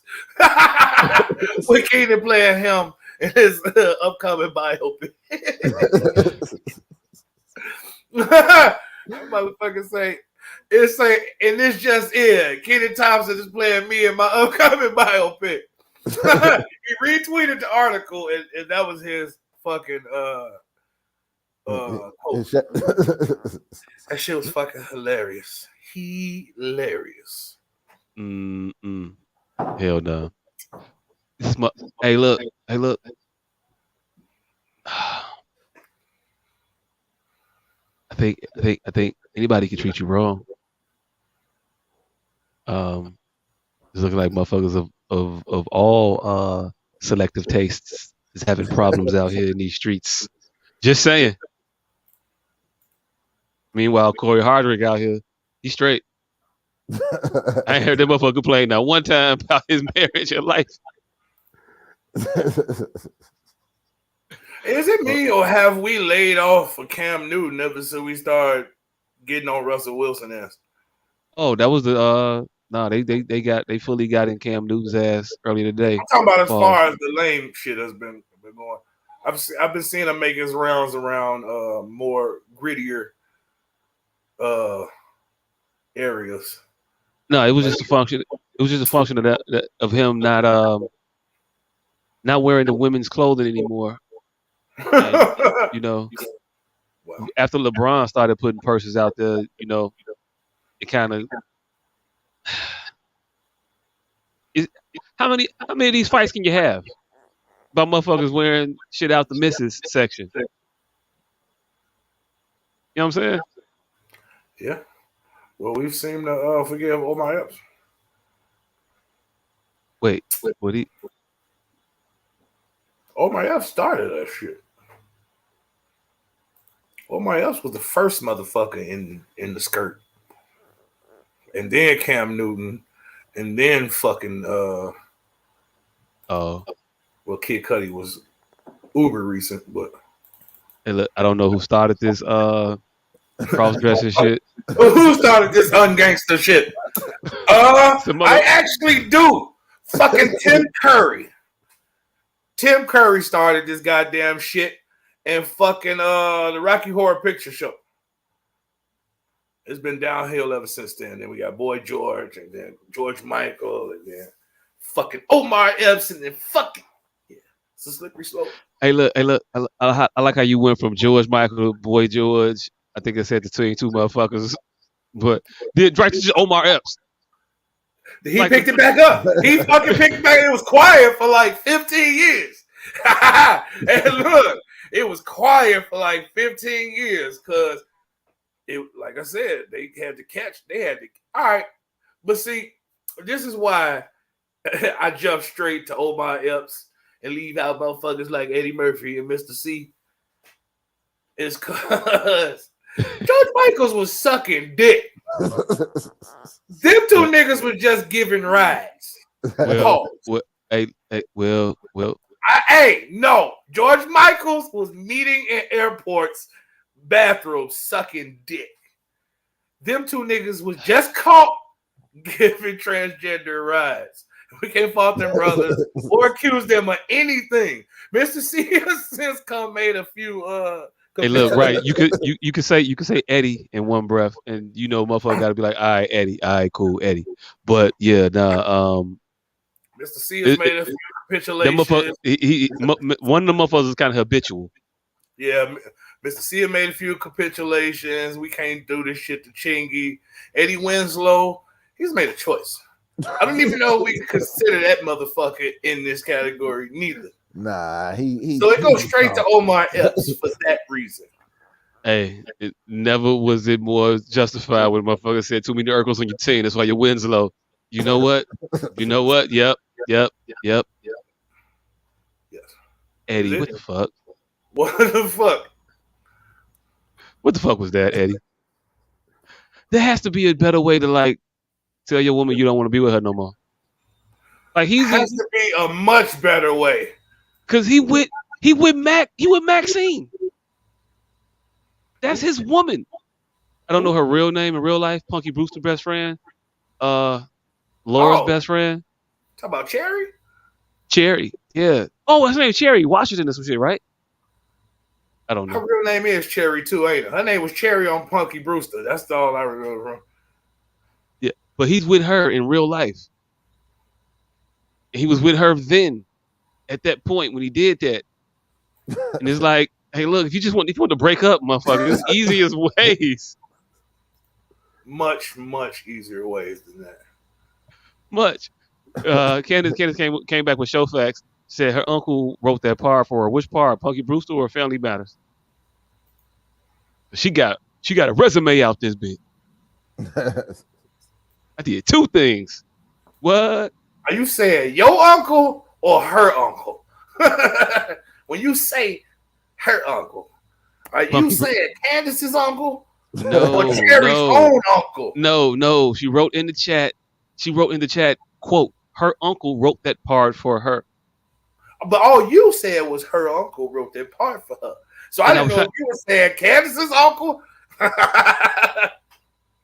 with Kenan playing him in his upcoming biopic. Motherfucker say, and this just is. Kenan Thompson is playing me in my upcoming biopic. He retweeted the article, and that was his fucking quote. That shit was fucking hilarious. Hilarious. Hell no. Hey, look. I think anybody can treat you wrong. It's looking like motherfuckers of all selective tastes is having problems out here in these streets. Just saying. Meanwhile, Corey Hardwick out here, he's straight. I ain't heard that motherfucker complain now one time about his marriage or life. Is it me or have we laid off for Cam Newton ever since we started getting on Russell Wilson ass? Oh, that was the no, they fully got in Cam Newton's ass earlier today. I'm talking about as Pause. far as the lame shit has been going. I've been seeing him make his rounds around more grittier areas. No, it was just a function. It was just a function of that of him not wearing the women's clothing anymore. And you know, Wow. after LeBron started putting purses out there, you know, it kind of how many of these fights can you have about motherfuckers wearing shit out the misses section? You know what I'm saying? Yeah. Well, we've seen to forgive all my ups. Wait, what he? All my ups started that shit. All my ups was the first motherfucker in the skirt, and then Cam Newton, and then fucking Oh, well, Kid Cudi was uber recent, but hey, look, I don't know who started this cross dressing shit. who started this ungangster shit? I actually do. Fucking Tim Curry. Tim Curry started this goddamn shit, and fucking the Rocky Horror Picture Show. It's been downhill ever since then. Then we got Boy George, and then George Michael, and then fucking Omar Epps, and then fucking it's a slippery slope. Hey, look, I like how you went from George Michael to Boy George. I think I said between two motherfuckers, but then right to Omar Epps. He picked it back up. He fucking picked it back. It was quiet for like 15 years. And look, it was quiet for like 15 years because it, like I said, they had to catch. All right. But see, this is why I jump straight to Omar Epps and leave out motherfuckers like Eddie Murphy and Mr. C. It's because George Michaels was sucking dick. Them two niggas was just giving rides. Well, No. George Michaels was meeting in airports, bathrooms, sucking dick. Them two niggas was just caught giving transgender rides. We can't fault them brothers or accuse them of anything. Mr. C has since made a few hey, look, right? You could say Eddie in one breath, and you know, motherfucker got to be like, all right, Eddie, all right, cool, Eddie. But yeah, nah. Mr. C has made a few capitulations. One of the motherfuckers is kind of habitual. Yeah, Mr. C made a few capitulations. We can't do this shit to Chingy. Eddie Winslow, he's made a choice. I don't even know if we can consider that motherfucker in this category, neither. Nah, he so it goes straight to Omar Epps for that reason. Hey, it never was it more justified when motherfucker said too many Urkels on your team. That's why your wins low. You know what? You know what? Yep. Yes. Eddie, what the fuck? What the fuck? What the fuck was that, Eddie? There has to be a better way to like tell your woman you don't want to be with her no more. Like has to be a much better way. Cause he with Maxine. That's his woman. I don't know her real name in real life. Punky Brewster's best friend. Laura's best friend. Talk about Cherry? Cherry, yeah. Oh, her name is Cherry Washington or some shit, right? I don't know. Her real name is Cherry too, ain't it? Her name was Cherry on Punky Brewster. That's all I remember from. Yeah, but he's with her in real life. He was with her then, at that point when he did that. And it's like, hey, look, if you want to break up, motherfucker, it's easiest ways. Much easier ways than that. Much. Candace came back with show facts. Said her uncle wrote that part for her. Which part? Punky Brewster or Family Matters? She got a resume out this bit. I did two things. What? Are you saying your uncle or her uncle? When you say her uncle, are you saying Candace's uncle? No, or Cherry's own uncle? No. She wrote in the chat, quote, her uncle wrote that part for her. But all you said was her uncle wrote that part for her. So I didn't know if you were saying Candace's uncle. I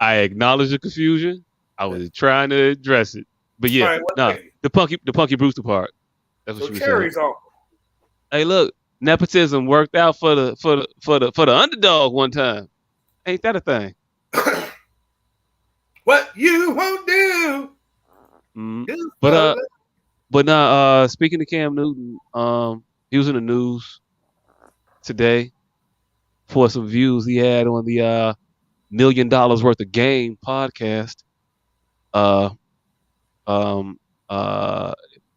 I acknowledge the confusion. I was trying to address it, but yeah, All right, well, nah, thank you. the Punky Brewster part. That's what So she was saying. cherries on. Hey, look, nepotism worked out for the underdog one time. Ain't that a thing? What you won't do. Mm. is But for but now speaking of Cam Newton, he was in the news today for some views he had on the $1 million worth of game podcast. Uh um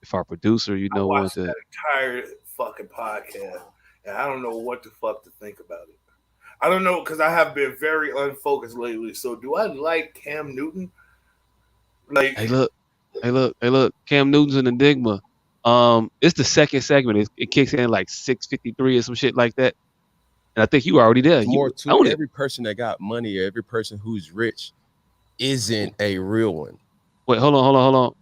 if our producer, I wanted watched to. that entire fucking podcast, and I don't know what the fuck to think about it. I don't know because I have been very unfocused lately. So, do I like Cam Newton? Like, Hey look, Cam Newton's an enigma. It's the second segment. It kicks in like 6:53 or some shit like that. And I think you were already there. It's more You to own it. every person that got money, or every person who's rich isn't a real one. Wait, hold on.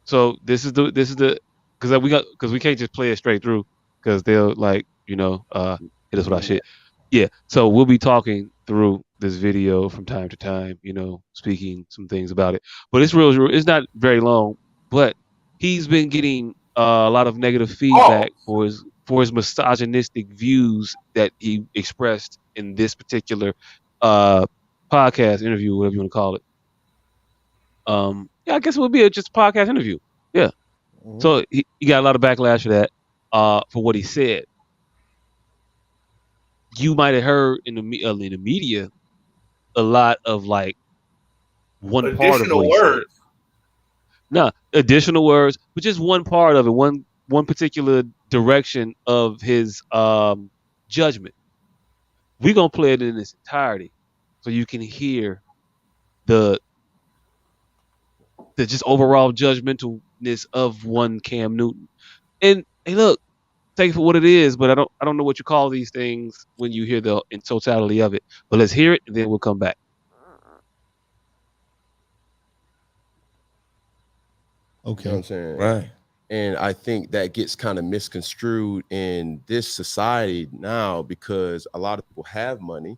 So this is the because we can't just play it straight through because they'll hit us with our shit. Yeah. So we'll be talking through this video from time to time, speaking some things about it. But it's real. It's not very long, but he's been getting a lot of negative feedback for his misogynistic views that he expressed in this particular podcast interview, whatever you want to call it. Yeah, I guess it would be just a podcast interview. Yeah. So he got a lot of backlash for that, for what he said. You might have heard in the media a lot of like one part of what he said. No, additional words, but just one part of it, one particular direction of his judgment. We're gonna play it in its entirety, so you can hear the just overall judgmentalness of one Cam Newton. And hey, look, take it for what it is, but I don't know what you call these things when you hear the in totality of it. But let's hear it, and then we'll come back. Okay. You know what I'm saying? Right. And I think that gets kind of misconstrued in this society now because a lot of people have money,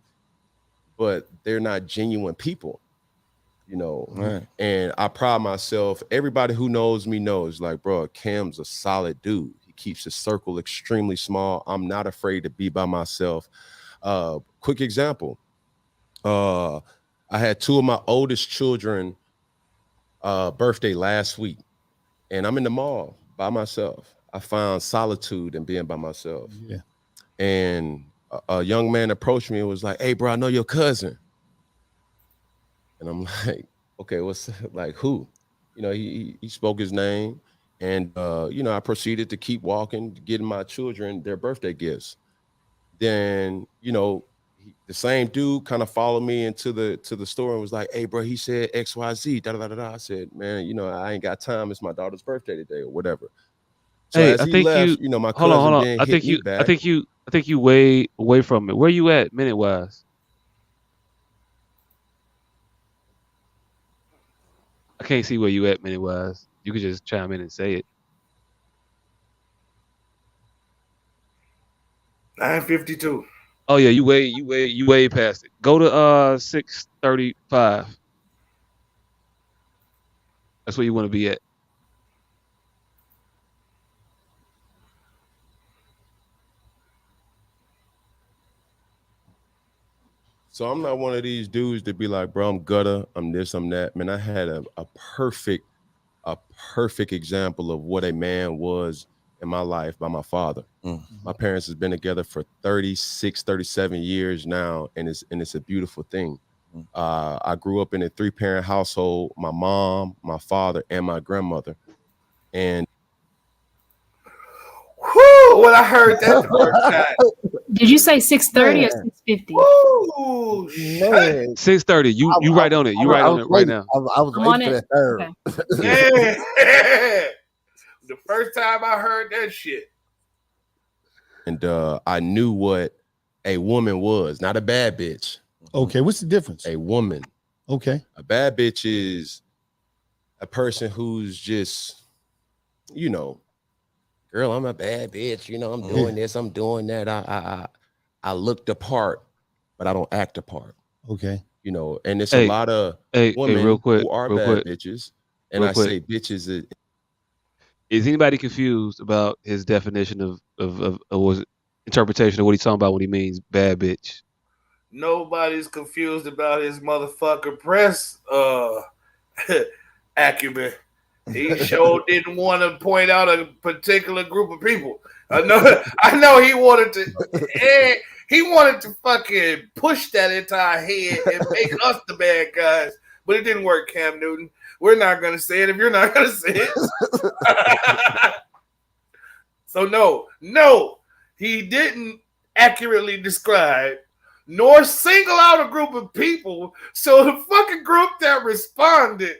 but they're not genuine people, Right. And I pride myself. Everybody who knows me knows, like, bro, Cam's a solid dude. He keeps his circle extremely small. I'm not afraid to be by myself. Quick example. I had two of my oldest children birthday last week. And I'm in the mall by myself. I found solitude in being by myself. Yeah. And a young man approached me and was like, "Hey, bro, I know your cousin." And I'm like, "Okay, what's like who?" He spoke his name, and I proceeded to keep walking, getting my children their birthday gifts. Then, the same dude kind of followed me into the store and was like, "Hey, bro, he said XYZ, da da da da." I said, "Man, I ain't got time. It's my daughter's birthday today or whatever." So hey, as he left, my cousin hold on. then I hit think me you back. I think you way away from it. Where you at minute wise? I can't see where you at minute wise. You could just chime in and say it. 9:52. Oh yeah, you way past it. Go to 6:35. That's where you want to be at. So I'm not one of these dudes to be like, bro, I'm gutter, I'm this, I'm that. Man, I had a perfect example of what a man was in my life by my father. Mm-hmm. My parents has been together for 36, 37 years now, and it's a beautiful thing. Mm-hmm. I grew up in a 3-parent household, my mom, my father, and my grandmother. And when I heard that the first time. Did you say 6:30 or 6:50? Woo, man. 6:30. You right on it. You right on it right now. I was waiting for that third. Okay. Yeah. The first time I heard that shit. And I knew what a woman was, not a bad bitch. Okay, what's the difference? A woman. Okay. A bad bitch is a person who's just, girl, I'm a bad bitch. I'm doing this, I'm doing that. I look the part, but I don't act the part. Okay. You know, and it's Hey, a lot of hey, women real quick, who are real bad quick, bitches, and real I quick. say bitches. Is anybody confused about his definition of was interpretation of what he's talking about when he means bad bitch? Nobody's confused about his motherfucker press acumen. He sure didn't want to point out a particular group of people. I know he wanted to fucking push that into our head and make us the bad guys, but it didn't work, Cam Newton. We're not gonna say it if you're not gonna say it. So no, he didn't accurately describe nor single out a group of people. So the fucking group that responded.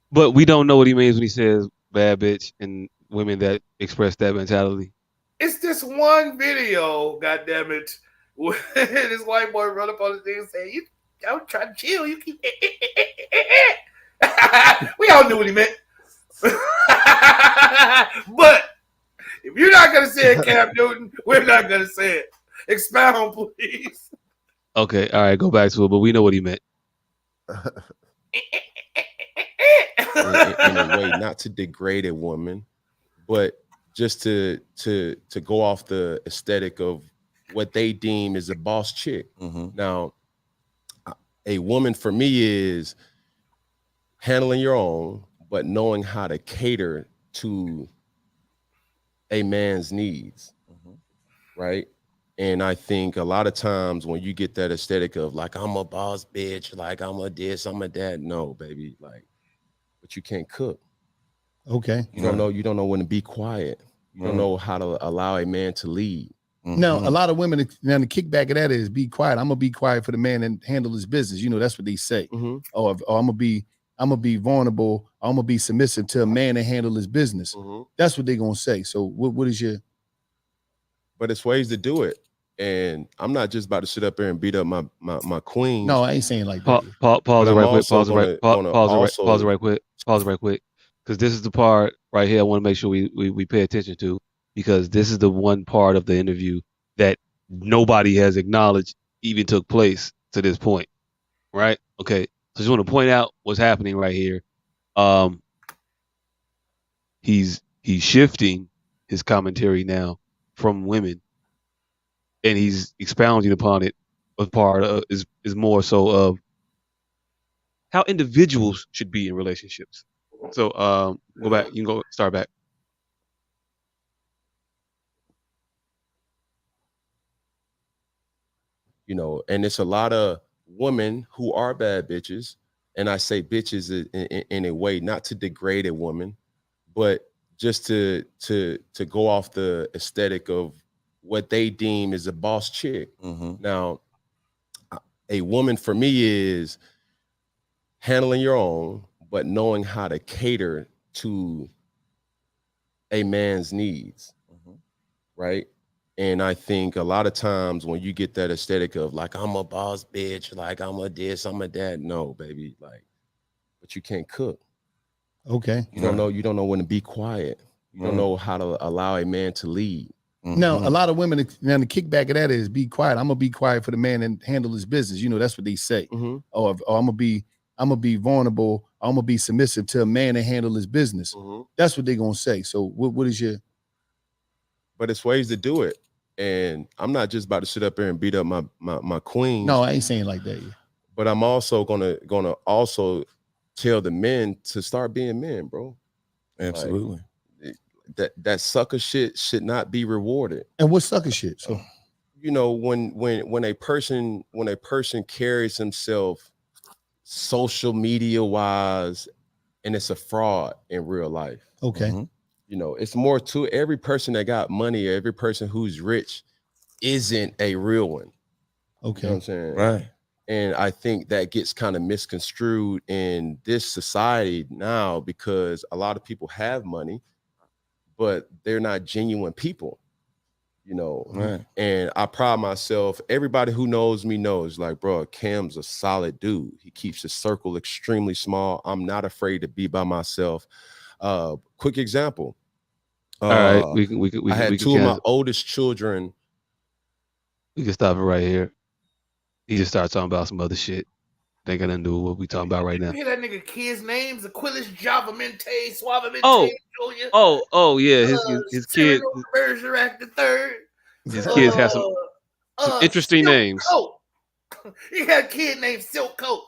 But we don't know what he means when he says bad bitch and women that express that mentality. It's this one video, goddammit, where this white boy run up on the thing and say, "You don't try to chill. You keep." We all knew what he meant. But if you're not gonna say it, Cam Newton, we're not gonna say it. Expound, please. Okay, all right, go back to it, but we know what he meant. In a way, not to degrade a woman, but just to go off the aesthetic of what they deem is a boss chick. Now, a woman for me is handling your own, but knowing how to cater to a man's needs, right? And I think a lot of times when you get that aesthetic of like, I'm a boss bitch, like I'm a this, I'm a that. No, baby, like, but you can't cook. Okay. You don't know when to be quiet. You don't know how to allow a man to lead. Now, a lot of women, now the kickback of that is be quiet. I'm gonna be quiet for the man and handle his business. You know, that's what they say. Or I'm gonna be vulnerable. I'm gonna be submissive to a man and handle his business. That's what they're gonna say. So what is your? But it's ways to do it. And I'm not just about to sit up there and beat up my queens. No, I ain't saying like that. Pause it right quick. Pause it right quick. Pause it right quick. Because this is the part right here I want to make sure we pay attention to, because this is the one part of the interview that nobody has acknowledged even took place to this point. Right? Okay. So I just want to point out what's happening right here. He's shifting his commentary now from women, and he's expounding upon it. A part is more so of how individuals should be in relationships. So go back. You can go start back. You know, and it's a lot of women who are bad bitches, and I say bitches in a way not to degrade a woman, but just to go off the aesthetic of what they deem is a boss chick. Now, a woman for me is handling your own, but knowing how to cater to a man's needs, right? And I think a lot of times when you get that aesthetic of like, I'm a boss bitch, like I'm a this, I'm a that. No, baby, like, but you can't cook. Okay. You don't know when to be quiet. You don't know how to allow a man to lead. Now, a lot of women, now the kickback of that is be quiet. I'm gonna be quiet for the man and handle his business. You know, that's what they say. Or I'm gonna be vulnerable. I'm gonna be submissive to a man and handle his business. That's what they're gonna say. So what is your? But it's ways to do it. And I'm not just about to sit up there and beat up my queens. No, I ain't saying like that. But I'm also gonna also tell the men to start being men, bro. Absolutely. Like, that sucker shit should not be rewarded. And what sucker shit? So you know, when a person carries himself social media wise and it's a fraud in real life. Okay. You know, it's more to every person that got money, or every person who's rich isn't a real one. Okay. You know what I'm saying? Right. And I think that gets kind of misconstrued in this society now, because a lot of people have money, but they're not genuine people, you know. Right. And I pride myself, everybody who knows me knows, like, bro, Cam's a solid dude. He keeps his circle extremely small. I'm not afraid to be by myself. Quick example. All right, we I had two of my oldest children. We can stop it right here. He just started talking about some other shit. They got nothing to do with what we talking about right now. You hear that nigga kids' names? Aquilas Javamente, Suavemente Jr. Yeah. His kids. Bergerac the third. His kids have some interesting Silk names. Coat. He got a kid named Silk Coat.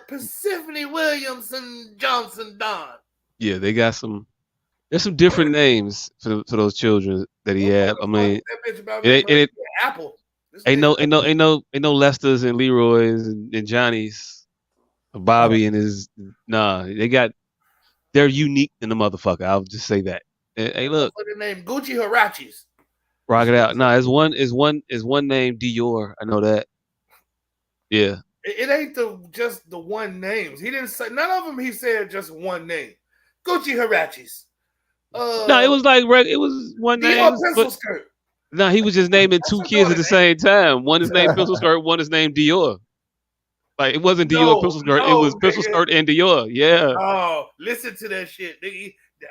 Persephone Williamson Johnson Don. Yeah, they got some. There's some different names for those children that he had. I mean, Apple. Ain't no Lesters and Leroy's and Johnny's, Bobby and his. Nah, they're unique in the motherfucker. I'll just say that. Hey, look. What's the name? Gucci Hirachis. Rock it out. Nah, it's one named Dior. I know that. Yeah. It ain't just the one names. He didn't say none of them. He said just one name. Gucci Hirachis. No, it was like it was one name. Pencil skirt. No, he was just naming two kids at the same time. One is named Pencil Skirt, one is named Dior. Like, it wasn't Dior Pencil Skirt, it was Pencil Skirt and Dior. Yeah. Oh, listen to that shit.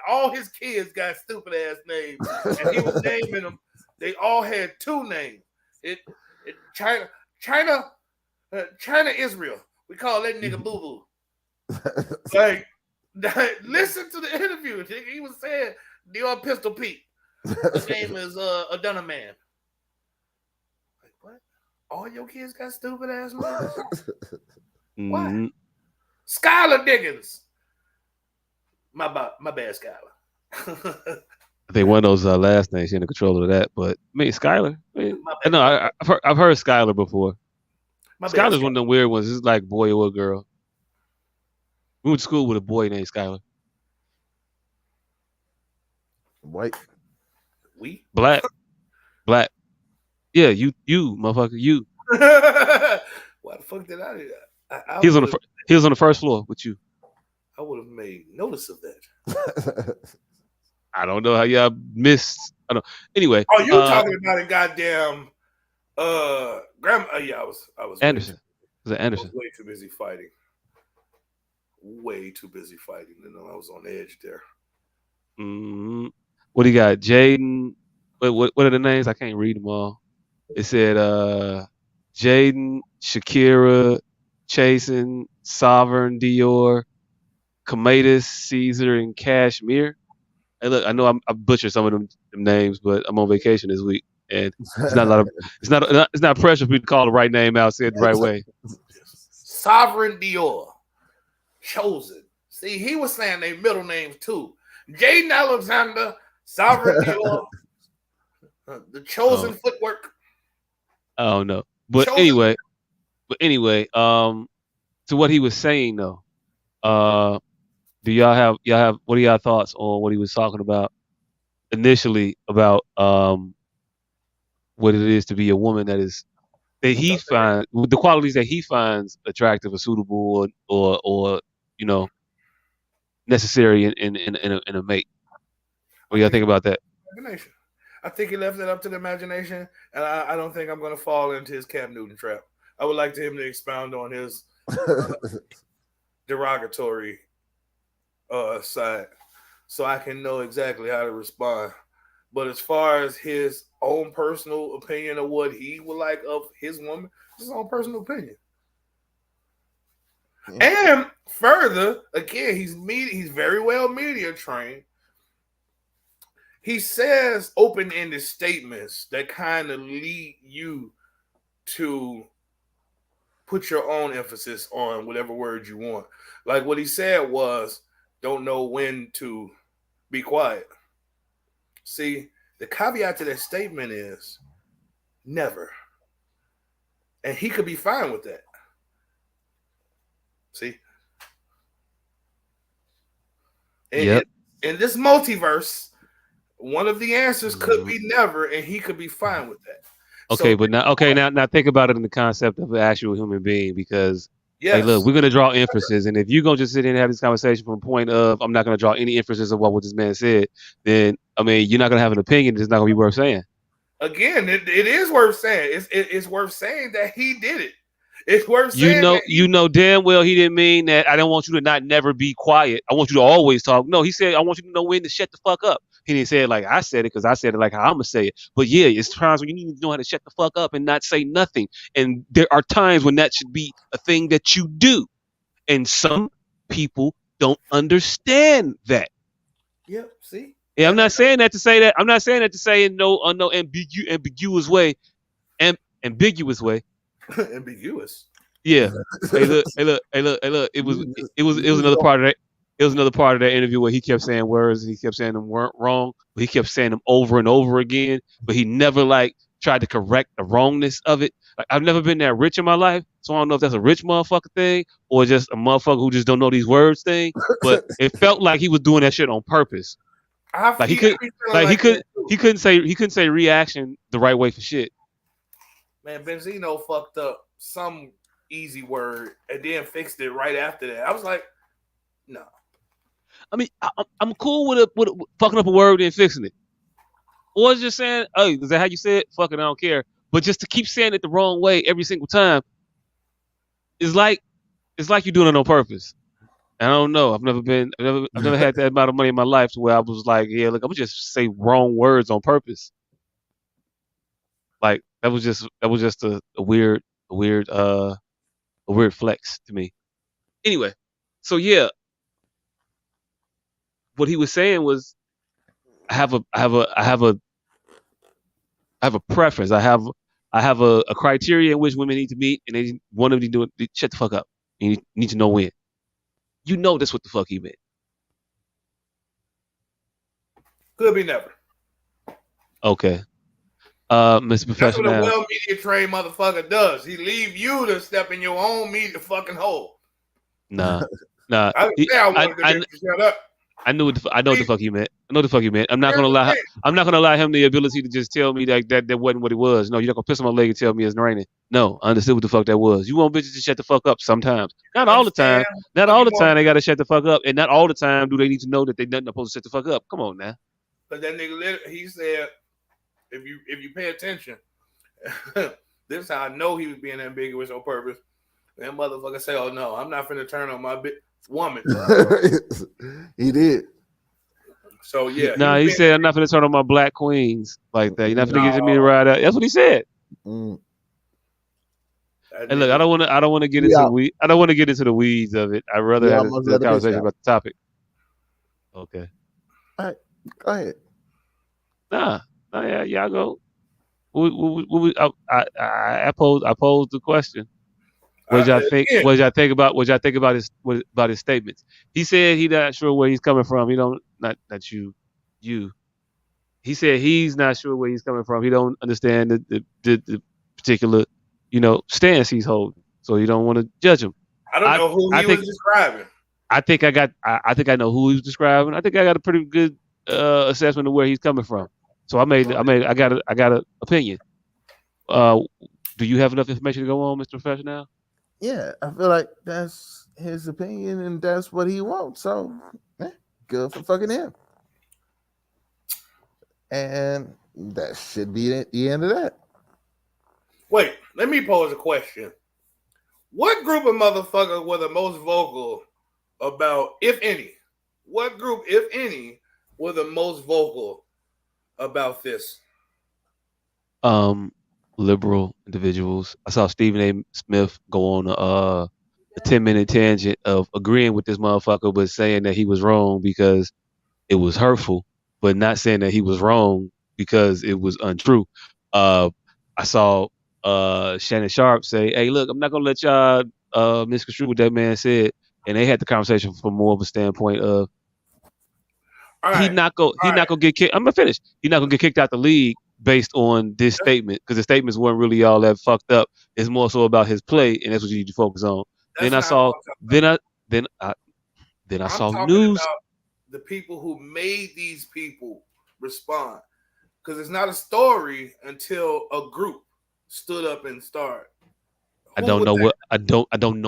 All his kids got stupid ass names. And he was naming them. They all had two names. China Israel. We call that nigga Boo Boo. Like, listen to the interview. He was saying Dior Pistol Pete. His name is Aduna Man. Like, what? All your kids got stupid ass names? What? Skylar Diggins. My bad, Skylar. I think one of those last names, she had control of that. But I mean, Skylar. I've heard Skylar before. Skylar's one of them weird ones. It's like boy or girl. We went to school with a boy named Skylar. White. Black. Yeah, you motherfucker, you. Why the fuck did I do that? He was on the first floor with you. I would have made notice of that. I don't know how y'all missed. I don't. Anyway. Oh, you talking about a goddamn grandma? Yeah, I was Anderson. Was it Anderson? Way too busy fighting. Way too busy fighting. You know, I was on edge there. Mm-hmm. What do you got? Jaden. What are the names? I can't read them all. It said Jaden, Shakira, Chasen, Sovereign, Dior, Comatus, Caesar, and Cashmere. Hey, look, I know I butchered some of them names, but I'm on vacation this week, and it's not a lot of it's not pressure for me to call the right name out, say it the right way. Sovereign Dior, Chosen. See, he was saying their middle names too. Jaden Alexander, Sovereign Dior, the Chosen footwork. Oh no, but Chosen. anyway, to what he was saying though, do y'all have what are y'all thoughts on what he was talking about initially about what it is to be a woman that he finds the qualities that he finds attractive or suitable or you know necessary in a mate. What do y'all think about that? Imagination. I think he left it up to the imagination, and I don't think I'm going to fall into his Cam Newton trap. I would like him to expound on his derogatory side so I can know exactly how to respond. But as far as his own personal opinion of what he would like of his woman, it's his own personal opinion. Yeah. And further, again, he's very well media trained. He says open-ended statements that kind of lead you to put your own emphasis on whatever word you want. Like what he said was, don't know when to be quiet. See, the caveat to that statement is never. And he could be fine with that. See? In this multiverse, one of the answers could be never, and he could be fine with that. Okay, so, now think about it in the concept of an actual human being, because hey, look, we're gonna draw inferences, and if you're gonna just sit and have this conversation from a point of I'm not gonna draw any inferences of what this man said, then I mean you're not gonna have an opinion. It's not gonna be worth saying. Again, it is worth saying. It's worth saying that he did it. It's worth saying. You know damn well he didn't mean that. I don't want you to never be quiet. I want you to always talk. No, he said I want you to know when to shut the fuck up. He didn't say it like I said it because I said it like how I'm gonna say it. But yeah, it's times when you need to know how to shut the fuck up and not say nothing. And there are times when that should be a thing that you do. And some people don't understand that. Yep. See. Yeah, I'm not saying that to say that. I'm not saying that to say in no ambiguous way. Ambiguous way. Ambiguous. Yeah. Hey look. It was another part of that. It was another part of that interview where he kept saying words and he kept saying them weren't wrong, but he kept saying them over and over again. But he never like tried to correct the wrongness of it. Like, I've never been that rich in my life, so I don't know if that's a rich motherfucker thing or just a motherfucker who just don't know these words thing. But it felt like he was doing that shit on purpose. Like he couldn't say reaction the right way for shit. Man, Benzino fucked up some easy word and then fixed it right after that. I was like, no. I mean, I'm cool with fucking up a word and fixing it, or just saying, "Oh, is that how you say it?" Fuck it, I don't care. But just to keep saying it the wrong way every single time is like you're doing it on purpose. I don't know. I've never had that amount of money in my life to where I was like, yeah, look, I'm gonna just say wrong words on purpose. Like that was just a weird flex to me. Anyway, so yeah, what he was saying was, I have a preference. I have a criteria in which women need to meet, and one of them do it. Shut the fuck up. You need to know when. You know that's what the fuck he meant. Could be never. Okay. Mr. Professional. That's what a well-media trained motherfucker does. He leave you to step in your own media fucking hole. Nah. I shut up. I know what the fuck he meant. I know what the fuck he meant. I'm not gonna lie. I'm not gonna allow him the ability to just tell me that wasn't what it was. No, you're not gonna piss on my leg and tell me it's raining. No, I understood what the fuck that was. You want bitches to shut the fuck up sometimes. Not all the time. Not all the time they gotta shut the fuck up, and not all the time do they need to know that they not supposed to shut the fuck up. Come on now. But that nigga, he said, if you pay attention, this is how I know he was being ambiguous on purpose. That motherfucker say, "Oh no, I'm not finna turn on my woman." He did. So yeah. Nah, he said, "I'm not finna turn on my black queens like that. You're not finna get me to ride out." That's what he said. Mm. And look, I don't want to get into the weeds of it. I'd rather have the conversation about the topic. Okay. All right, go ahead. Nah, y'all go. I posed the question. What y'all think about his statements? He said he's not sure where he's coming from. He don't not you. He said he's not sure where he's coming from. He don't understand the particular stance he's holding. So he don't want to judge him. I don't know who he was describing. I think I know who he was describing. I think I got a pretty good assessment of where he's coming from. So I got an opinion. Do you have enough information to go on, Mr. Professional? Yeah, I feel like that's his opinion and that's what he wants. So, good for fucking him. And that should be the end of that. Wait, let me pose a question. What group of motherfuckers were the most vocal about, if any? What group, if any, were the most vocal about this? Liberal individuals. I saw Stephen A. Smith go on a 10-minute tangent of agreeing with this motherfucker, but saying that he was wrong because it was hurtful, but not saying that he was wrong because it was untrue. I saw Shannon Sharp say, "Hey, look, I'm not gonna let y'all misconstrue what that man said," and they had the conversation from more of a standpoint of he's not gonna get kicked. I'm gonna finish. He's not gonna get kicked out the league based on this statement, because the statements weren't really all that fucked up. It's more so about his play, and that's what you need to focus on. Then I saw news. About the people who made these people respond, because it's not a story until a group stood up and started. I don't know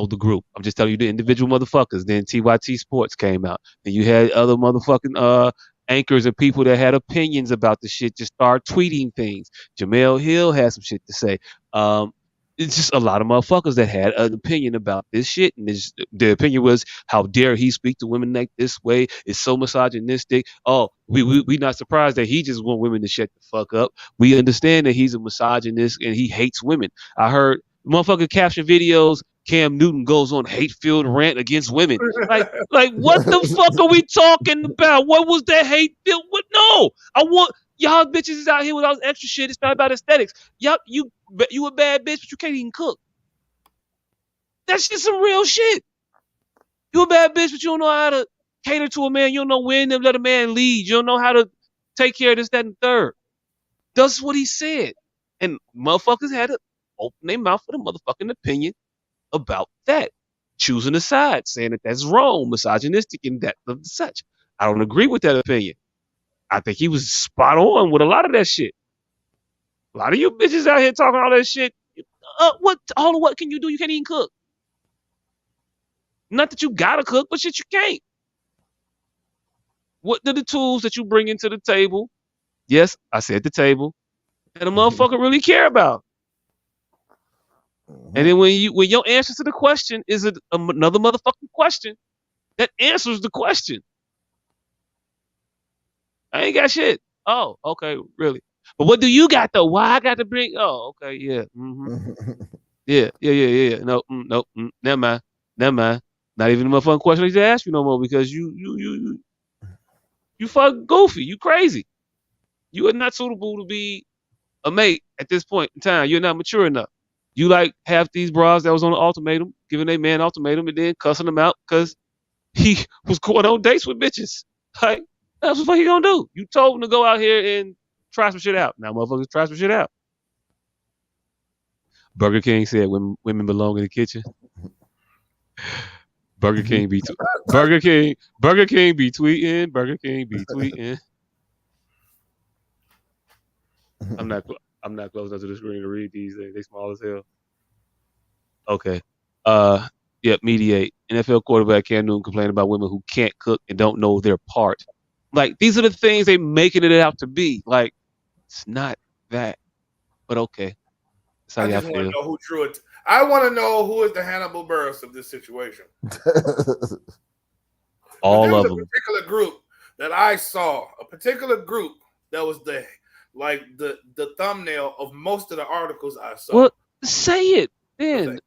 the group. I'm just telling you the individual motherfuckers. Then TYT Sports came out, and you had other motherfucking anchors and people that had opinions about the shit just start tweeting things. Jamel Hill had some shit to say. it's just a lot of motherfuckers that had an opinion about this shit, and their opinion was, how dare he speak to women like this way? It's so misogynistic. Oh, we not surprised that he just want women to shut the fuck up. We understand that he's a misogynist and he hates women. I heard motherfucker caption videos. Cam Newton goes on hate-filled rant against women. Like what the fuck are we talking about? What was that hate-filled? What? No, I want y'all bitches is out here with all this extra shit. It's not about aesthetics. Y'all, you a bad bitch, but you can't even cook. That's just some real shit. You a bad bitch, but you don't know how to cater to a man. You don't know when to let a man lead. You don't know how to take care of this, that, and third. That's what he said. And motherfuckers had to open their mouth with a motherfucking opinion about that. Choosing a side, saying that that's wrong, misogynistic, and that of such. I don't agree with that opinion. I think he was spot on with a lot of that shit. A lot of you bitches out here talking all that shit. What can you do? You can't even cook. Not that you gotta cook, but shit, you can't. What are the tools that you bring into the table? Yes, I said the table. That a motherfucker really care about. And then when your answer to the question is another motherfucking question, that answers the question. I ain't got shit. Oh, okay, really. But what do you got though? Why I got to bring? Oh, okay, yeah, yeah. No, never mind. Not even a motherfucking question I need to ask you no more, because you fucking goofy. You crazy. You are not suitable to be a mate at this point in time. You're not mature enough. You like half these bras that was on the ultimatum, giving a man ultimatum and then cussing them out because he was going on dates with bitches. Like, that's what he gonna do. You told him to go out here and try some shit out. Now motherfuckers try some shit out. Burger King said women belong in the kitchen. Burger King be tweeting. Burger King be tweeting. I'm not close enough to the screen to read these. They small as hell. Okay. Mediate. NFL quarterback Cam Newton complained about women who can't cook and don't know their part. Like, these are the things they making it out to be. Like, it's not that. But okay. That's how I just want to know who drew it. I want to know who is the Hannibal Buress of this situation. All of them. A particular group that I saw, a particular group that was the thumbnail of most of the articles I saw. Well, say it then.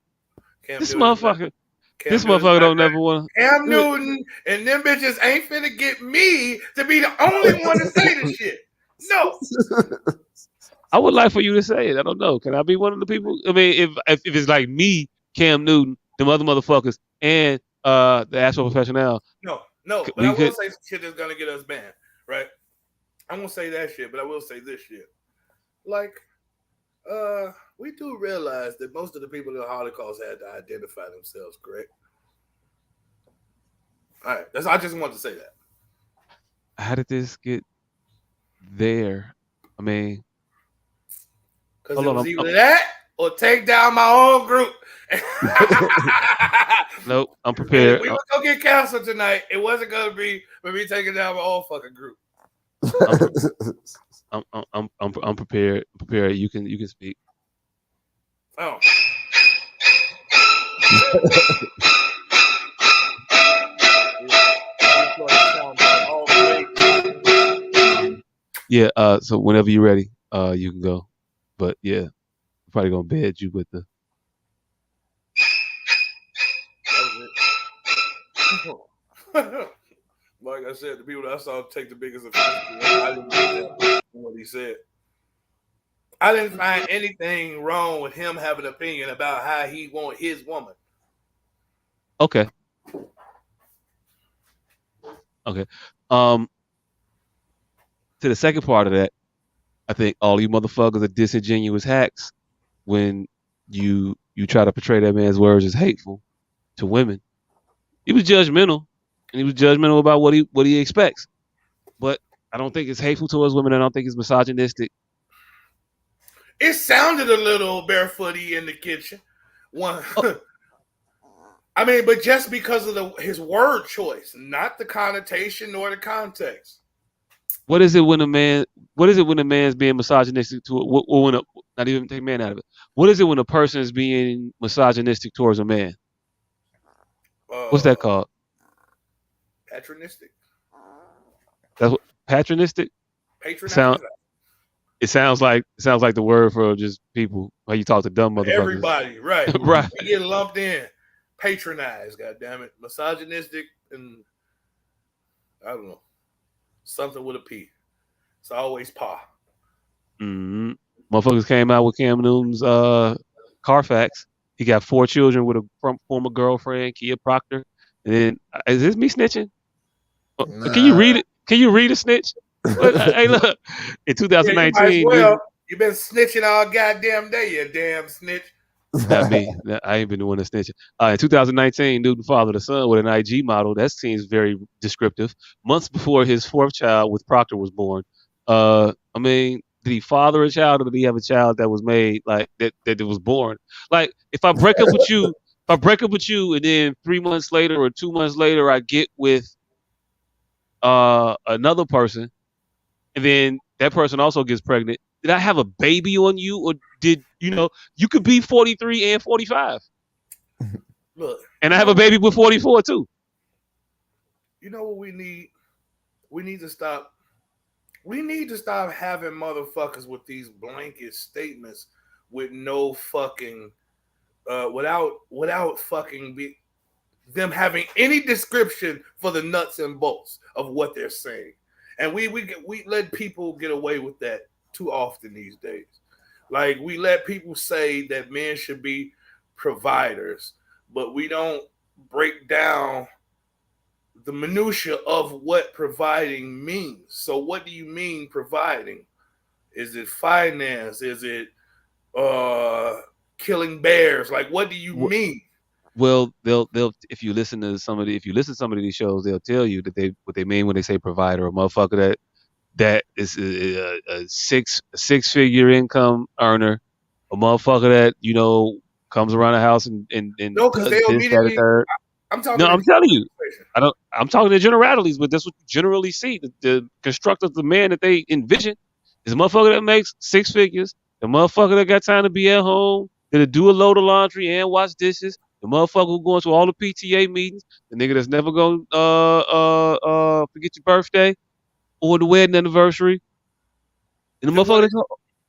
This motherfucker don't never want to. Cam Newton and them bitches ain't finna get me to be the only one to say this shit. No. I would like for you to say it. I don't know. Can I be one of the people? I mean, if it's like me, Cam Newton, them other motherfuckers, and the actual professional. No. But I will say some shit that's gonna get us banned, right? I won't say that shit, but I will say this shit. Like, we do realize that most of the people in the Holocaust had to identify themselves, correct? All right, I just want to say that. How did this get there? I mean, because it was either that or take down my own group. Nope, I'm prepared. We were gonna get canceled tonight. It wasn't gonna be for me taking down my own fucking group. I'm prepared. Prepared. You can speak. Oh. Yeah. So whenever you're ready, you can go. But yeah, I'm probably gonna bed you with the. Like I said, the people that I saw take the biggest offense to, I didn't get what he said. I didn't find anything wrong with him having an opinion about how he want his woman. Okay. To the second part of that, I think all you motherfuckers are disingenuous hacks when you try to portray that man's words as hateful to women. He was judgmental, and he was judgmental about what he expects. But I don't think it's hateful towards women. I don't think it's misogynistic. It sounded a little barefooty in the kitchen. I mean, but just because of his word choice, not the connotation nor the context. What is it when a man's being misogynistic to or when not even take man out of it? What is it when a person is being misogynistic towards a man? What's that called? Patronistic. That's what patronistic. Patronizing. It sounds like the word for just people. How you talk to dumb motherfuckers. Everybody, right? Right. They get lumped in. Patronized. God damn it. Misogynistic and I don't know. Something with a P. It's always pa. Mm-hmm. Motherfuckers came out with Cam Newton's Carfax. He got 4 children with a former girlfriend, Kia Proctor. And then, is this me snitching? Nah. Can you read it? Can you read a snitch? Hey, look. In 2019, you've been snitching all goddamn day, you damn snitch. Not me. I ain't been doing the snitching. In 2019, Newton fathered a son with an IG model. That seems very descriptive. Months before his 4th child with Proctor was born. I mean, did he father a child, or did he have a child that was made like that it was born? Like, if I break up with you, and then 3 months later or 2 months later, I get with another person, and then that person also gets pregnant. Did I have a baby on you, or did you could be 43 and 45? Look, and I have a baby with 44 too. You know what we need? We need to stop. We need to stop having motherfuckers with these blanket statements with no fucking, without fucking them having any description for the nuts and bolts of what they're saying. And we let people get away with that too often these days. Like, we let people say that men should be providers, but we don't break down the minutia of what providing means. So what do you mean providing? Is it finance? Is it killing bears? Like, what do you mean? Well, they'll if you listen to some of these shows, they'll tell you that what they mean when they say provider, a motherfucker that is a six-figure income earner, a motherfucker that comes around the house and no, because they'll immediately. I'm telling you, I'm talking in generalities, but that's what you generally see. The construct of the man that they envision is a motherfucker that makes 6 figures, the motherfucker that got time to be at home, that'll do a load of laundry and wash dishes, the motherfucker who going to all the PTA meetings, the nigga that's never gonna forget your birthday or the wedding anniversary, and the motherfucker that's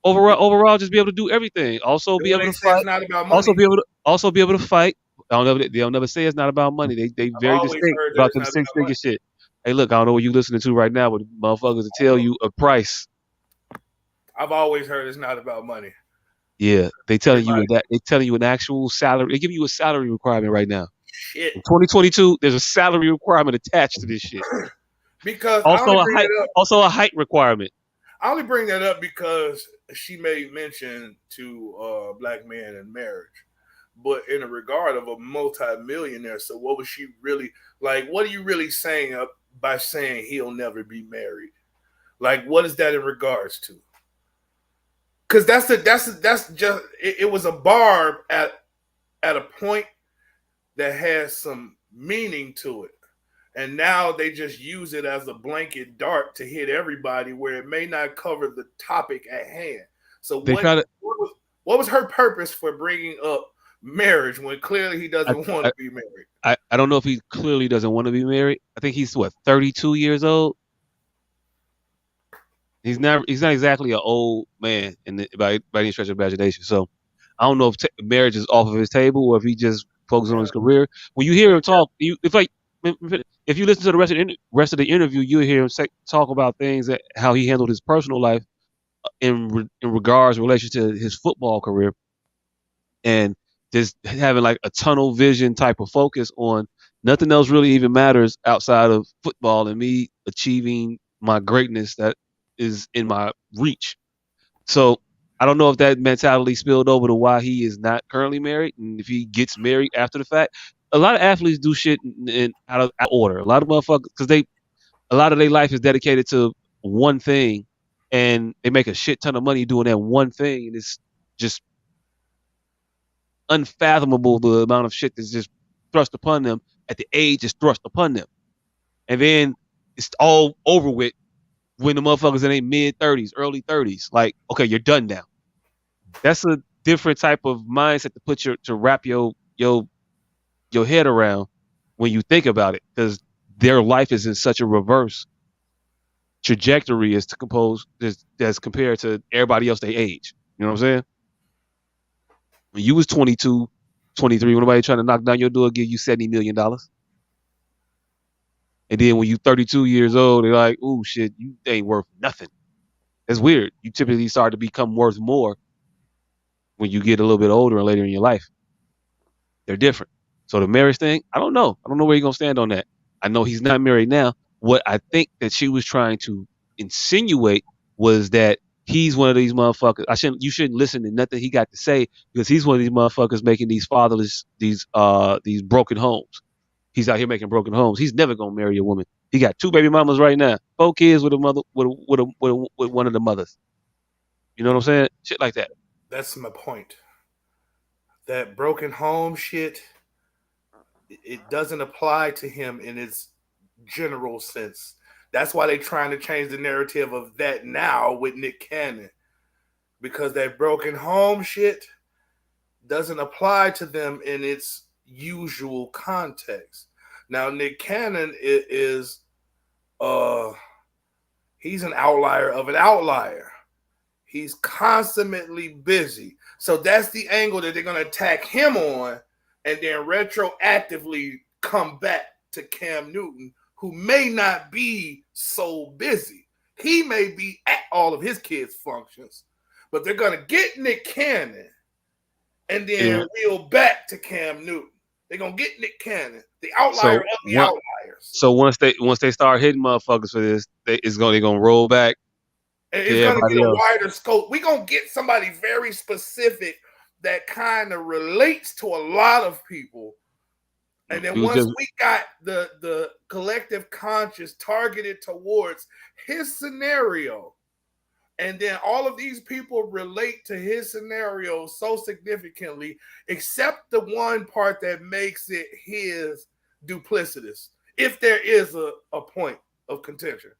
overall just be able to do everything. Also be able to fight. Also be able to fight. They'll never say it's not about money. They very distinct about the 6-figure shit. Hey, look, I don't know what you're listening to right now, but motherfuckers will tell you a price. I've always heard it's not about money. Yeah, they telling you that. They telling you an actual salary. They give you a salary requirement right now. Shit. In 2022, there's a salary requirement attached to this shit. Because also a height requirement. I only bring that up because she made mention to black men in marriage, but in a regard of a multi-millionaire. So what was she really like? What are you really saying by saying he'll never be married? Like, what is that in regards to? Because that's just it was a barb at a point that has some meaning to it. And now they just use it as a blanket dart to hit everybody where it may not cover the topic at hand. So what was her purpose for bringing up marriage when clearly he doesn't want to be married? I don't know if he clearly doesn't want to be married. I think he's 32 years old. He's not exactly an old man by any stretch of imagination. So I don't know if marriage is off of his table or if he just focuses on his career. When you hear him talk, if you listen to the rest of the interview, you'll hear him talk about things how he handled his personal life in relation to his football career, and just having like a tunnel vision type of focus on nothing else really even matters outside of football and me achieving my greatness that is in my reach. So I don't know if that mentality spilled over to why he is not currently married, and if he gets married after the fact. A lot of athletes do shit out of order. A lot of motherfuckers, because a lot of their life is dedicated to one thing, and they make a shit ton of money doing that one thing, and it's just unfathomable the amount of shit that's just thrust upon them at the age it's thrust upon them, and then it's all over with when the motherfuckers in their mid-30s, early 30s. Like, okay, you're done now. That's a different type of mindset to wrap your head around when you think about it, because their life is in such a reverse trajectory as compared to everybody else their age. You know what I'm saying? When you was 22, 23, when nobody trying to knock down your door, give you $70 million. And then when you 32 years old, they're like, "Ooh, shit, you ain't worth nothing." That's weird. You typically start to become worth more when you get a little bit older and later in your life. They're different. So the marriage thing, I don't know. I don't know where you're going to stand on that. I know he's not married now. What I think that she was trying to insinuate was that he's one of these motherfuckers. You shouldn't listen to nothing he got to say, because he's one of these motherfuckers making these fatherless, these broken homes. He's out here making broken homes. He's never gonna marry a woman. He got 2 baby mamas right now, 4 kids with a mother, with one of the mothers. You know what I'm saying? Shit like that. That's my point. That broken home shit, it doesn't apply to him in its general sense. That's why they're trying to change the narrative of that now with Nick Cannon, because that broken home shit doesn't apply to them in its usual context. Now, Nick Cannon is he's an outlier of an outlier. He's constantly busy. So that's the angle that they're going to attack him on, and then retroactively come back to Cam Newton, who may not be so busy. He may be at all of his kids' functions, but they're going to get Nick Cannon and then reel back to Cam Newton. They're going to get Nick Cannon, the outlier of the outliers. So once they start hitting motherfuckers for this, they're going to roll back. And it's going to get a wider scope. We're going to get somebody very specific that kind of relates to a lot of people. And then once we got the collective conscious targeted towards his scenario, and then all of these people relate to his scenario so significantly, except the one part that makes it his duplicitous, if there is a point of contention.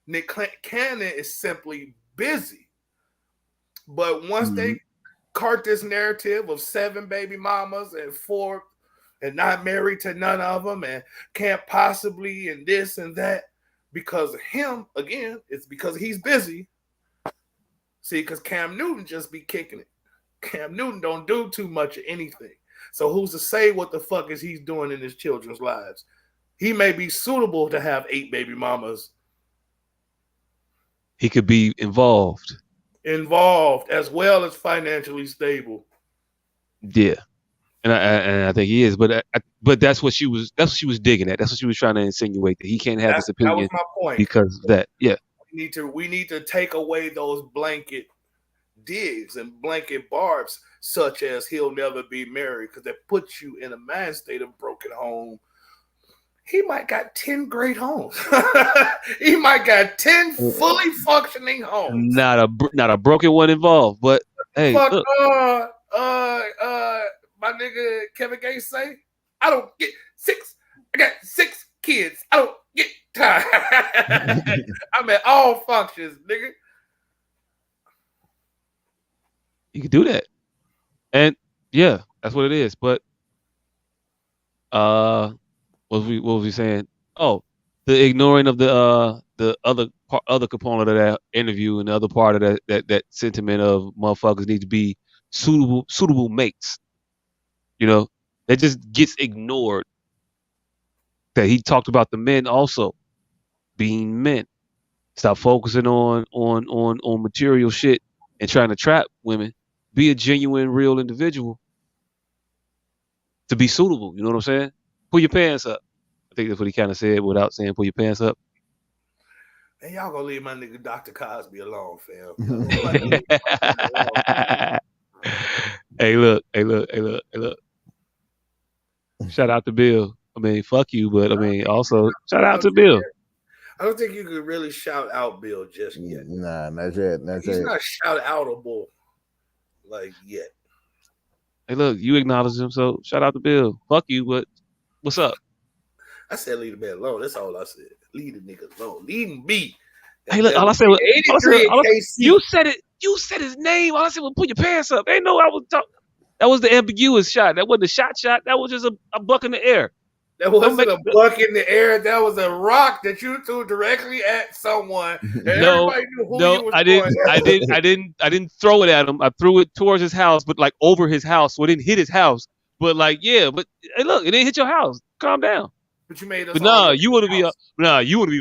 Nick Cannon is simply busy. But once they cart this narrative of 7 baby mamas and 4 and not married to none of them and can't possibly and this and that because of him, again, it's because he's busy. See, because Cam Newton just be kicking it. Cam Newton don't do too much of anything. So who's to say what the fuck is he's doing in his children's lives? He may be suitable to have 8 baby mamas. He could be involved As well as financially stable. Yeah, and I think he is. But that's what she was digging at. That's what she was trying to insinuate, that he can't have this opinion. That was my point. Because of that. Yeah. We need to take away those blanket digs and blanket barbs, such as he'll never be married, because that puts you in a mind state of broken home. He might got 10 great homes. He might got 10 fully functioning homes. Not a broken one involved, but hey, fuck, look. My nigga Kevin Gates say, I don't get 6. I got 6 kids. I don't get time. I'm at all functions, nigga. You can do that, and yeah, that's what it is. But what was we saying? Oh, the ignoring of the other component of that interview, and the other part of that sentiment of motherfuckers need to be suitable mates. You know, that just gets ignored. That he talked about the men also being men. Stop focusing on material shit and trying to trap women. Be a genuine, real individual to be suitable. You know what I'm saying? Pull your pants up. I think that's what he kind of said without saying pull your pants up. Hey, y'all gonna leave my nigga Dr. Cosby alone, fam. Hey, look. Shout out to Bill. I mean, fuck you, but I mean, also shout out to Bill. I don't think you could really shout out Bill just yet. Nah, not yet. He's not shout outable like yet. Hey, look, you acknowledge him, so shout out to Bill. Fuck you, but what's up? I said leave the man alone. That's all I said. Leave the nigga alone. Leave him be. Hey, look, all I said was, 83 and KC. you said it. You said his name. All I said was put your pants up. Ain't no, I was talking. That was the ambiguous shot. That wasn't a shot. That was just a buck in the air. That wasn't a buck in the air. That was a rock that you threw directly at someone. And everybody knew who you was I didn't throw it at him. I threw it towards his house, but like over his house, so it didn't hit his house. But like, yeah, but hey, look, it didn't hit your house. Calm down. But you made us. But you want to be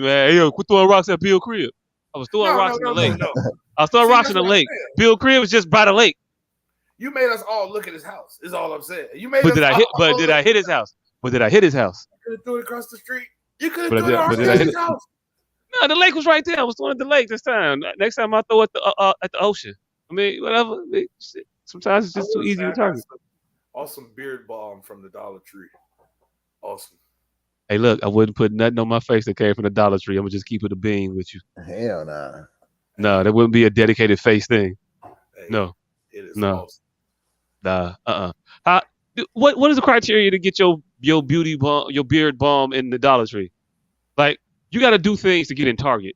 mad. Hey, yo, quit throwing rocks at Bill Crib. I was throwing rocks in the lake. No. I was throwing rocks in the lake. Bill Crib was just by the lake. You made us all look at his house. Is all I'm saying. You made. Did I hit his house? But did I hit his house? You could have threw it across the street. You could have threw it across his house. No, the lake was right there. I was throwing at the lake this time. Next time I throw it at the ocean. I mean, whatever. I mean, shit. Sometimes it's just too easy to target. Awesome beard balm from the Dollar Tree. Awesome. Hey, look, I wouldn't put nothing on my face that came from the Dollar Tree. I'm gonna just keep it a bean with you. Hell nah. No, that wouldn't be a dedicated face thing. Hey, no. It is no. Awesome. Nah. What is the criteria to get your beauty balm, your beard balm in the Dollar Tree? Like, you got to do things to get in Target.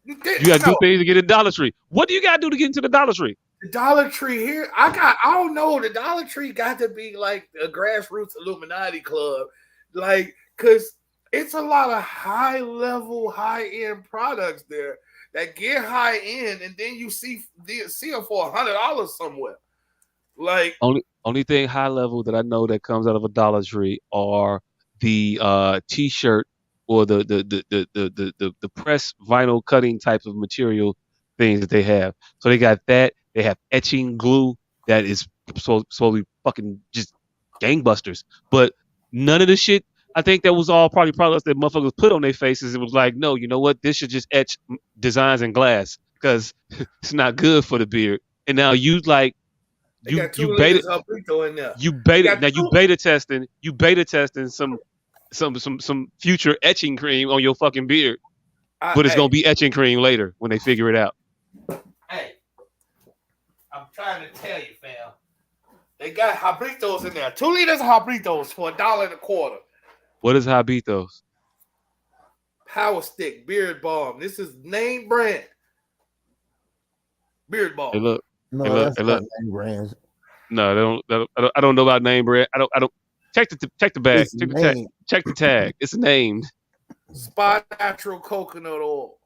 You got to do things to get in Dollar Tree. What do you got to do to get into the Dollar Tree? The Dollar Tree here, I don't know. The Dollar Tree got to be like a grassroots Illuminati club, like, cause it's a lot of high level, high end products there that get high end, and then you see them for $100 somewhere. Like only thing high level that I know that comes out of a Dollar Tree are the T-shirt or the press vinyl cutting type of material things that they have. So they got that. They have etching glue that is slowly fucking just gangbusters. But none of the shit. I think that was all probably products that motherfuckers put on their faces. It was like, no, you know what? This should just etch designs in glass because it's not good for the beard. And now you like. You beta testing some future etching cream on your fucking beard, but it's gonna be etching cream later when they figure it out. Hey, I'm trying to tell you, fam. They got Habritos in there. 2 liters of Habritos for $1.25. What is Habitos? Power Stick Beard Balm. This is name brand beard balm. Hey, look. No, that's not name brands. No, I don't know about name brand. I don't check the bag. Check the tag. It's named Spot Natural Coconut Oil.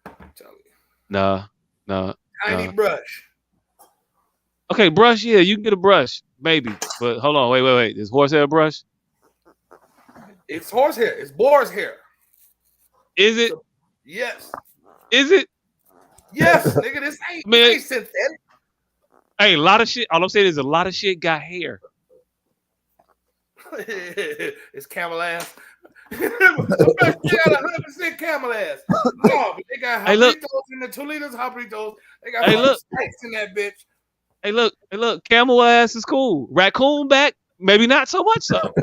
I'm telling you. Nah. Tiny brush. Okay, brush. Yeah, you can get a brush, maybe. But hold on, wait. Is horsehair brush? It's horsehair. It's boar's hair. Is it? Yes. Is it? Yes, nigga. This ain't synthetic. Hey, a lot of shit. All I'm saying is a lot of shit got hair. It's camel ass. They got 100% camel ass. No, but they got Habritos in the 2 liters Habritos. They got snakes in that bitch. Hey, look. Camel ass is cool. Raccoon back, maybe not so much so.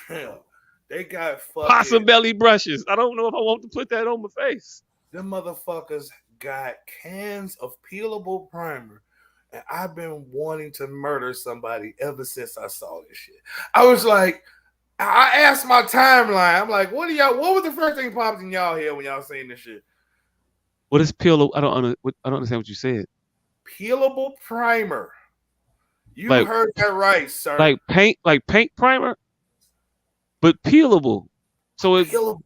Hell, they got fucking possum belly brushes. I don't know if I want to put that on my face. Them motherfuckers got cans of peelable primer. And I've been wanting to murder somebody ever since I saw this shit. I was like, I asked my timeline. I'm like, what was the first thing popped in y'all head when y'all seen this shit? What is peelable? I don't understand what you said. Peelable primer. You heard that right, sir. Like paint primer, but peelable. So it's peelable.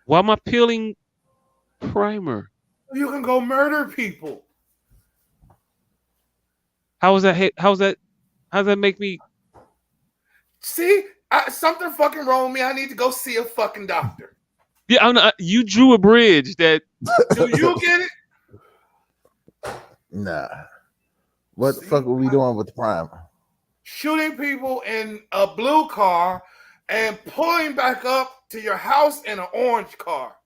Why am I peeling primer? You can go murder people. How does that make me? See, something fucking wrong with me. I need to go see a fucking doctor. Yeah, you drew a bridge that. Do you get it? Nah. What the fuck are we doing with the primer? Shooting people in a blue car and pulling back up to your house in an orange car.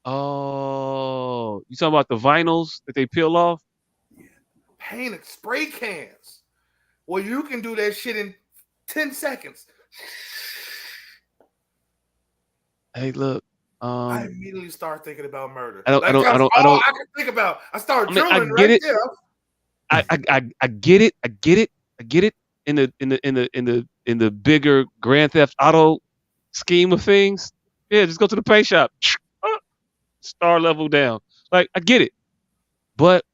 Oh, you talking about the vinyls that they peel off? Yeah. Painted spray cans. Well, you can do that shit in 10 seconds. Hey, look. I immediately start thinking about murder. I don't. I can think about. I start drilling right there. I get it. in the bigger Grand Theft Auto scheme of things, yeah, just go to the paint shop, star level down. Like, I get it, but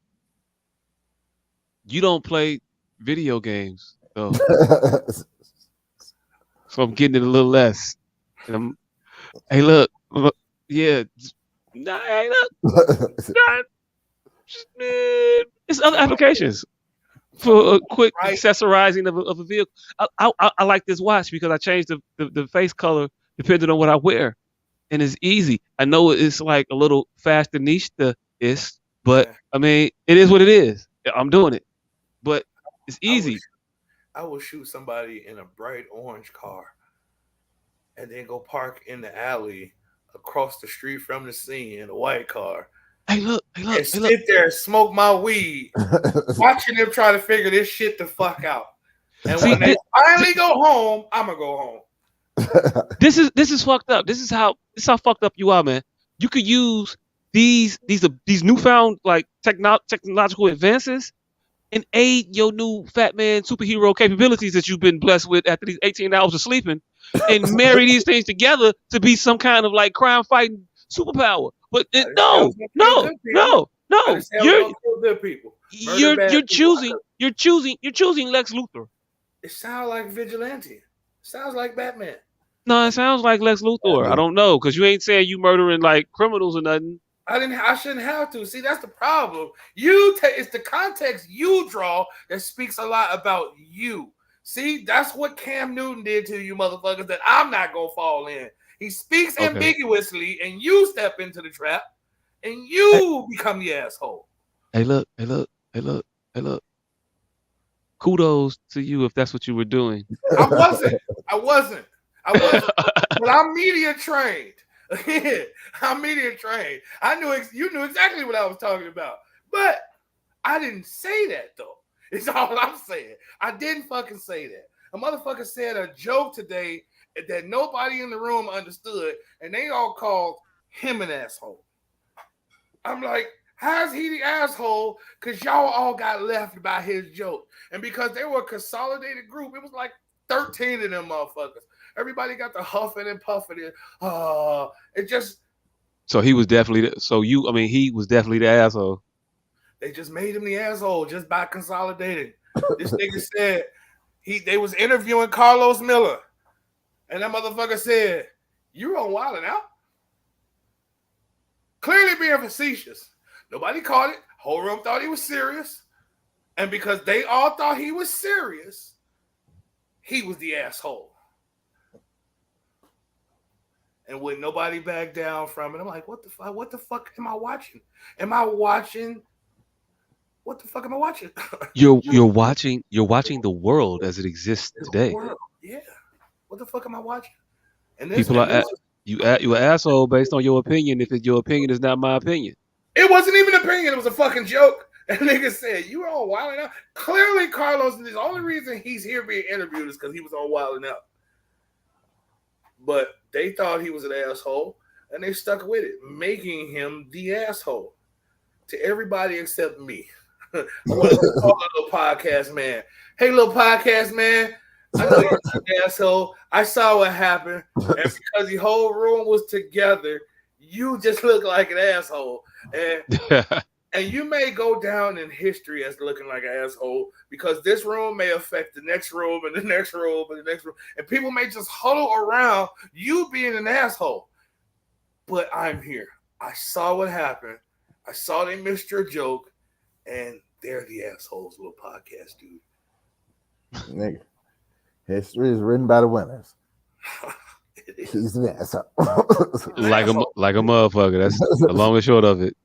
you don't play video games, though. So I'm getting it a little less. And hey, look, yeah, nah, hey, look, it's other applications for a quick accessorizing of a vehicle. I like this watch because I changed the face color depending on what I wear, and it's easy. I know it's like a little fashionista-ish, but I mean, it is what it is. I'm doing it, but it's easy. I will shoot somebody in a bright orange car and then go park in the alley across the street from the scene in a white car. Hey, look. And sit there and smoke my weed, watching them try to figure this shit the fuck out. And when they finally go home, I'm going to go home. This is fucked up. This is how fucked up you are, man. You could use these newfound like technological advances and aid your new fat man superhero capabilities that you've been blessed with after these 18 hours of sleeping, and marry these things together to be some kind of like crime fighting superpower. But no. You're choosing Lex Luthor. It sounds like Vigilante. It sounds like Batman. No, it sounds like Lex Luthor. I don't know, because you ain't saying you murdering like criminals or nothing. I shouldn't have to. See, that's the problem. It's the context you draw that speaks a lot about you. See, that's what Cam Newton did to you motherfuckers that I'm not gonna fall in. He speaks ambiguously, and you step into the trap, and you become the asshole. Hey, look. Kudos to you if that's what you were doing. I wasn't. But I'm media trained. I'm media trained. You knew exactly what I was talking about. But I didn't say that, though. It's all I'm saying. I didn't fucking say that. A motherfucker said a joke today that nobody in the room understood, and they all called him an asshole. I'm like, how's he the asshole? Because y'all all got left by his joke. And because they were a consolidated group, it was like 13 of them motherfuckers. Everybody got the huffing and puffing. It just. So he was definitely. He was definitely the asshole. They just made him the asshole just by consolidating. This nigga said they was interviewing Carlos Miller, and that motherfucker said, "You on Wild 'N Out?" Clearly being facetious. Nobody caught it. Whole room thought he was serious, and because they all thought he was serious, he was the asshole. And when nobody backed down from it, I'm like, what the fuck? What the fuck am I watching? What the fuck am I watching? You're watching the world as it exists today. Yeah. What the fuck am I watching? And people are you an asshole based on your opinion. If your opinion is not my opinion, it wasn't even an opinion. It was a fucking joke. And nigga said, "You were on Wild 'N Out." Clearly, Carlos. The only reason he's here being interviewed is because he was on Wild 'N Out. But they thought he was an asshole, and they stuck with it, making him the asshole to everybody except me. I want to call a little podcast man. Hey, little podcast man, I know you're an asshole. I saw what happened, and because the whole room was together, you just look like an asshole. And you may go down in history as looking like an asshole because this room may affect the next room and the next room and the next room. And people may just huddle around you being an asshole. But I'm here. I saw what happened. I saw they missed your joke. And they're the assholes, little podcast dude. Nigga, history is written by the winners. He's an asshole. like a motherfucker. That's the long and short of it.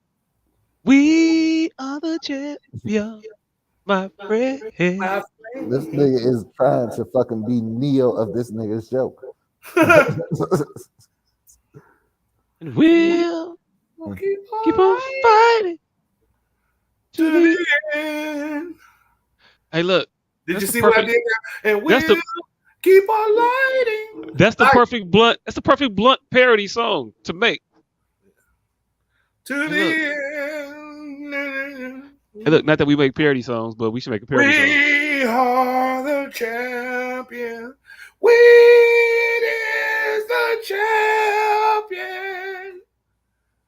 We are the champion, my friend. This nigga is trying to fucking be Neo of this nigga's joke. And we'll keep on fighting to the end. Hey, look. Did you see what I did there? And we'll keep on lighting. That's the perfect blunt. That's the perfect blunt parody song to make. To the end. Hey, look, not that we make parody songs, but we should make a parody song. We We are the champion. We is the champion.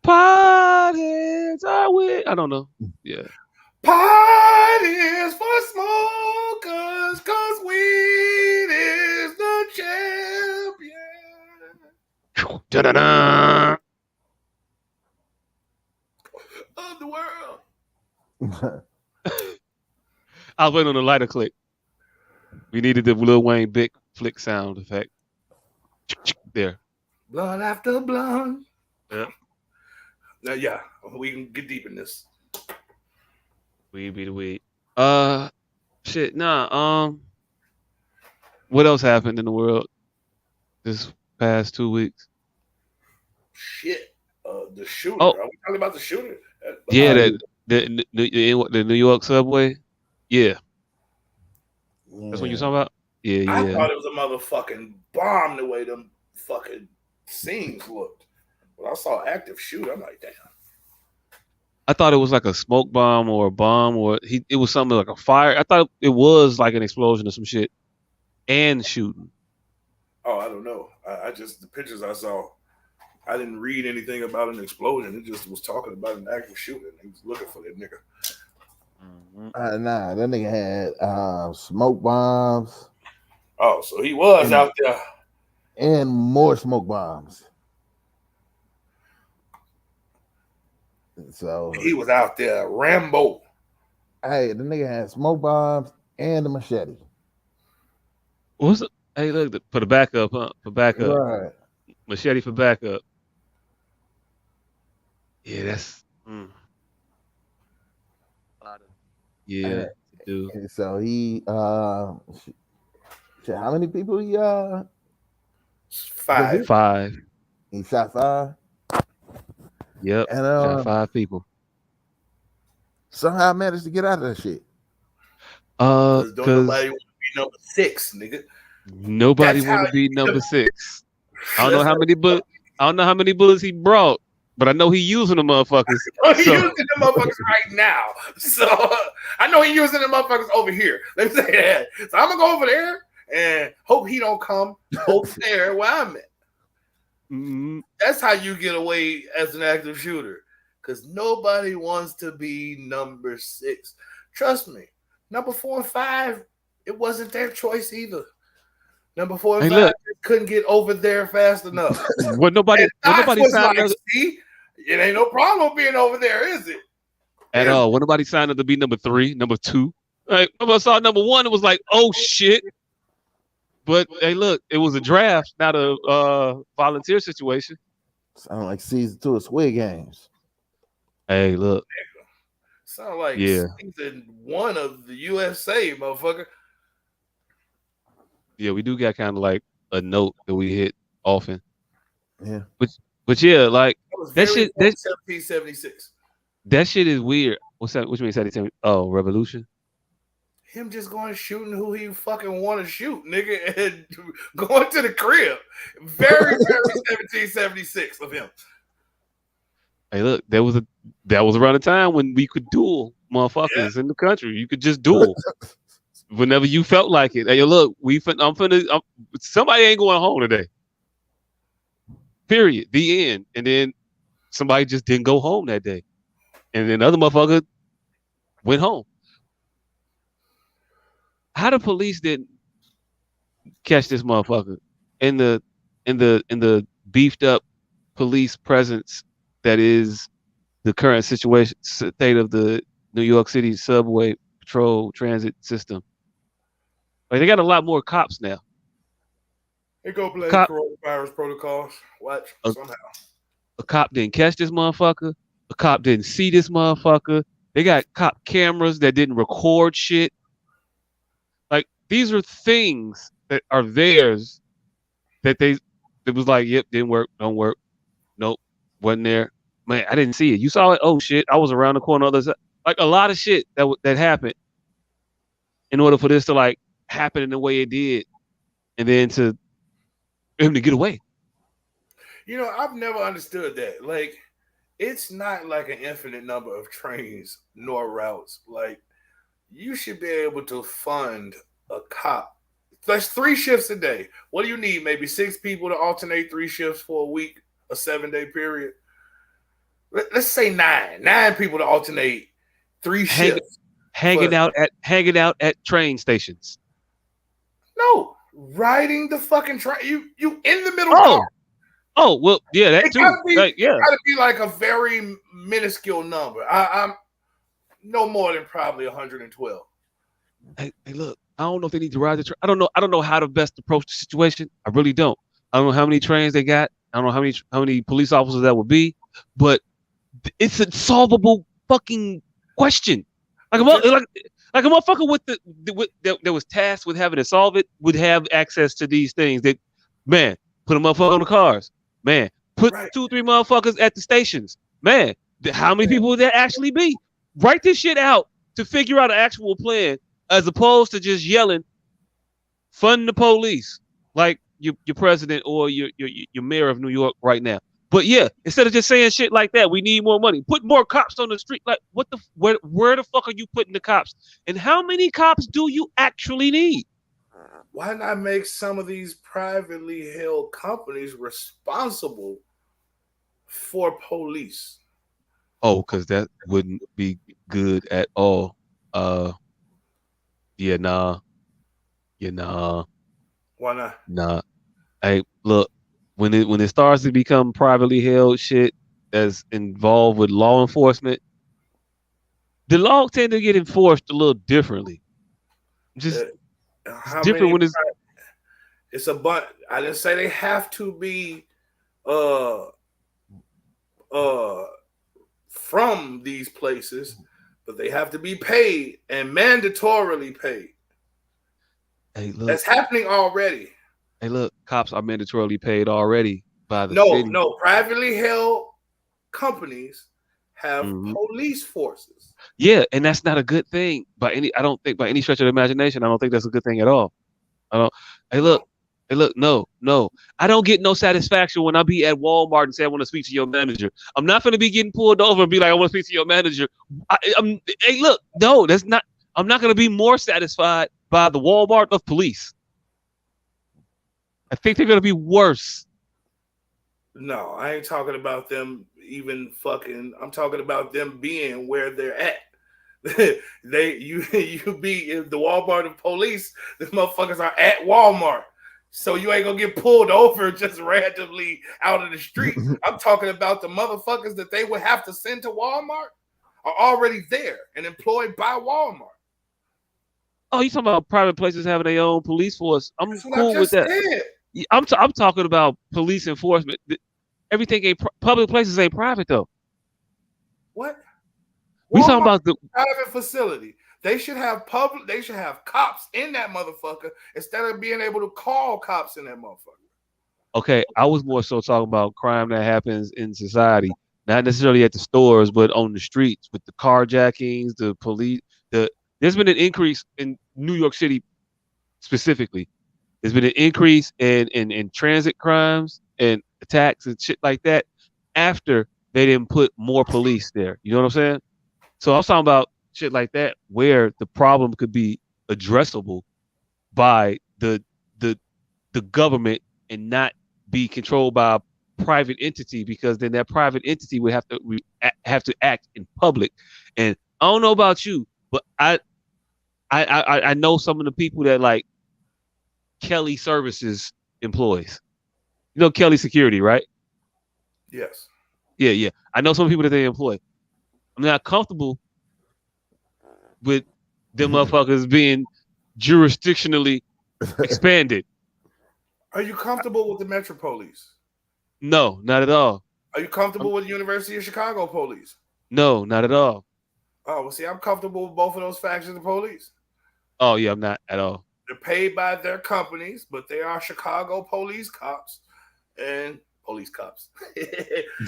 Potheads are we? I don't know. Yeah. Pot is for smokers, cause weed is the champion Da-da-da. of the world. I was waiting on the lighter click. We needed the Lil Wayne big flick sound effect. There. Blood after blood. Yeah. Now, yeah, we can get deep in this. Weed be the weed. Shit. Nah. What else happened in the world this past 2 weeks? Shit. The shooter. Oh. Are we talking about the shooter? Yeah, the New York subway. Yeah. That's what you're talking about? Yeah. I thought it was a motherfucking bomb the way them fucking scenes looked. When I saw active shooter, I'm like, damn. I thought it was like a smoke bomb or a bomb or it was something like a fire. I thought it was like an explosion or some shit and shooting. Oh, I don't know. I just, the pictures I saw, I didn't read anything about an explosion. It just was talking about an active shooter. He was looking for that nigga. Nah, that nigga had smoke bombs. Oh, so he was out there. And more smoke bombs. So he was out there, Rambo. Hey, the nigga had smoke bombs and a machete. What's it? Hey, look, for the backup, huh? For backup. Right. Machete for backup. Yeah, that's. Yeah, dude. And so he how many people he 5. 5. He shot 5. Yep. And shot 5 people. Somehow managed to get out of that shit. Because don't nobody want to be number 6, nigga. Nobody want to be number 6. I don't know how many bullets. I don't know how many bullets he brought, but I know he using the motherfuckers. He's using the motherfuckers right now. So I know he's using the motherfuckers over here. Let me say that. So I'm gonna go over there and hope he don't come over there where I'm at. Mm-hmm. That's how you get away as an active shooter. Because nobody wants to be number 6. Trust me, number 4 and 5, it wasn't their choice either. Number 4 and 5 couldn't get over there fast enough. Well, nobody signed up. See, it ain't no problem being over there, is it? At all. When nobody signed up to be number 3, number 2. Like, when I saw number 1, it was like, oh shit. But hey, look, it was a draft, not a volunteer situation. Sound like season 2 of Squid Games. Hey, look. Sound like season 1 of the USA, motherfucker. Yeah, we do got kind of like a note that we hit often. Yeah. But yeah, like that shit. 1776. That shit is weird. What's that? Which means 17? Oh, Revolution. Him just going shooting who he fucking want to shoot, nigga, and going to the crib. Very 1776 of him. Hey, look, that was around the time when we could duel motherfuckers in the country. You could just duel whenever you felt like it. Hey, look, somebody ain't going home today. Period. The end. And then somebody just didn't go home that day, and then other motherfucker went home. How the police didn't catch this motherfucker in the beefed up police presence that is the current state of the New York City subway patrol transit system? Like, they got a lot more cops now. They go play coronavirus protocols. Watch somehow. A cop didn't catch this motherfucker. A cop didn't see this motherfucker. They got cop cameras that didn't record shit. Like, these are things that are theirs that it was like, yep, didn't work, don't work. Nope, wasn't there. Man, I didn't see it. You saw it? Oh shit, I was around the corner. Other side. Like, a lot of shit that happened in order for this to like happen in the way it did, and then to him to get away. You know, I've never understood that. Like, it's not like an infinite number of trains nor routes. Like, you should be able to fund a cop. That's 3 shifts a day. What do you need? Maybe 6 people to alternate 3 shifts for a week, a 7-day period. Let's say 9. 9 people to alternate 3 shifts. Hanging out at train stations. No, riding the fucking train. You in the middle. Oh, well, yeah, that too. It gotta be like a very minuscule number. I'm no more than probably 112. Hey, look, I don't know if they need to ride the train. I don't know how to best approach the situation. I really don't. I don't know how many trains they got. I don't know how many police officers that would be, but it's a solvable fucking question. Like a motherfucker that was tasked with having to solve it would have access to these things. That, man, put a motherfucker on the cars. Man, put 2 or 3 motherfuckers at the stations. Man, how many people would that actually be? Write this shit out to figure out an actual plan, as opposed to just yelling, fund the police, like your president or your mayor of New York right now. But yeah, instead of just saying shit like that, we need more money. Put more cops on the street. Like, where the fuck are you putting the cops? And how many cops do you actually need? Why not make some of these privately held companies responsible for police? Oh, because that wouldn't be good at all. Yeah, nah. Why not? Nah. Hey, look, when it starts to become privately held shit that's involved with law enforcement, the law tend to get enforced a little differently. Just different when it's a bunch. I didn't say they have to be from these places, but they have to be paid and mandatorily paid. Hey, look, that's happening already. Hey, look, cops are mandatorily paid already by the city. No, privately held companies have police forces. Yeah, and that's not a good thing I don't think by any stretch of the imagination. I don't think that's a good thing at all. Hey, look, no. I don't get no satisfaction when I be at Walmart and say I want to speak to your manager. I'm not going to be getting pulled over and be like, I want to speak to your manager. Hey, look, no, that's not. I'm not going to be more satisfied by the Walmart of police. I think they're going to be worse. No, I ain't talking about them even fucking. I'm talking about them being where they're at. you be in the Walmart of police. The motherfuckers are at Walmart, so you ain't gonna get pulled over just randomly out of the street. I'm talking about the motherfuckers that they would have to send to Walmart are already there and employed by Walmart. Oh, you talking about private places having their own police force? I'm cool with that. I'm talking about police enforcement. Everything ain't public places ain't private though. What? We talking about the private facility. They should have They should have cops in that motherfucker instead of being able to call cops in that motherfucker. Okay, I was more so talking about crime that happens in society, not necessarily at the stores, but on the streets with the carjackings, the police. There's been an increase in New York City specifically. There's been an increase in transit crimes and attacks and shit like that after they didn't put more police there. You know what I'm saying? So I was talking about shit like that where the problem could be addressable by the government and not be controlled by a private entity, because then that private entity would have to act in public. And I don't know about you, but I know some of the people that like Kelly Services employees. You know Kelly Security, right? Yes. Yeah. I know some people that they employ. I'm not comfortable with them motherfuckers being jurisdictionally expanded. Are you comfortable with the Metro Police? No, not at all. Are you comfortable with University of Chicago Police? No, not at all. Oh, well, see, I'm comfortable with both of those factions of police. Oh, yeah, I'm not at all. They're paid by their companies, but they are Chicago police cops and police cops.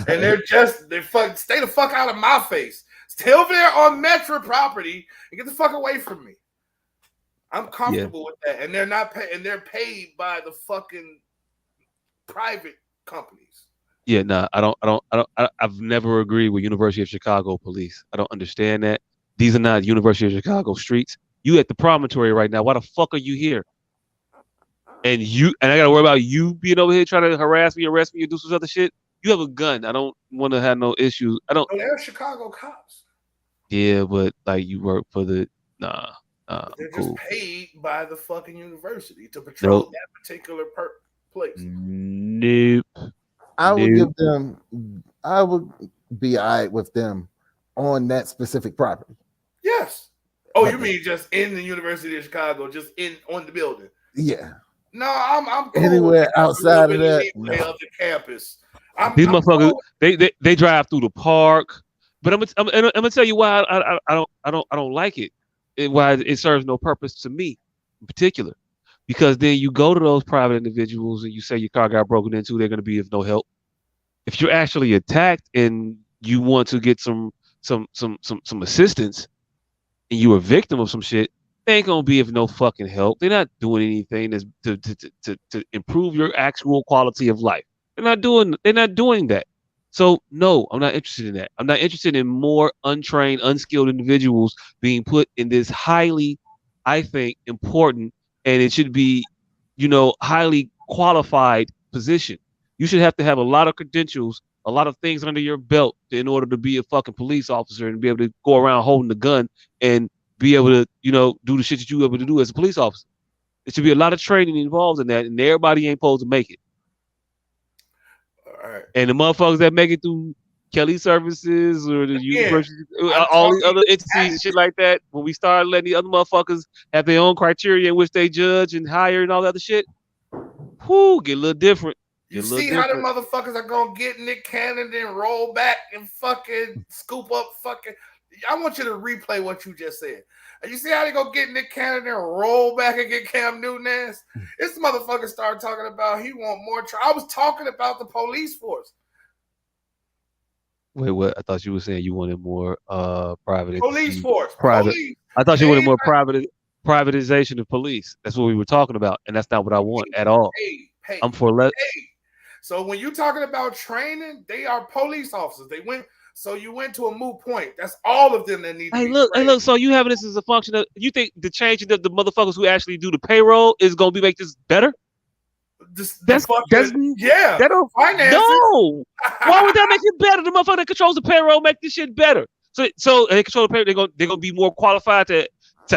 And they stay the fuck out of my face. Stay over there on Metro property and get the fuck away from me. I'm comfortable with that. And they're not paid, and they're paid by the fucking private companies. Yeah, I've never agreed with University of Chicago police. I don't understand that. These are not University of Chicago streets. You at the promontory right now. Why the fuck are you here? And I gotta worry about you being over here trying to harass me, arrest me, or do some other shit. You have a gun. I don't want to have no issues. I don't. Oh, they're Chicago cops. Yeah, but like you work for the They're cool. just paid by the fucking university to patrol Nope. that particular place. Nope. I would give them. I would be all right with them on that specific property. Yes. Oh, you mean just in the University of Chicago, just on the building? Yeah. No, I'm cool anywhere outside of that. No. Of the campus. These motherfuckers, cool. they drive through the park. But I'm gonna tell you why I don't like it. Why it serves no purpose to me in particular. Because then you go to those private individuals and you say your car got broken into, they're gonna be of no help. If you're actually attacked and you want to get some assistance and you're a victim of some shit, they ain't gonna be of no fucking help. They're not doing anything to improve your actual quality of life. They're not doing that. So no, I'm not interested in that. I'm not interested in more untrained, unskilled individuals being put in this highly, I think, important, and it should be, highly qualified position. You should have to have a lot of credentials, a lot of things under your belt in order to be a fucking police officer and be able to go around holding the gun and be able to, do the shit that you're able to do as a police officer. There should be a lot of training involved in that, and everybody ain't supposed to make it. All right. And the motherfuckers that make it through Kelly Services or the university, all these other entities and shit like that, when we start letting the other motherfuckers have their own criteria in which they judge and hire and all that other shit, get a little different. You see how the motherfuckers are gonna get Nick Cannon and roll back and fucking scoop up fucking. I want you to replay what you just said. And you see how they go get Nick Cannon and roll back and get Cam Newton ass? This motherfucker started talking about he want more. I was talking about the police force. Wait, what? I thought you were saying you wanted more private. Police force. Private. Police. I thought you wanted more privatization of police. That's what we were talking about, and that's not what I want at all. I'm for less. So when you're talking about training, they are police officers. So you went to a moot point. That's all of them that need to be look. So you having this as a function of, you think the changing of the motherfuckers who actually do the payroll is going to make this better? That's yeah. That don't, no. Why would that make it better? The motherfucker that controls the payroll make this shit better. So they control the payroll. They're gonna be more qualified to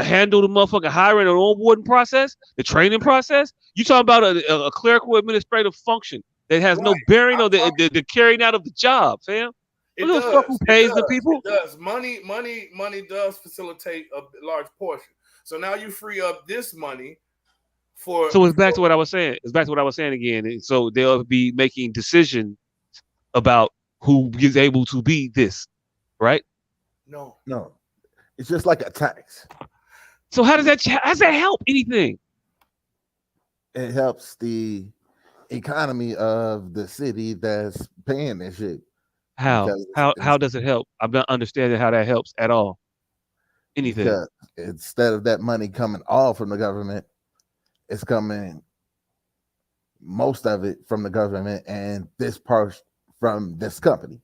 handle the motherfucking hiring and onboarding process, the training process. You talking about a clerical administrative function that has no bearing on the carrying out of the job, fam. Who pays the people? It does. Money does facilitate a large portion. So now you free up this money for. So it's back to what I was saying. It's back to what I was saying again. And so they'll be making decisions about who is able to be this, right? No. It's just like a tax. So how does that help anything? It helps the economy of the city that's paying this shit. How does it help? I'm not understanding how that helps at all. Anything. Because instead of that money coming all from the government, it's coming most of it from the government and this part from this company.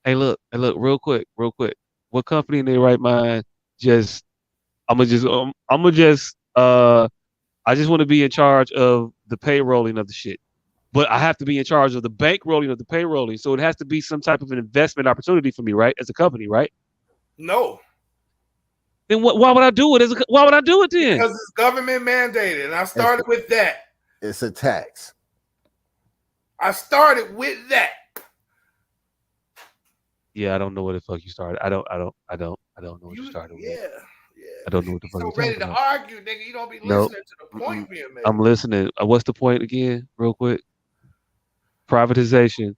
Hey, look, real quick. What company in their right mind I just want to be in charge of the payrolling of the shit. But I have to be in charge of the bankrolling of the payrolling. So it has to be some type of an investment opportunity for me, right? As a company, right? No. Then why would I do it? Why would I do it then? Because it's government mandated. And I started with that. It's a tax. I started with that. Yeah, I don't know what the fuck you started. I don't know what you started with. Yeah. I don't know what the fuck you're you're ready to argue, nigga. You don't be listening to the point being made. I'm listening. What's the point again, real quick? Privatization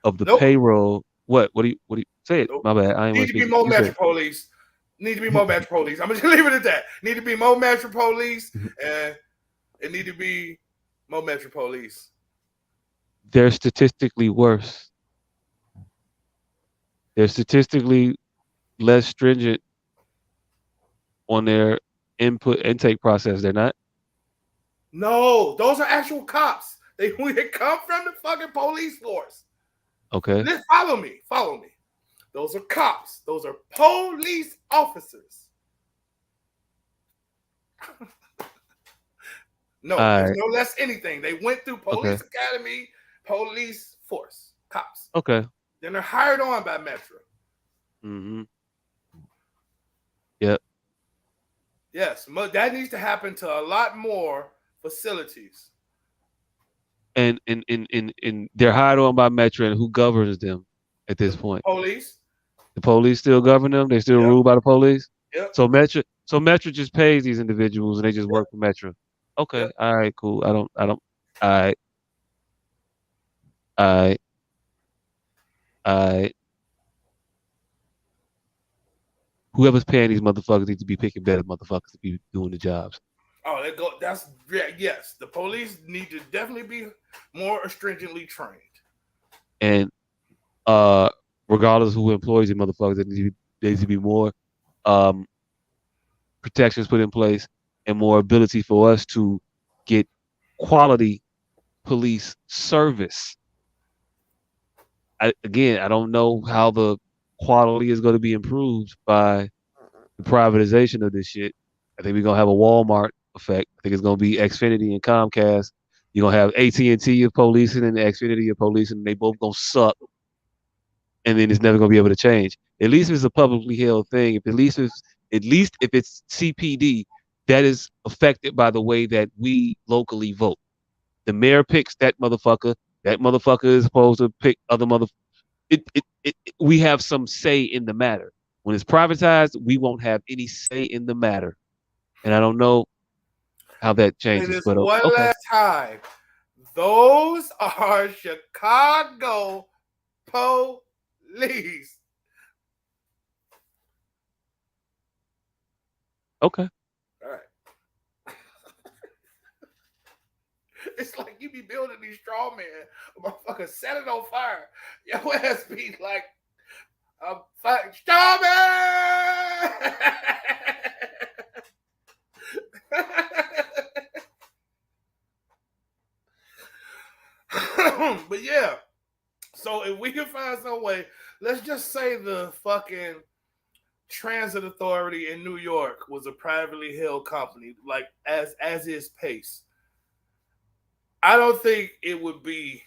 of the payroll. What do you say it? My bad. I ain't Need to be more metro police. Need to be more metro police. I'm just leave it at that. Need to be more metro police, and it need to be more metro police. They're statistically worse. They're statistically less stringent on their intake process. They're not. No, those are actual cops. They come from the fucking police force. Okay. Follow me. Those are cops. Those are police officers. No, there's no less anything. They went through police academy, police force, cops. Okay. Then they're hired on by Metro. Mm-hmm. Yep. Yes, that needs to happen to a lot more facilities. And they're hired on by Metro, and who governs them at this point? Police. The police still govern them. They still ruled by the police. Yep. So Metro just pays these individuals, and they just work for Metro. Okay. Yep. All right. Cool. I don't. All right. All right. Whoever's paying these motherfuckers needs to be picking better motherfuckers to be doing the jobs. Oh, that's yes. The police need to definitely be more stringently trained. And regardless of who employs these motherfuckers, there needs to be more protections put in place and more ability for us to get quality police service. I don't know how the quality is going to be improved by the privatization of this shit. I think we're going to have a Walmart effect. I think it's going to be Xfinity and Comcast. You're going to have AT&T of policing and Xfinity of policing. And they both going to suck. And then it's never going to be able to change. At least if it's a publicly held thing. At least if it's CPD, that is affected by the way that we locally vote. The mayor picks that motherfucker. That motherfucker is supposed to pick other motherfuckers. We have some say in the matter. When it's privatized, we won't have any say in the matter. And I don't know how that changes. But last time. Those are Chicago police. Okay. All right. It's like you be building these straw men, motherfucker, set it on fire. Your ass be like, straw man! But yeah, so if we can find some way, let's just say the fucking transit authority in New York was a privately held company, like as is Pace. I don't think it would be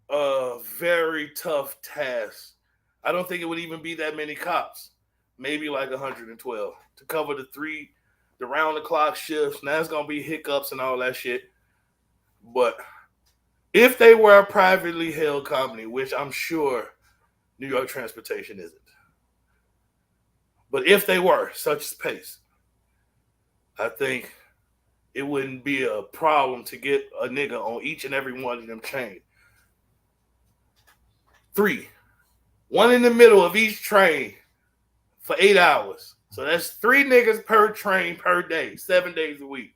a very tough task. I don't think it would even be that many cops. Maybe like 112 to cover the round the clock shifts. Now it's gonna be hiccups and all that shit. But if they were a privately held company, which I'm sure New York Transportation isn't, but if they were, such as Pace, I think it wouldn't be a problem to get a nigga on each and every one of them chain. 3, 1 in the middle of each train for 8 hours. So that's 3 niggas per train per day, 7 days a week.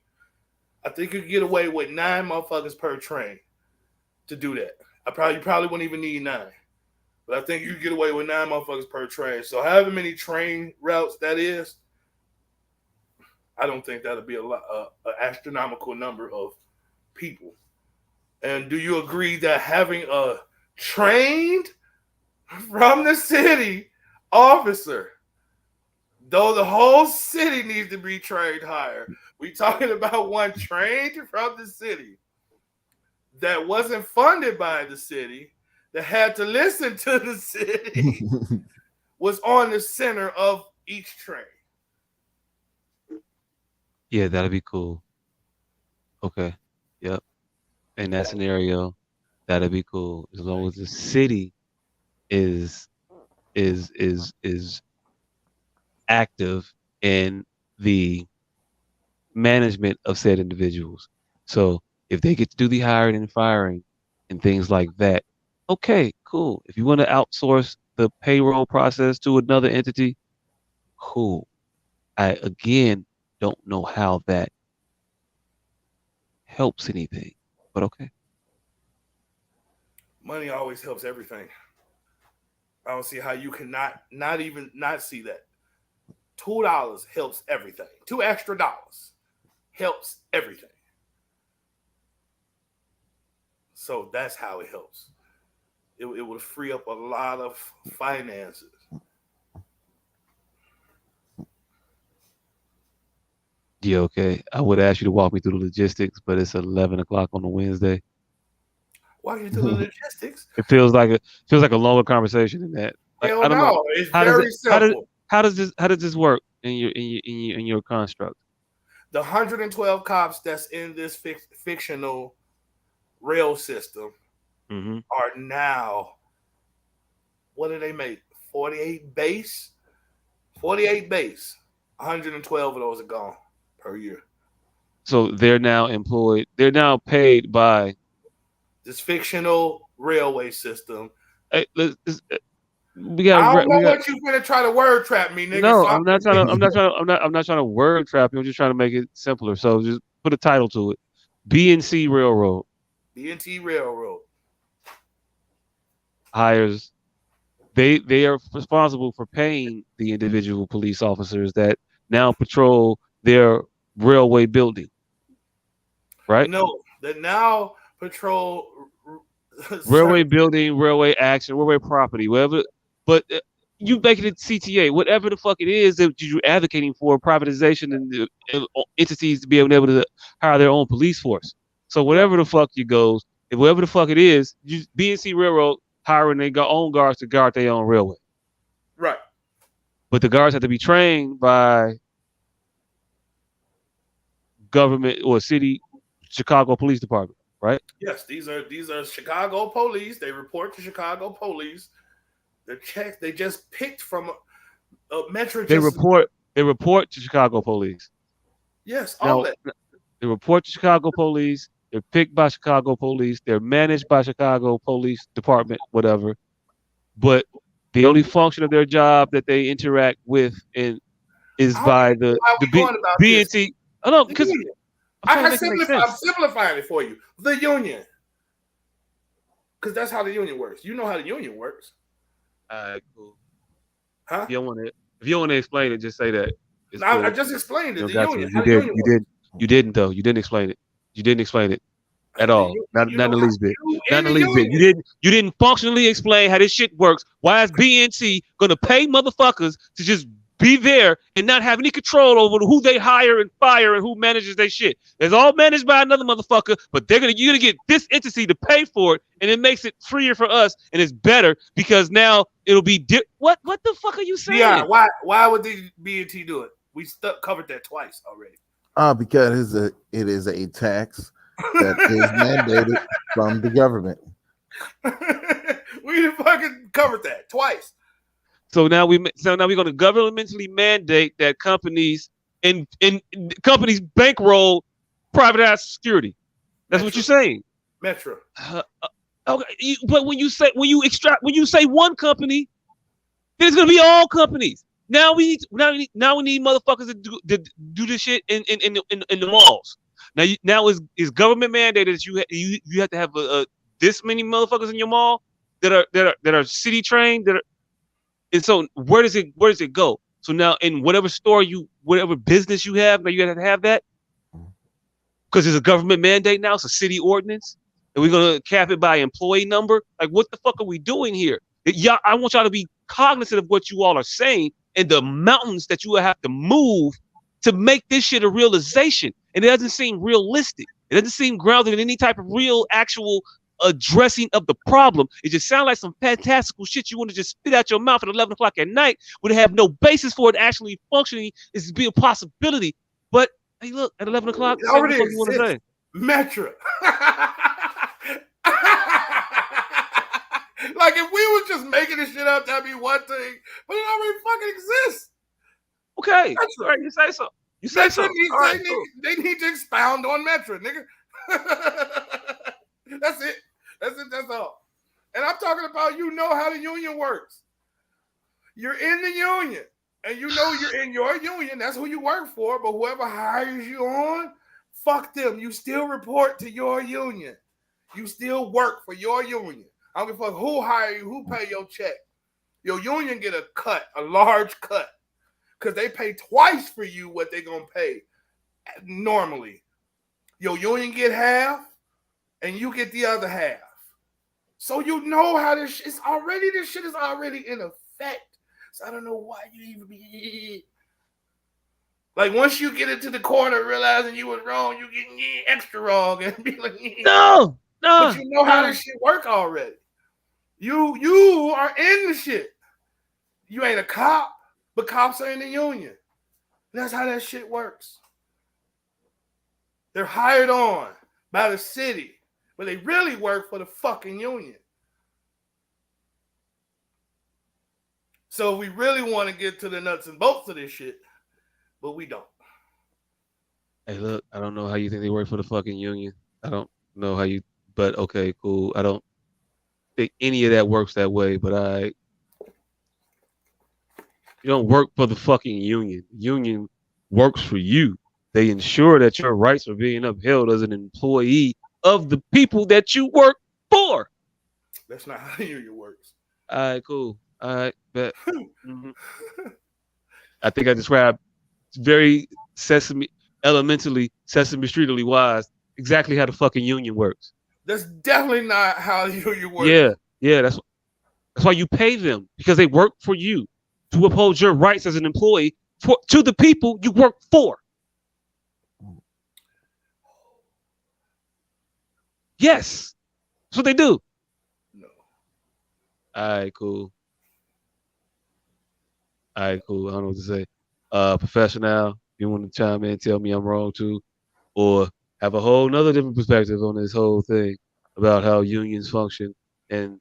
I think you could get away with 9 motherfuckers per train to do that. You probably wouldn't even need 9. But I think you could get away with 9 motherfuckers per train. So however many train routes that is, I don't think that'll be an astronomical number of people. And do you agree that having a trained from the city officer, though the whole city needs to be trained higher, we talking about one trained from the city that wasn't funded by the city, that had to listen to the city, was on the center of each train. Yeah, that'd be cool. Okay. Yep. In that scenario, that'd be cool. As long as the city is active in the management of said individuals. So if they get to do the hiring and firing and things like that, okay, cool. If you want to outsource the payroll process to another entity, cool. I again don't know how that helps anything, but okay. Money always helps everything. I don't see how you can not even see that. $2 helps everything. $2 extra helps everything. So that's how it helps. it would free up a lot of finances. Yeah, okay. I would ask you to walk me through the logistics, but it's 11 o'clock on a Wednesday. Walk you through the logistics. It feels like a longer conversation than that. Like, Hell I don't know. no, it's How very does it, simple. how does this work in your construct? The 112 cops that's in this fictional rail system are now, what do they make? 48 base? 48 base. 112 of those are gone per year. So they're now employed. They're now paid by this fictional railway system. Hey, I don't know what you're gonna try to word trap me, nigga. No, so I'm not trying to word trap you. I'm just trying to make it simpler. So just put a title to it. BNC Railroad. BNT Railroad hires. They are responsible for paying the individual police officers that now patrol their railway building. Right? No, that now patrol railway building, railway action, railway property, whatever. But you make it CTA, whatever the fuck it is that you're advocating for, privatization and the entities to be able to hire their own police force. So whatever the fuck you goes, if whatever the fuck it is, BNC Railroad hiring their own guards to guard their own railway. Right. But the guards have to be trained by government or city Chicago Police Department, right? Yes, these are Chicago police. They report to Chicago police. They just picked from a Metro. They report to Chicago police. Yes, all that. They report to Chicago police. They're picked by Chicago police. They're managed by Chicago Police Department, whatever. But the only function of their job that they interact with is by the BNT. Oh no, because I'm simplifying it for you. The union, because that's how the union works. You know how the union works. All right, cool. Huh? If you don't want to explain it, just say that. Cool. I just explained it. You didn't though. You didn't explain it. You didn't explain it at all. Not in the least bit. Not in the least bit. You didn't functionally explain how this shit works. Why is BNC gonna pay motherfuckers to just be there and not have any control over who they hire and fire and who manages their shit? It's all managed by another motherfucker, but you're gonna get this entity to pay for it, and it makes it freer for us, and it's better because now it'll be what the fuck are you saying? Yeah, why would the BNT do it? We covered that twice already. Because it is a tax that is mandated from the government. We fucking covered that twice. So now we're going to governmentally mandate that companies and companies bankroll privatized security. That's what you're saying. Metro. Okay, but when you say one company, then it's going to be all companies. Now we need motherfuckers to do this shit in the malls. Now is government mandated that you have to have this many motherfuckers in your mall that are city trained and so where does it go? So now in whatever business you have, now you gotta have that because it's a government mandate now. It's a city ordinance, and we're gonna cap it by employee number. Like what the fuck are we doing here? I want y'all to be cognizant of what you all are saying and the mountains that you will have to move to make this shit a realization. And it doesn't seem realistic. It doesn't seem grounded in any type of real actual addressing of the problem. It just sounds like some fantastical shit you want to just spit out your mouth at 11 o'clock at night would have no basis for it actually functioning. It's be a possibility. But hey, look, at 11 o'clock, it already exists. You want to say? Metro. Like if we were just making this shit up, that'd be one thing. But it already fucking exists. Okay. That's right. You say so. You say so. They need to expound on Metro, nigga. That's it. That's all. And I'm talking about how the union works. You're in the union. And you're in your union. That's who you work for. But whoever hires you on, fuck them. You still report to your union. You still work for your union. I don't give a fuck who hire you, who pay your check. Your union get a cut, a large cut. Because they pay twice for you what they're going to pay normally. Your union get half, and you get the other half. So you know how this shit is already in effect. So I don't know why you even be like once you get into the corner realizing you was wrong, you get extra wrong and be like, No. But you know how this shit work already. You are in the shit. You ain't a cop, but cops are in the union. That's how that shit works. They're hired on by the city, but they really work for the fucking union. So we really want to get to the nuts and bolts of this shit, but we don't. Hey, look, I don't know how you think they work for the fucking union. I don't know how you, but okay, cool. I don't think any of that works that way, but you don't work for the fucking union. Union works for you. They ensure that your rights are being upheld as an employee of the people that you work for. That's not how the union works. All right, cool. All right, bet. I think I described very elementally, Sesame Streetly wise, exactly how the fucking union works. That's definitely not how the union works. Yeah, that's why you pay them, because they work for you to uphold your rights as an employee to the people you work for. Yes, that's what they do. No. All right, cool. I don't know what to say. Professional, you want to chime in, tell me I'm wrong too, or have a whole nother different perspective on this whole thing about how unions function and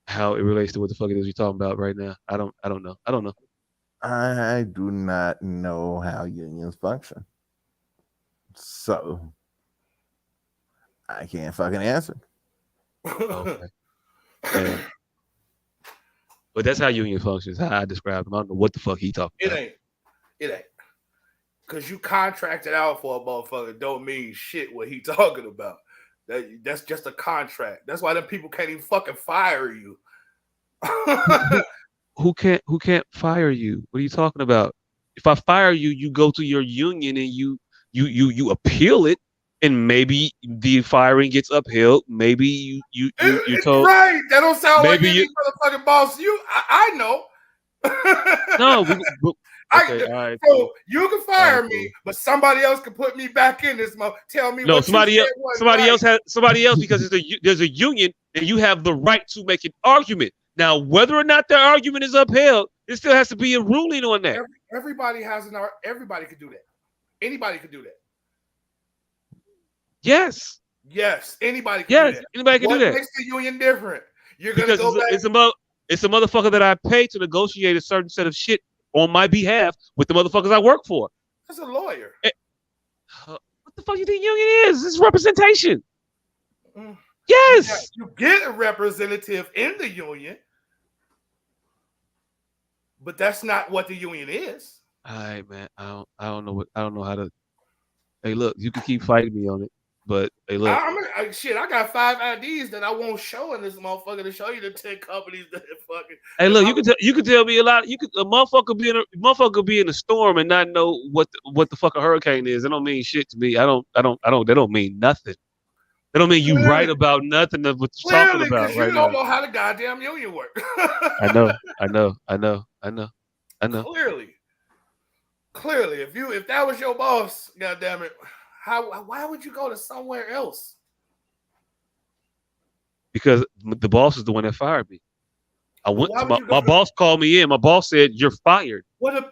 how it relates to what the fuck it is you're talking about right now. I don't know. I do not know how unions function. So I can't fucking answer. Okay. Yeah. But that's how union functions, how I described them. I don't know what the fuck he talking about. It ain't. Because you contracted out for a motherfucker don't mean shit what he talking about. That's just a contract. That's why them people can't even fucking fire you. Who can't fire you? What are you talking about? If I fire you, you go to your union and you appeal it, and maybe the firing gets upheld. Maybe you're told right. That don't sound like any motherfucking boss. I know. No, okay, all right. So cool. You can fire me, but somebody else can put me back in this mode. Tell me no, what somebody else because there's a union and you have the right to make an argument. Now, whether or not their argument is upheld, there still has to be a ruling on that. Everybody has everybody could do that. Anybody could do that. Yes. Anybody can do that. Anybody can do that. What makes the union different? You're gonna go back. It's a motherfucker that I pay to negotiate a certain set of shit on my behalf with the motherfuckers I work for. That's a lawyer. What the fuck you think union is? This is representation. Yes. You get a representative in the union, but that's not what the union is. All right, man. I don't know how to. Hey, look, you can keep fighting me on it, but hey, look. I got 5 IDs that I won't show in this motherfucker to show you the 10 companies that fucking. Hey, look, you can tell me a lot. A motherfucker be in a storm and not know what the fuck a hurricane is. It don't mean shit to me. That don't mean nothing. That don't mean you right about nothing of what you're talking about right now. You don't know how the goddamn union works. I know. Clearly, if that was your boss, goddamn it, why would you go to somewhere else? Because the boss is the one that fired me. I went to my boss called me in. My boss said you're fired. I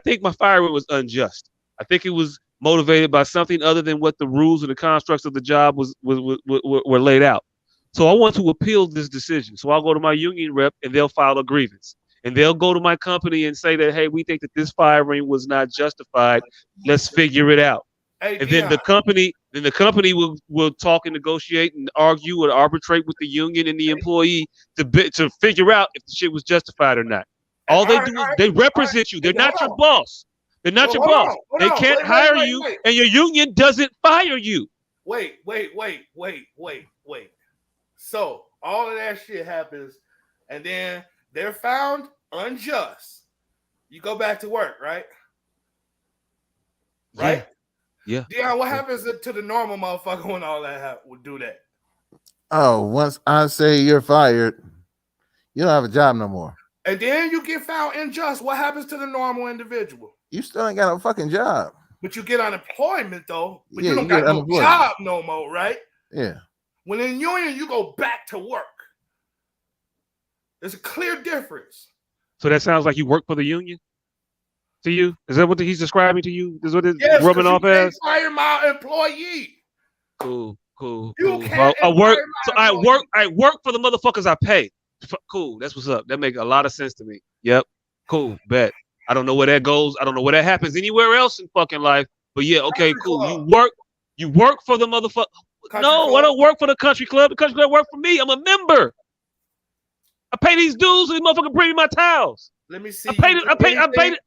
think my firing was unjust. I think it was motivated by something other than what the rules and the constructs of the job were laid out. So I want to appeal this decision. So I'll go to my union rep and they'll file a grievance. And they'll go to my company and say that, hey, we think that this firing was not justified. Let's figure it out. Hey, and then the company will talk and negotiate and argue or arbitrate with the union and the employee to figure out if the shit was justified or not. All they do is they represent you. They're not your boss. They're not your boss. They can't hire you, and your union doesn't fire you. Wait. So all of that shit happens, and then they're found unjust. You go back to work, right? Right? Yeah. Dion, what happens to the normal motherfucker when all that would do that? Oh, once I say you're fired, you don't have a job no more. And then you get found unjust. What happens to the normal individual? You still ain't got a fucking job. But you get unemployment though. But Yeah, you don't you got get no unemployment. job no more, right? Yeah. When in union, you go back to work. There's a clear difference. So that sounds like you work for the union? To you? Is that what he's describing to you? Is what it's Yes, rubbing off you can't as? fire my employee. Cool. You can't Well, I work. fire my So employee. I work for the motherfuckers I pay. Cool. That's what's up. That makes a lot of sense to me. Yep. Cool. Bet. I don't know where that goes. I don't know where that happens anywhere else in fucking life. But yeah, okay, Country cool. club. You work for the motherfucker. No, club. I don't work for the country club. The country club work for me. I'm a member. I pay these dudes so these motherfuckers bring me my towels. Let me see. I paid it.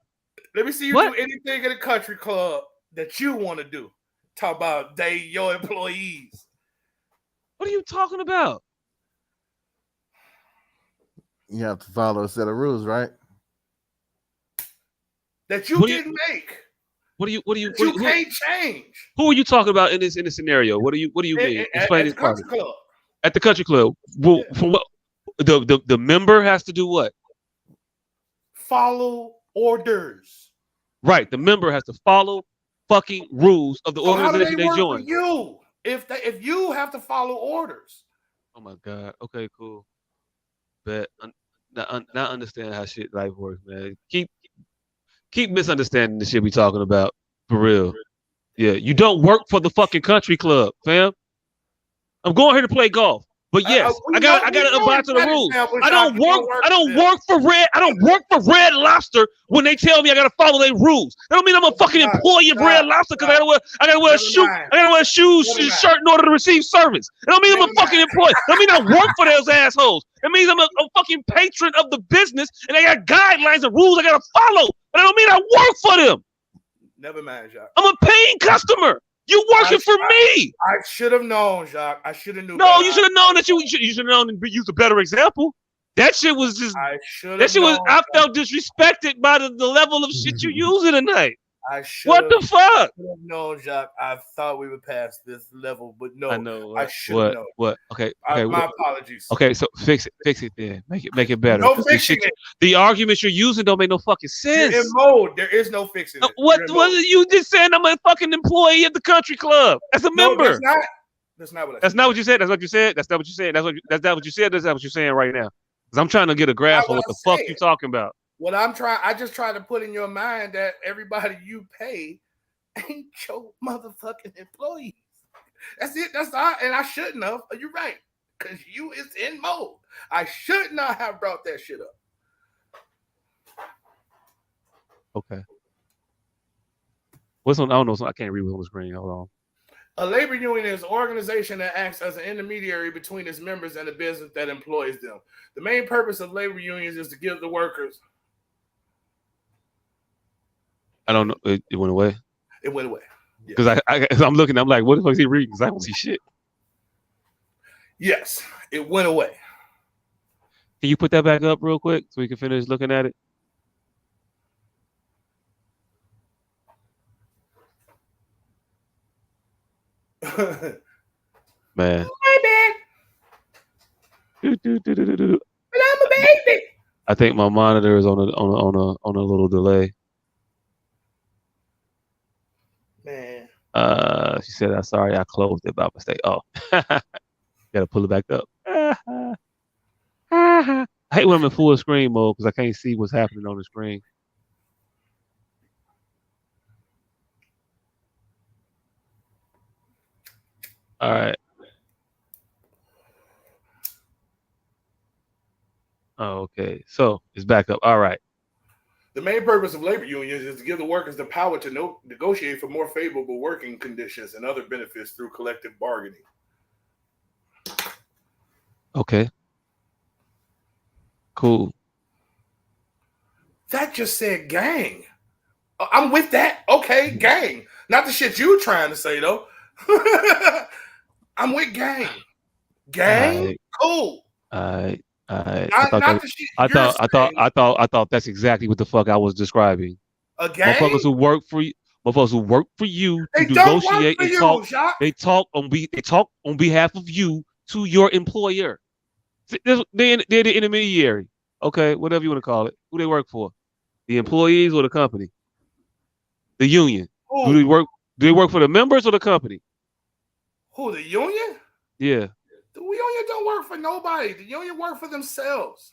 Let me see you What? do anything in a country club that you want to do. Talk about your employees. What are you talking about? You have to follow a set of rules, right? That you didn't make. What do you can't change. Who are you talking about in this scenario? What do you mean? Explain this part. Club. At the country club. Well, from what the member has to do what? Follow orders. Right. The member has to follow fucking rules of the So organization they work join. for you if you have to follow orders. Oh my God. Okay, cool. But not understand how shit life works, man. Keep misunderstanding the shit we talking about. For real. Yeah. You don't work for the fucking country club, fam. I'm going here to play golf. But yes, I gotta abide to the rules. I don't work for Red Lobster when they tell me I gotta follow their rules. That don't mean I'm a fucking employee of Red Lobster because I gotta wear shoes and shirt in order to receive service. That don't mean I'm a fucking employee. That don't mean I work for those assholes. It means I'm a fucking patron of the business and they got guidelines and rules I gotta follow. But that don't mean I work for them. Never mind, Jacques. I'm a paying customer. You working for me? I should have known, Jacques. I should have known. No, you should have known that you should have known and used a better example. That shit was just. I felt disrespected by the level of shit you using tonight. What the fuck? No, Jacques. I thought we would pass this level, but no. I know. I should have known. What? Okay. My apologies. Okay, so fix it then. Make it better. No fixing it. The arguments you're using don't make no fucking sense. You're in mode. There is no fixing it. What you just saying? I'm a fucking employee at the country club as a member. That's not what I said. That's not what you said. That's what you said. That's not what you said. That's not what you said. That's not what you're saying right now. Because I'm trying to get a grasp on what the fuck you talking about. What I just try to put in your mind that everybody you pay ain't your motherfucking employees. That's it. That's all. And I shouldn't have. You're right. Because you is in mode. I should not have brought that shit up. Okay. What's on? I don't know. I can't read what's on the screen. Hold on. A labor union is an organization that acts as an intermediary between its members and the business that employs them. The main purpose of labor unions is to give the workers. I don't know. It went away. It went away. Because I'm looking. I'm like, what the fuck is he reading? Because I don't see shit. Yes, it went away. Can you put that back up real quick so we can finish looking at it? Man. But I'm a baby. I think my monitor is on a little delay. Man. She said, "I'm sorry, I closed it by mistake." Oh, gotta pull it back up. I hate when I'm in full screen mode because I can't see what's happening on the screen. All right. Oh, okay. So it's back up. All right. The main purpose of labor unions is to give the workers the power to negotiate for more favorable working conditions and other benefits through collective bargaining. Okay. Cool. That just said gang. I'm with that. Okay, gang. Not the shit you trying to say though. I'm with gang. Gang? Cool. I thought that's exactly what the fuck I was describing. A gang? Motherfuckers who work for you, to negotiate and talk. They talk on behalf of you to your employer. They're the intermediary. Okay, whatever you want to call it. Who they work for? The employees or the company? The union. Who? Do they work for the members or the company? Who, the union? Yeah. The union don't work for nobody. The union work for themselves.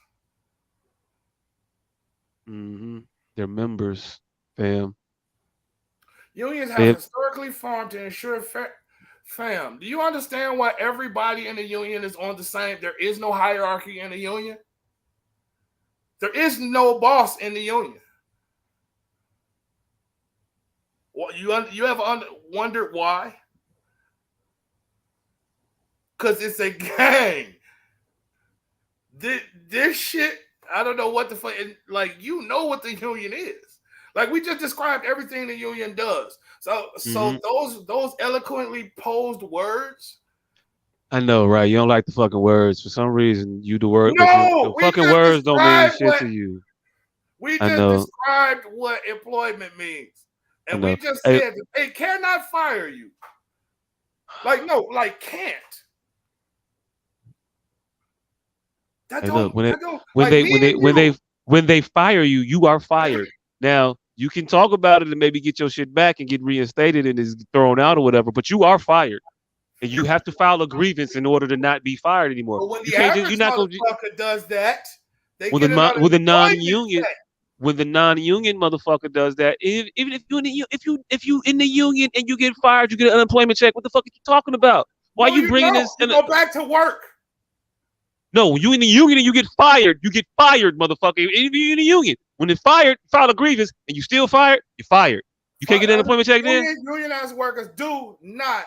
Mm-hmm. They're members, fam. Unions have historically formed to ensure fam. Do you understand why everybody in the union is on the same? There is no hierarchy in the union. There is no boss in the union. Well, you ever wondered why? Because it's a gang. This shit, I don't know what the fuck. Like, you know what the union is. Like, we just described everything the union does. So those eloquently posed words. I know, right? You don't like the fucking words. For some reason, you the word. No, the fucking words don't mean shit to you. We just described what employment means. And we just said that they cannot fire you. Like, no, like can't. When they fire you, you are fired. Now, you can talk about it and maybe get your shit back and get reinstated and is thrown out or whatever, but you are fired. And you have to file a grievance in order to not be fired anymore. But when the average motherfucker does that, they when the non-union motherfucker does that, even if you in the union and you get fired, you get an unemployment check. What the fuck are you talking about? Why are you bringing this? You go back to work. No, you in the union and you get fired. You get fired, motherfucker. If you're in the union, when it's fired, file a grievance and you still fired, you're fired. You can't get an unemployment check then? Unionized workers do not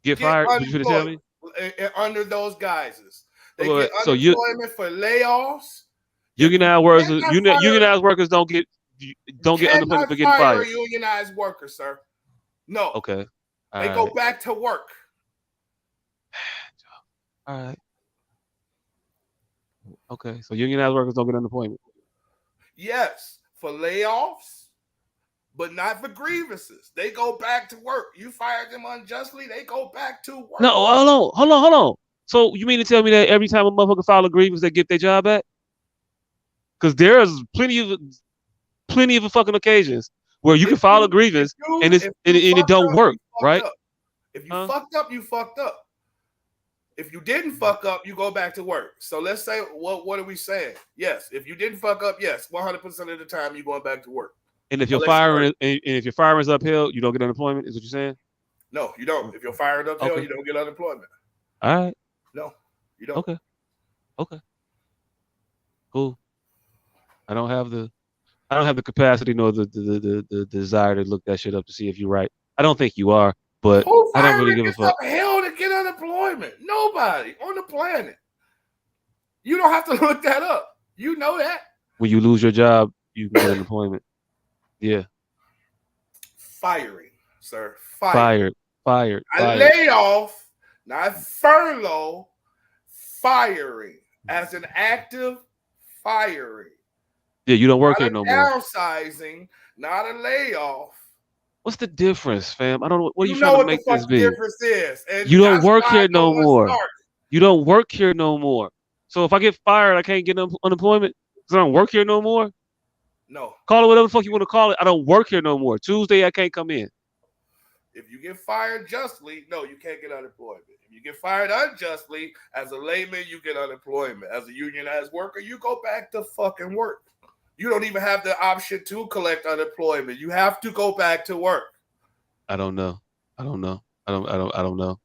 get fired. What you tell me? Under those guises. They get unemployment for layoffs. Unionized workers don't get unemployment for getting fired. Unionized workers, sir. No. Okay. They go back to work. All right. Okay. So unionized workers don't get unemployment. Yes, for layoffs, but not for grievances. They go back to work. You fired them unjustly, they go back to work. No, hold on. So you mean to tell me that every time a motherfucker file a grievance, they get their job back? Because there's plenty of fucking occasions where you can file a grievance and it don't work, right? If you fucked up, you fucked up. If you didn't fuck up, you go back to work. So let's say, what are we saying? Yes, if you didn't fuck up, yes, 100% of the time you're going back to work. And if your firing is upheld, you don't get unemployment. Is what you're saying? No, you don't. If you're fired uphill, you don't get unemployment. All right. No, you don't. Okay. Cool. I don't have the capacity nor the desire to look that shit up to see if you're right. I don't think you are, but I don't really give a fuck. Hell to get unemployment. Nobody on the planet. You don't have to look that up. You know that. When you lose your job, you can get unemployment. Yeah. Firing, sir. Fired. A layoff, not furlough. Firing as an active firing. Yeah, you don't work here no more. Downsizing, not a layoff. What's the difference, fam? I don't know. What are you trying to make this be? The difference is. And you don't work here no more. You don't work here no more. So if I get fired, I can't get unemployment because I don't work here no more? No. Call it whatever the fuck you want to call it. I don't work here no more. Tuesday, I can't come in. If you get fired justly, no, you can't get unemployment. If you get fired unjustly, as a layman, you get unemployment. As a unionized worker, you go back to fucking work. You don't even have the option to collect unemployment. You have to go back to work. I don't know. I don't know. I don't know. I don't know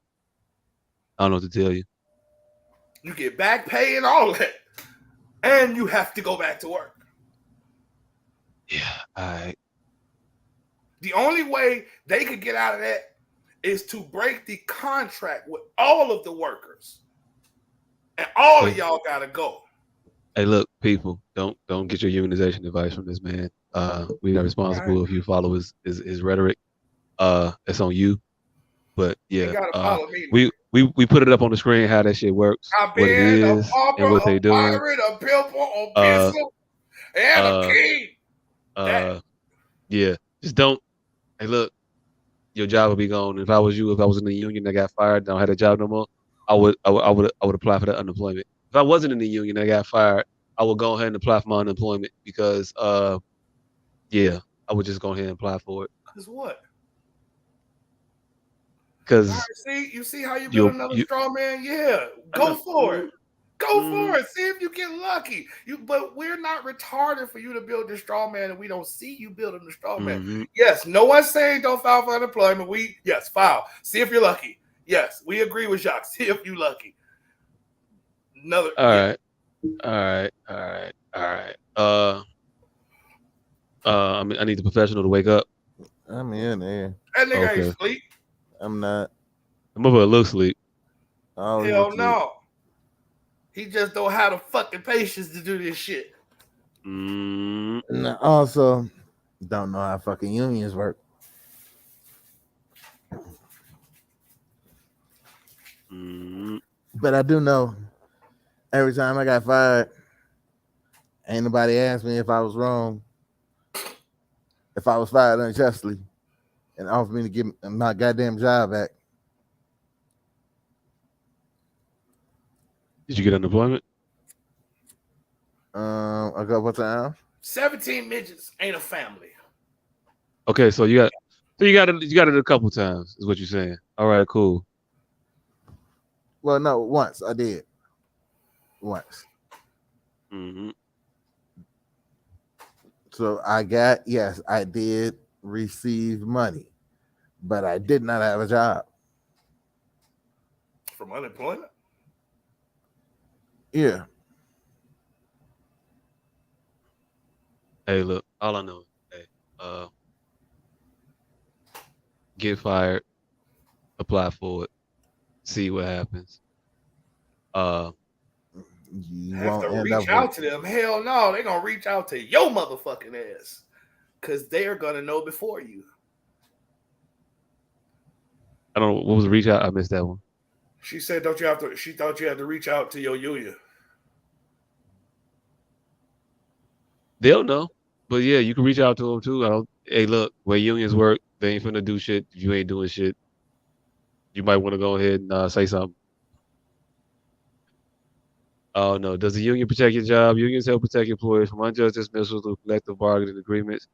what to tell you. You get back pay and all that. And you have to go back to work. Yeah, all right. The only way they could get out of that is to break the contract with all of the workers. And all of y'all gotta go. Hey, look, people, don't get your unionization advice from this man. We are responsible if you follow his rhetoric. It's on you. But yeah, we put it up on the screen how that shit works, what it is, and what they doing. A pimple, a pistol, and a king. Yeah, just don't. Hey, look, your job would be gone. If I was you, if I was in the union that got fired, don't have a job no more, I would apply for that unemployment. If I wasn't in the union that got fired, I would go ahead and apply for my unemployment because yeah, I would just go ahead and apply for it. Cause what? Because you see how you build another straw man? Yeah, go for it. Go for it. See if you get lucky. But we're not retarded for you to build the straw man, and we don't see you building the straw man. Yes, no one's saying don't file for unemployment. Yes, file. See if you're lucky. Yes, we agree with Jacques. See if you're lucky. All right. I mean, I need the professional to wake up. I'm in there. That nigga ain't sleep. I'm not. I'm over a little sleep. Hell no. He just don't have the fucking patience to do this shit. And also, don't know how fucking unions work. But I do know every time I got fired, ain't nobody asked me if I was wrong, if I was fired unjustly, and offered me to give my goddamn job back. Did you get unemployment? A couple times. 17 midgets ain't a family. Okay, so you got it a couple times, is what you're saying. All right, cool. Well, no, once I did. Once. So I did receive money, but I did not have a job. From unemployment? Yeah. Hey, look, all I know is, get fired, apply for it, see what happens. You have to reach out to them. Hell no, they're gonna reach out to your motherfucking ass because they're gonna know before you. I don't know what was the reach out. I missed that one. She said, she thought you had to reach out to your union. They'll know. But yeah, you can reach out to them too. Hey, look, where unions work, they ain't finna do shit if you ain't doing shit. You might want to go ahead and say something. Oh no, does the union protect your job? Unions help protect employees from unjust dismissals through collective bargaining agreements.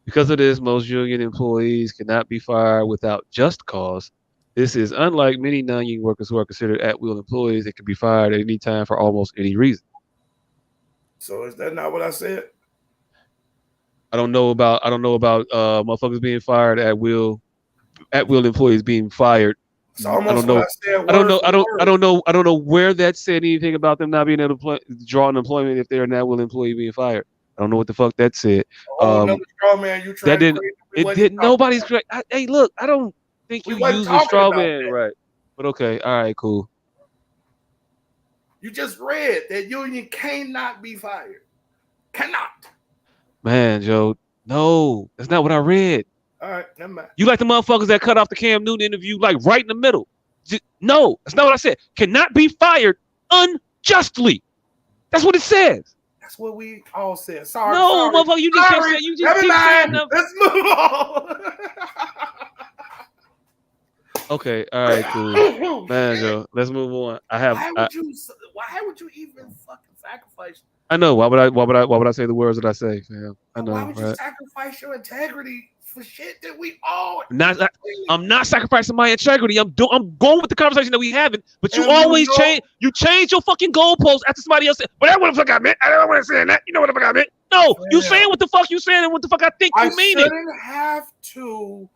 Because of this, most union employees cannot be fired without just cause. This is unlike many non-union workers who are considered at-will employees that can be fired at any time for almost any reason. So is that not what I said? I don't know about motherfuckers being fired at will employees being fired. It's almost what I said. I don't know where that said anything about them not being able to draw unemployment if they're an at will employee being fired. I don't know what the fuck that said. Another straw man, you tried it didn't. Nobody's correct. Hey, look, I don't think you use a straw man right. But okay, all right, cool. You just read that union cannot be fired. Cannot. Man, Joe, no, that's not what I read. All right, never mind. You like the motherfuckers that cut off the Cam Newton interview, like right in the middle. No, that's not what I said. Cannot be fired unjustly. That's what it says. That's what we all said. Sorry. No, motherfucker, you just keep saying. You just keep saying. Let's move on. Okay, all right, cool. Man, Joe, let's move on. Why would you even fucking sacrifice? I know. Why would I say the words that I say, fam? I know. Why would you sacrifice your integrity for shit that we all? I'm not sacrificing my integrity. I'm going with the conversation that we having. But you always change. You change your fucking goalposts after somebody else said. But that's what the fuck I meant. I don't want to say that. You know what the fuck I meant. No, you saying what the fuck you saying and what the fuck I think you mean. I shouldn't have to.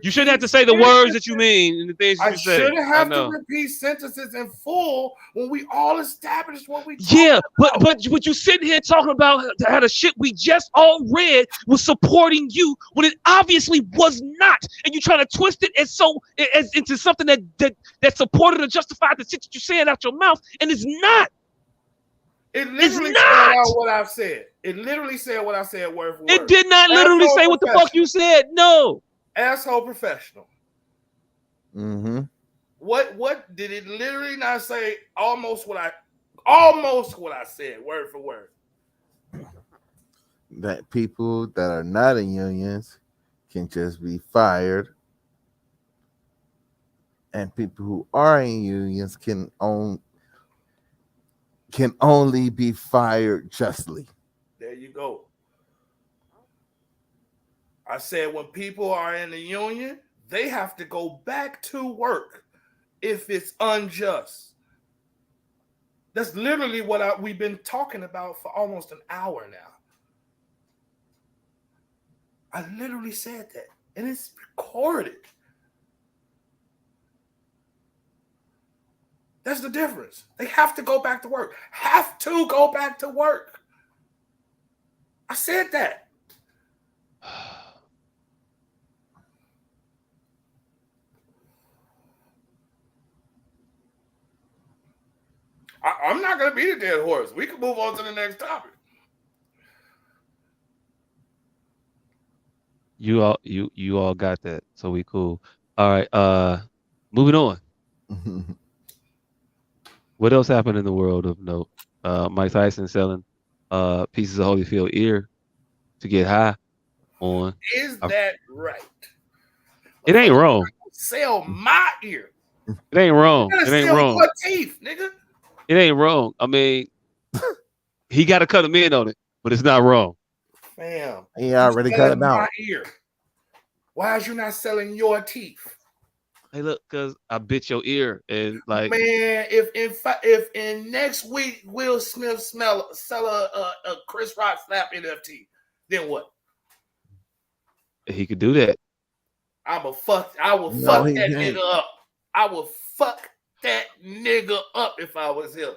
You shouldn't have to say the words that you mean and the things you say. I shouldn't have to repeat sentences in full when we all established what we. But you sitting here talking about how the shit we just all read was supporting you when it obviously was not, and you trying to twist it as into something that supported or justified the shit that you're saying out your mouth, and it's not. It literally said out what I've said. It literally said what I said word for word. It did not literally say what the fuck you said. No. Asshole professional. Mm-hmm. What did it literally not say? Almost what I said, word for word. That people that are not in unions can just be fired and people who are in unions can only be fired justly. There you go. I said when people are in the union, they have to go back to work if it's unjust. That's literally what we've been talking about for almost an hour now. I literally said that, and it's recorded. That's the difference. They have to go back to work. Have to go back to work. I said that. I'm not going to beat a dead horse. We can move on to the next topic. You all got that, so we cool. All right, moving on. What else happened in the world of note? Mike Tyson selling pieces of Holyfield ear to get high on. Is that right? It ain't wrong. Sell my ear. It ain't wrong. It ain't wrong. Your teeth, nigga. It ain't wrong. I mean, he got to cut him in on it, but it's not wrong. Fam, he already cut him out. Ear. Why is you not selling your teeth? Hey, look, cause I bit your ear, and like, man, if in next week Will Smith sell a Chris Rock slap NFT, then what? He could do that. I will fuck that nigga up. I will fuck that nigga up if I was him.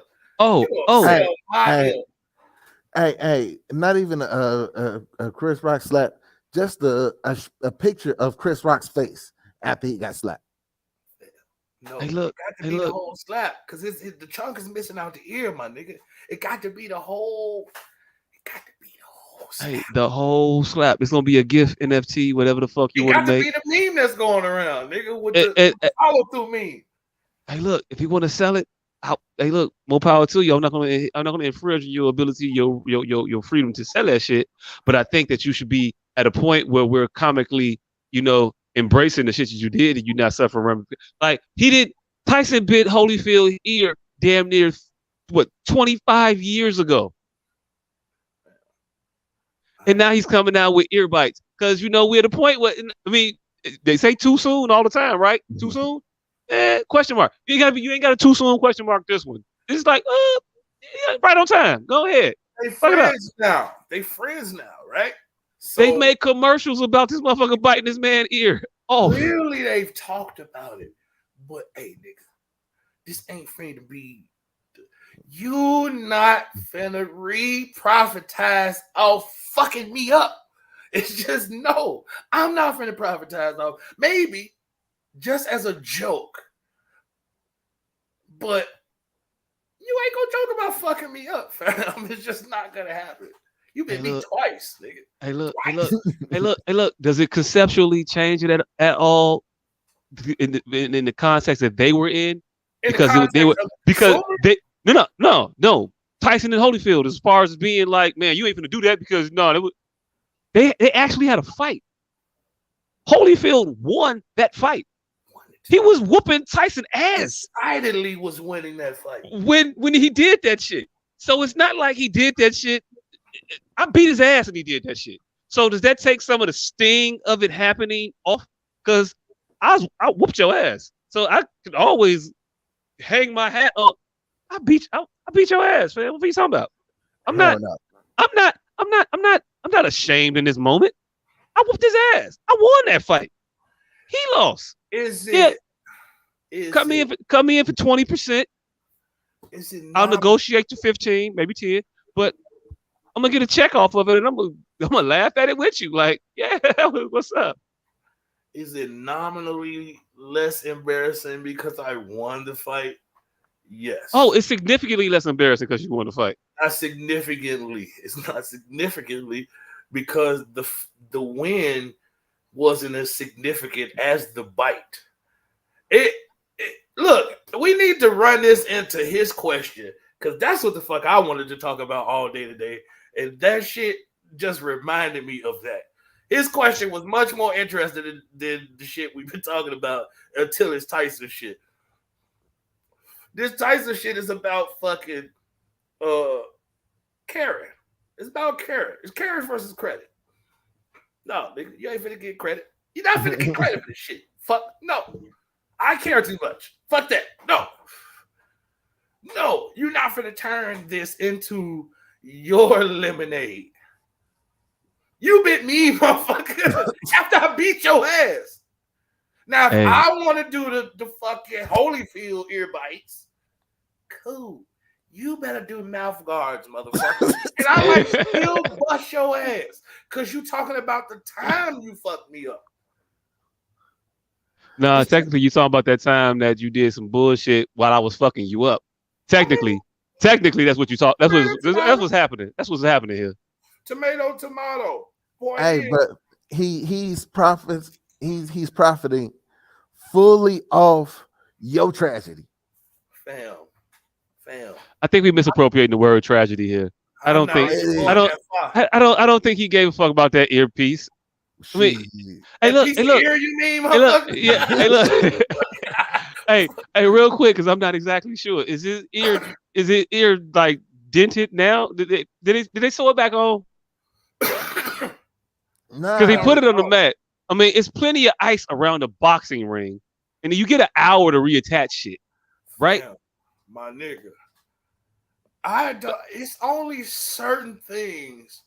Hey, not even a Chris Rock slap, just a picture of Chris Rock's face after he got slapped. No, it got to be the whole slap because the chunk is missing out the ear, my nigga. It got to be the whole. It got to be the whole slap. Hey, the whole slap. It's gonna be a GIF, NFT, whatever the fuck you want to make. It got to be the meme that's going around, nigga, with the follow through meme. Hey, look, if you want to sell it, hey, look, more power to you. I'm not gonna infringe your ability, your freedom to sell that shit. But I think that you should be at a point where we're comically, embracing the shit that you did and you not suffering. Like Tyson bit Holyfield ear damn near 25 years ago, and now he's coming out with ear bites because we're at a point where they say too soon all the time, right? Too soon. Question mark. You ain't got a too soon question mark this one. It's like right on time. Go ahead. They friends now. They friends now, right? So, they've made commercials about this motherfucker biting this man's ear. Oh, clearly they've talked about it. But hey, nigga, this ain't finna be. You not finna re-profitize off fucking me up. It's just no. I'm not finna profitize off. Maybe just as a joke. But you ain't gonna joke about fucking me up, fam. It's just not gonna happen. You bit me twice, nigga. Hey, look. Does it conceptually change it at all in the context that they were in? Because no. Tyson and Holyfield, as far as being like, man, you ain't gonna do that because they actually had a fight. Holyfield won that fight. He was whooping Tyson ass. Decidedly was winning that fight when he did that shit. So it's not like he did that shit. I beat his ass and he did that shit. So does that take some of the sting of it happening off? Because I whooped your ass. So I could always hang my hat up. I beat your ass, man. What are you talking about? I'm not ashamed in this moment. I whooped his ass. I won that fight. He lost. Cut me in for 20%. I'll negotiate to 15, maybe 10, but I'm gonna get a check off of it, and I'm gonna laugh at it with you. Like, yeah, what's up? Is it nominally less embarrassing because I won the fight? Yes. Oh, it's significantly less embarrassing because you won the fight. Not significantly. It's not significantly because the win wasn't as significant as the bite. Look, we need to run this into his question because that's what the fuck I wanted to talk about all day today. And that shit just reminded me of that. His question was much more interesting than the shit we've been talking about until it's Tyson shit. This Tyson shit is about fucking Karen. It's about Karen. It's Karen versus credit. No, nigga, you ain't finna get credit. You're not finna get credit for this shit. Fuck no. I care too much. Fuck that. No. No, you're not finna turn this into your lemonade. You bit me, motherfucker, after I beat your ass. Now, if I want to do the fucking Holyfield ear bites, cool. You better do mouth guards, motherfucker. And I might still bust your ass because you talking about the time you fucked me up. No, technically, you talking about that time that you did some bullshit while I was fucking you up. Technically, that's what you talk. That's what's happening. That's what's happening here. Tomato. Boy, hey, but he's profiting fully off your tragedy. Fam. I think we misappropriating the word tragedy here. I don't think he gave a fuck about that earpiece. I mean, hey, look. Ear, you mean, motherfucker? Yeah, hey, look. hey, real quick, because I'm not exactly sure. Is his ear like dented now? Did they sew it back on? Because he put it on the mat. I mean, it's plenty of ice around the boxing ring, and you get an hour to reattach shit, right? Damn, my nigga, it's only certain things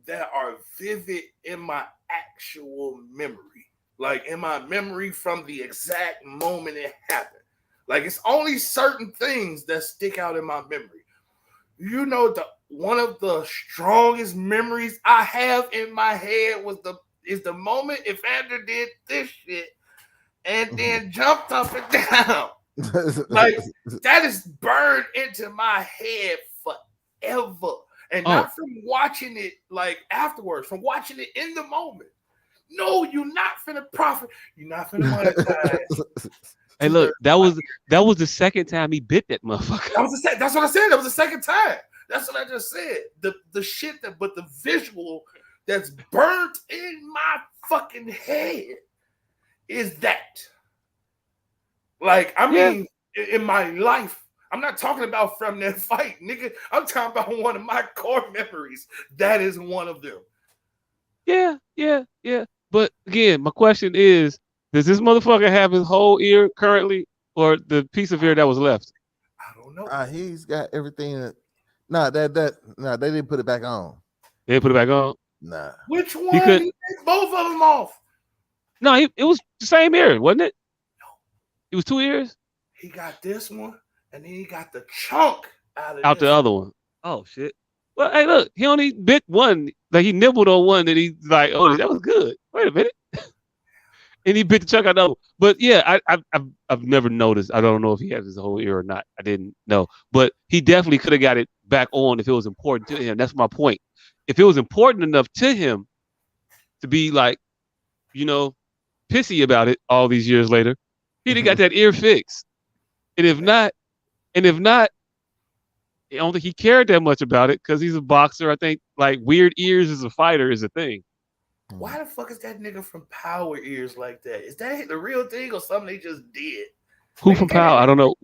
that are vivid in my actual memory, like in my memory from the exact moment it happened. Like it's only certain things that stick out in my memory. You know, one of the strongest memories I have in my head is the moment Evander did this shit and then jumped up and down. Like that is burned into my head forever. And not from watching it like afterwards, from watching it in the moment. No, you're not finna profit. You're not finna monetize. Hey, look, that was the second time he bit that motherfucker. That's what I said. That was the second time. That's what I just said. The shit but the visual that's burnt in my fucking head is that. Like, I mean, in my life, I'm not talking about from that fight, nigga. I'm talking about one of my core memories. That is one of them. Yeah. But again, my question is, does this motherfucker have his whole ear currently, or the piece of ear that was left? I don't know. He's got everything. They didn't put it back on. They didn't put it back on? Nah. Which one? He took both of them off. No, it was the same ear, wasn't it? No. It was 2 ears? He got this one, and then he got the chunk out the other one. Oh, shit. Well, hey, look, he only bit one. Like, he nibbled on one, and he's like, oh, that was good. Wait a minute. And he bit the chunk out the other. But yeah, I've never noticed. I don't know if he has his whole ear or not. I didn't know. But he definitely could have got it back on if it was important to him. That's my point. If it was important enough to him to be like, pissy about it all these years later, he'd have got that ear fixed. And if not, I don't think he cared that much about it because he's a boxer. I think like weird ears as a fighter is a thing. Why the fuck is that nigga from Power ears like that? Is that the real thing or something they just did? Who from Power? I don't know.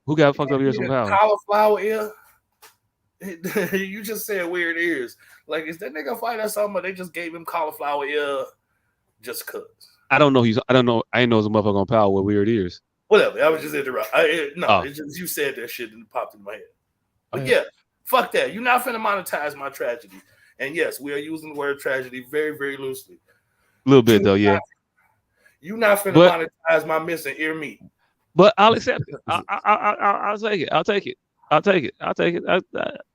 Who got fucked up ears from Power? Cauliflower ear? You just said weird ears. Like, is that nigga fighting or something, or they just gave him cauliflower ear just cuz? I don't know. I didn't know it was a motherfucker on Power with weird ears. Whatever. I was just interrupting. It's just you said that shit and it popped in my head. But yeah, fuck that. You're not finna monetize my tragedy. And yes, we are using the word tragedy very, very loosely. A little bit, though, yeah. You're not finna monetize my missing ear meat. But I'll accept it. I'll take it. I'll take it.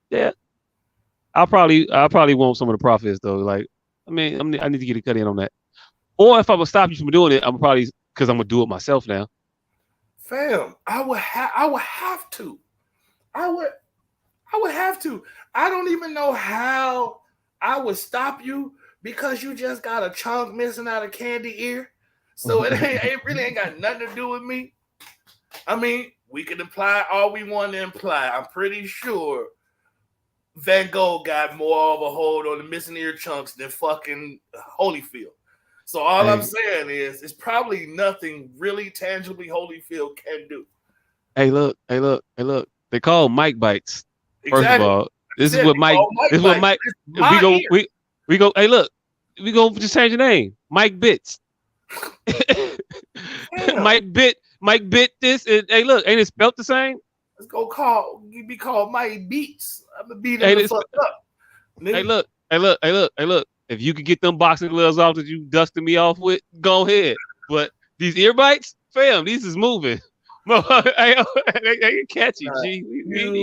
Yeah. I'll probably want some of the profits, though. Like, I mean, I need to get a cut in on that. Or if I would stop you from doing it, I'm probably because I'm gonna do it myself now. Fam, I would have to. I would have to. I don't even know how I would stop you because you just got a chunk missing out of candy ear. So it really ain't got nothing to do with me. I mean, we can imply all we want to imply. I'm pretty sure Van Gogh got more of a hold on the missing ear chunks than fucking Holyfield. So all I'm saying is, it's probably nothing really tangibly Holyfield can do. Hey, look. They call Mike bites. First Exactly. of all, this is what Mike. We go. Hey, look. We go just change the name. Mike Bits. Mike bit this. And, hey, look, ain't it spelt the same? Let's go be called Mike Beats. I'm gonna beat him the fuck up. Nigga. Hey, look. If you could get them boxing gloves off that you dusted me off with, go ahead. But these ear bites, fam, these is moving. They catchy, G. We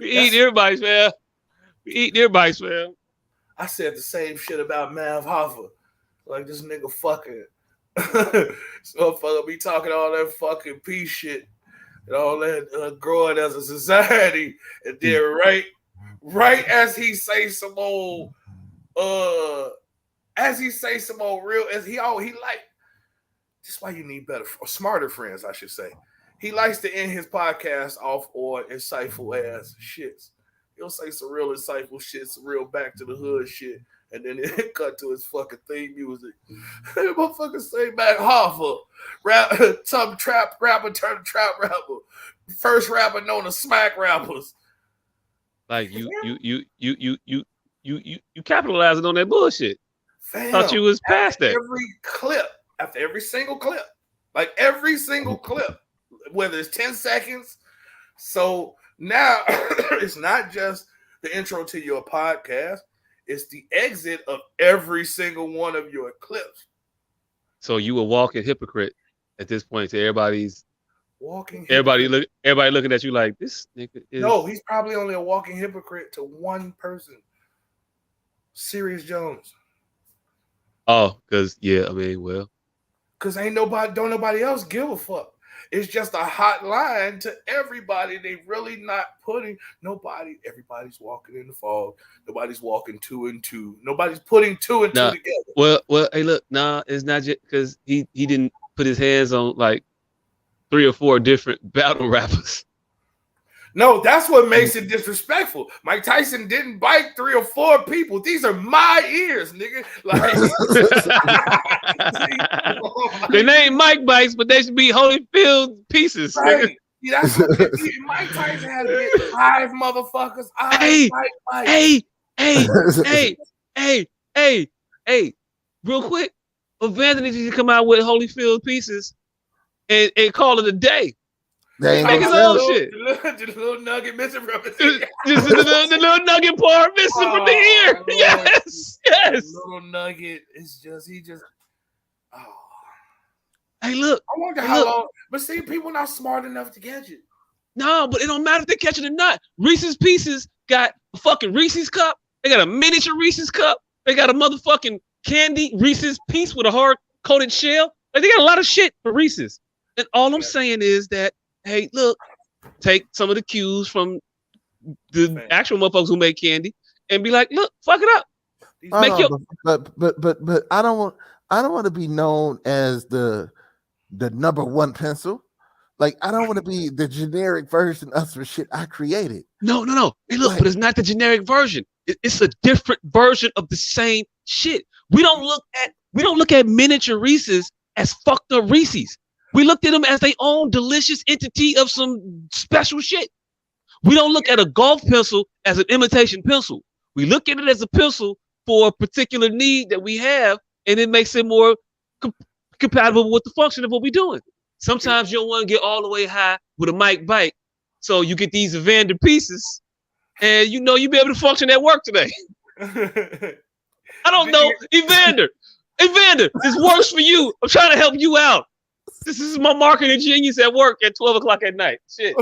eat ear bites, man. I said the same shit about Mav Hoffa. Like, this nigga fucking so fucker be talking all that fucking peace shit and all that growing as a society, and then right as he say some old real, as he like, this is why you need better or smarter friends, I should say. He likes to end his podcast off on insightful ass shits. He'll say some real insightful shit, some real back to the hood shit, and then it cut to his fucking theme music. Motherfucker say back Hoffa, some trap rapper turned trap rapper, first rapper known as smack rappers. Like you capitalizing on that bullshit. Fam, thought you was past that. After every single clip, whether it's 10 seconds. So now it's not just the intro to your podcast, it's the exit of every single one of your clips. So you a walking hypocrite at this point to everybody's walking everybody looking at you like, this nigga is... No, he's probably only a walking hypocrite to one person. Sirius Jones. Oh, because because don't nobody else give a fuck. It's just a hot line to everybody. They really not putting everybody's walking in the fog. Nobody's walking 2 and 2. Nobody's putting 2 and 2 together. Well, hey, look, it's not just because he didn't put his hands on like 3 or 4 different battle rappers. No, that's what makes it disrespectful. Mike Tyson didn't bite 3 or 4 people. These are my ears, nigga. Like, they name Mike bites, but they should be Holyfield pieces. Right. Yeah, that's what Mike Tyson had to get 5 motherfuckers. Hey, real quick, Evander needs to come out with Holyfield pieces and call it a day. They make his own shit. The little nugget missing from his ear. Just the little nugget part missing from the ear. Lord. Yes. The little nugget is just. Hey, look. I wonder how long. But see, people not smart enough to catch it. No, but it don't matter if they catch it or not. Reese's Pieces got a fucking Reese's cup. They got a miniature Reese's cup. They got a motherfucking candy Reese's piece with a hard coated shell. Like, they got a lot of shit for Reese's. And all I'm saying is that, hey, look, take some of the cues from the actual motherfuckers who make candy and be like, look, fuck it up. But I don't want to be known as the number one pencil. Like, I don't want to be the generic version of some shit I created. No. Hey, look, but it's not the generic version. It's a different version of the same shit. We don't look at miniature Reese's as fucked up Reese's. We looked at them as their own delicious entity of some special shit. We don't look at a golf pencil as an imitation pencil. We look at it as a pencil for a particular need that we have, and it makes it more compatible with the function of what we're doing. Sometimes you don't want to get all the way high with a mic bite, so you get these Evander pieces, and you be able to function at work today. I don't know, Evander, this works for you. I'm trying to help you out. This is my marketing genius at work at 12 o'clock at night. Shit.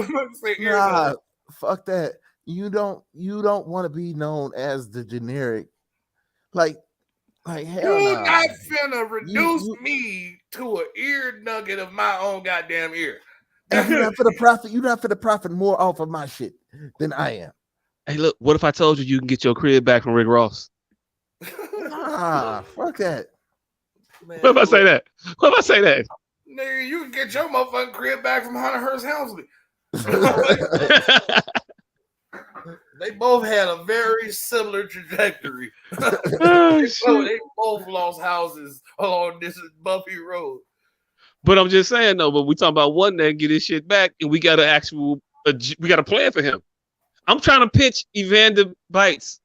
Nah, fuck that. You don't want to be known as the generic. Like hell. You're not finna reduce me to an ear nugget of my own goddamn ear. And you're not for the profit more off of my shit than I am. Hey, look, what if I told you can get your crib back from Rick Ross? Nah, fuck that. Man, what if I say that? Nigga, you can get your motherfucking crib back from Hunter Hearst Helmsley. They both had a very similar trajectory. Oh, they both lost houses along this bumpy road. But I'm just saying though. But we talking about one that get his shit back, and we got we got a plan for him. I'm trying to pitch Evander Bites,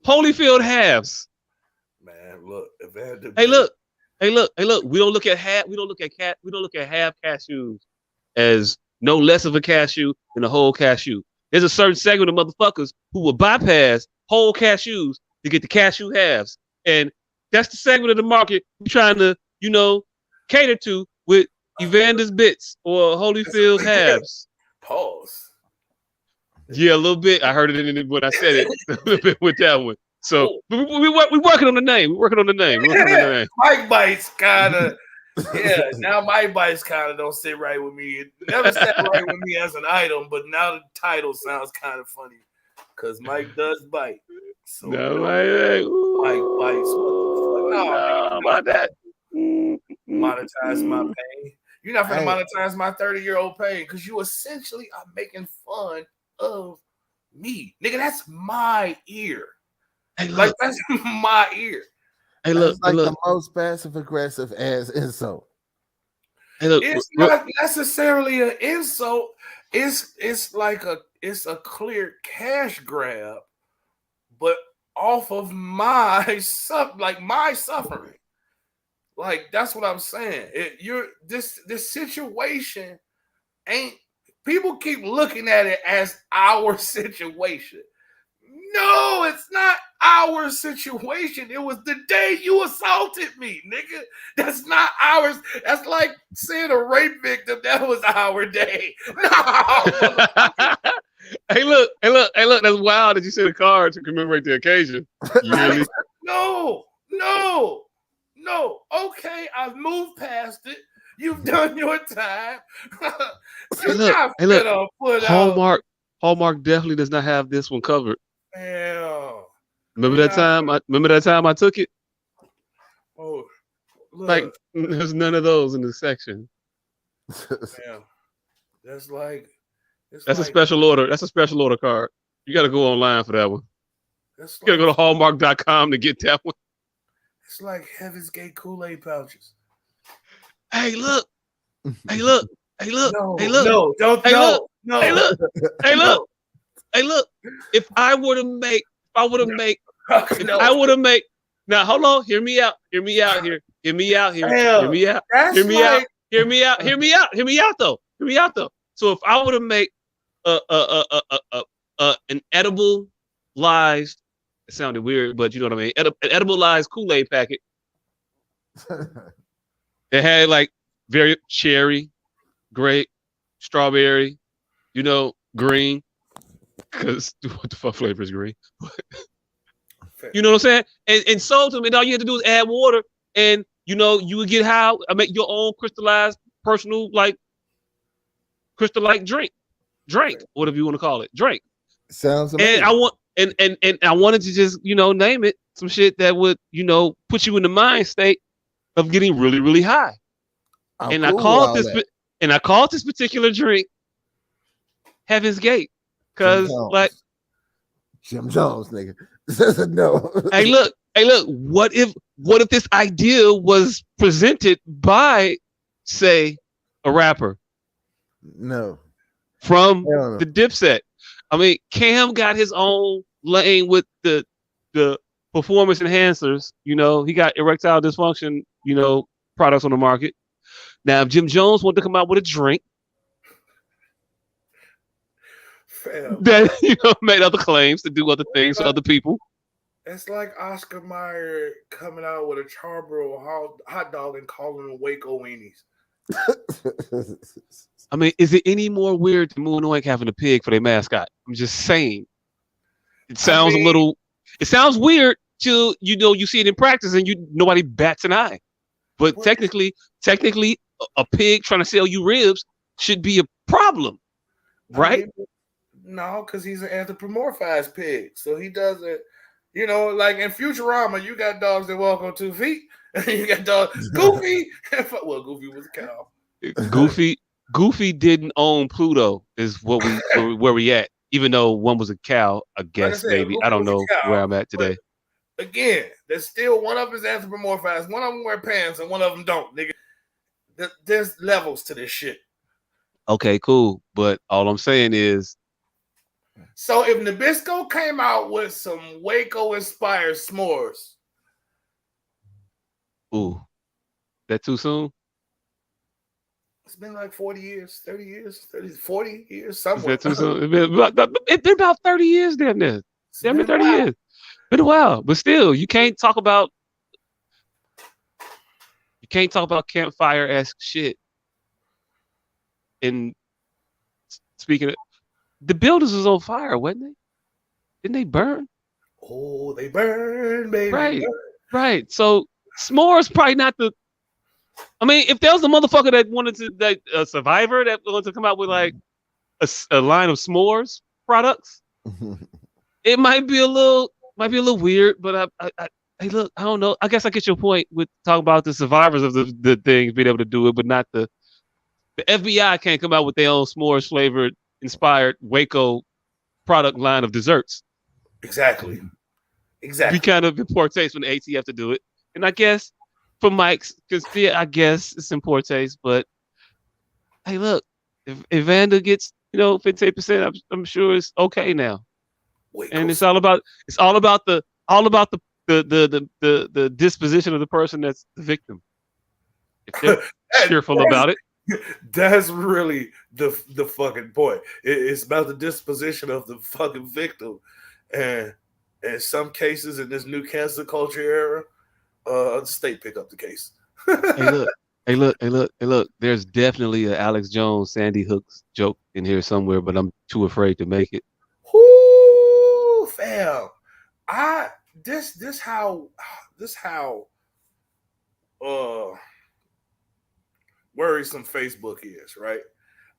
Holyfield halves. Man, look, Evander. Hey, look. We don't look at half cashews as no less of a cashew than a whole cashew. There's a certain segment of motherfuckers who will bypass whole cashews to get the cashew halves, and that's the segment of the market we're trying to, cater to with Evander's bits or Holyfield's halves. Pause. Yeah, a little bit. I heard it in when I said it a little bit with that one. So we working on the name. We're working on the name. Mike Bites kind of. Yeah, now Mike Bites kind of don't sit right with me. It never sat right with me as an item, but now the title sounds kind of funny because Mike does bite. So no, Mike Bites. What the fuck? No, about that. Monetize my pain. You're not going to monetize my 30-year-old pain because you essentially are making fun of me. Nigga, that's my ear. Hey, like, that's my ear. Hey, look, that's like the most passive aggressive ass insult. Hey, look, it's not necessarily an insult. It's like it's a clear cash grab, but off of my suffering. Like, that's what I'm saying. This situation ain't. People keep looking at it as our situation. No, it's not our situation. It was the day you assaulted me, nigga. That's not ours. That's like saying a rape victim. That was our day. No. Hey, look. That's wild that you said a card to commemorate the occasion. Really? No. Okay, I've moved past it. You've done your time. Hey, look. Hallmark definitely does not have this one covered. Damn. Remember that time I took it? Oh, look. Like, there's none of those in the section. Damn. That's a special order. That's a special order card. You got to go online for that one. You got to go to Hallmark.com to get that one. It's like Heaven's Gate Kool-Aid pouches. Hey, look. No, don't. Hey, look. If I were to make, now hold on, hear me out though. So if I were to make an edible-ized, it sounded weird, but you know what I mean, an edible-ized Kool-Aid packet. It had like very cherry, grape, strawberry, green. Because what the fuck flavor is green? You know what I'm saying? And sold to them, and all you had to do is add water, and you would get how I make your own crystallized personal crystal drink, whatever you want to call it, drink. Sounds amazing. And I wanted to just name it some shit that would put you in the mind state of getting really, really high. I called this particular drink Heaven's Gate. Because Jim Jones, nigga. No. Hey, look. What if this idea was presented by, say, a rapper? No. From the Dipset. I mean, Cam got his own lane with the performance enhancers. He got erectile dysfunction, products on the market. Now, if Jim Jones wanted to come out with a drink that made other claims to do other things for other people. It's like Oscar Mayer coming out with a Charbroil hot dog and calling them Waco weenies. I mean, is it any more weird than Moon Oink having a pig for their mascot? I'm just saying. It sounds it sounds weird till you see it in practice and nobody bats an eye. But technically, a pig trying to sell you ribs should be a problem, right? No, because he's an anthropomorphized pig. So he doesn't, like in Futurama, you got dogs that walk on 2 feet. You got dogs. Goofy. Well, Goofy was a cow. Goofy didn't own Pluto, is where we at. Even though one was a cow, I guess said, maybe. I don't know where I'm at today. Again, there's still one of them is anthropomorphized, one of them wear pants, and one of them don't, nigga. There's levels to this shit. Okay, cool. But all I'm saying is, so if Nabisco came out with some Waco-inspired s'mores, ooh, that too soon? It's been like 40 years, 30 years, 40 years, somewhere. Is that too soon? It's been about 30 years, damn near. Damn near 30 years. Been a while, but still, you can't talk about campfire-esque shit. And speaking of, the buildings was on fire, wasn't they? Didn't they burn? Oh, they burn, baby. Right, burn. right. So s'mores probably not the. I mean, if there was a motherfucker that wanted to, like a survivor that wanted to come out with like a line of s'mores products, it might be a little weird. But hey, look, I don't know. I guess I get your point with talking about the survivors of the things being able to do it, but not the FBI can't come out with their own s'mores flavored inspired Waco product line of desserts. Exactly. Be kind of in poor taste when the ATF to do it, and I guess. For Mike's, because I guess it's in poor taste, but hey, look, if Vanda gets 15%, I'm sure it's okay now. And it's all about the disposition of the person that's the victim. If they're cheerful about it, that's really the fucking point. It's about the disposition of the fucking victim, and in some cases in this new cancel culture era. The state pick up the case. Hey, look. There's definitely an Alex Jones, Sandy Hooks joke in here somewhere, but I'm too afraid to make it. Whoo, fam. This how worrisome Facebook is, right?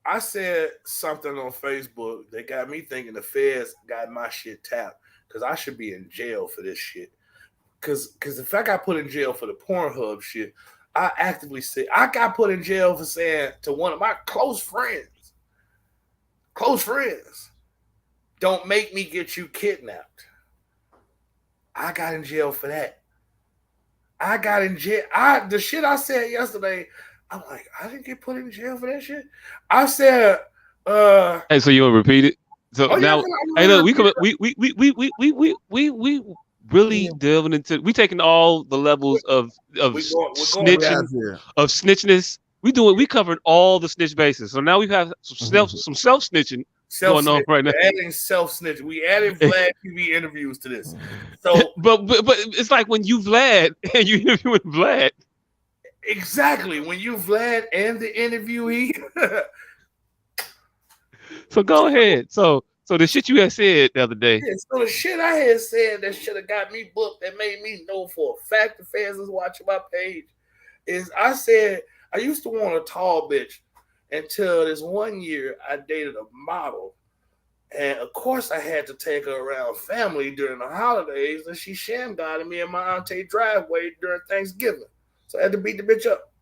I said something on Facebook that got me thinking the feds got my shit tapped because I should be in jail for this shit. Because if I got put in jail for the Pornhub shit, I actively say I got put in jail for saying to one of my close friends, don't make me get you kidnapped. I got in jail for that. I got in jail. The shit I said yesterday, I'm like, I didn't get put in jail for that shit. I said, hey, so you want to repeat it? So now, hey, look, we really delving into. We taking all the levels of snitchness. We covered all the snitch bases. So now we have some self snitching going on right now. We're adding self snitching. We added Vlad TV interviews to this. So, but it's like when you Vlad and you interviewing Vlad. Exactly when you Vlad and the interviewee. So go ahead. So the shit you had said the other day. Yeah, so the shit I had said that should have got me booked, that made me know for a fact the fans is watching my page, is I said I used to want a tall bitch until this one year I dated a model. And of course I had to take her around family during the holidays, and she shamgodded me in my auntie driveway during Thanksgiving. So I had to beat the bitch up.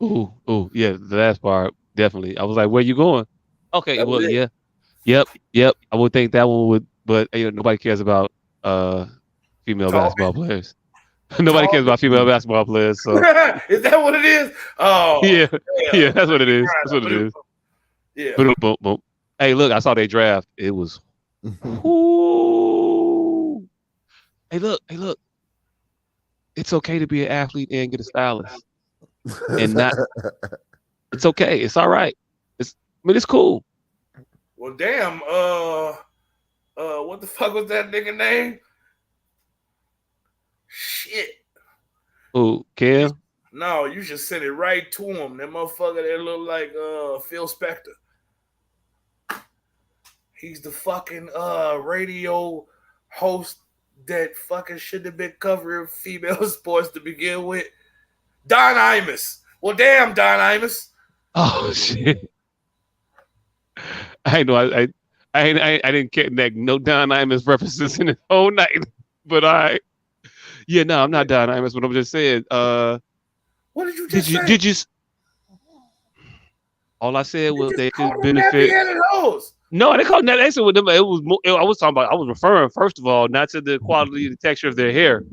Ooh, yeah, the last part, definitely. I was like, where you going? Okay, well, yeah. Yep. I would think that one would, but nobody cares about female basketball players. Nobody cares about female basketball players. So is that what it is? Oh, yeah, that's what it is. That's what it is. Yeah. Boom. Hey, look, I saw they draft. It was. Ooh. Hey, look. It's okay to be an athlete and get a stylist, and not. It's okay. It's all right. It's cool. Well, damn. What the fuck was that nigga name? Shit. Who, Cam? No, you should send it right to him. That motherfucker that look like Phil Spector. He's the fucking radio host that fucking shouldn't have been covering female sports to begin with. Don Imus. Well, damn, Don Imus. Oh shit! I know. I didn't get no Don Imus references in the whole night, but I'm not Don Imus, but I'm just saying. What did you just say? Did you? All I said was they could Nappy benefit. headed hoes. No, they called that. They said with them. It was. I was talking about. I was referring first of all not to the quality, the texture of their hair.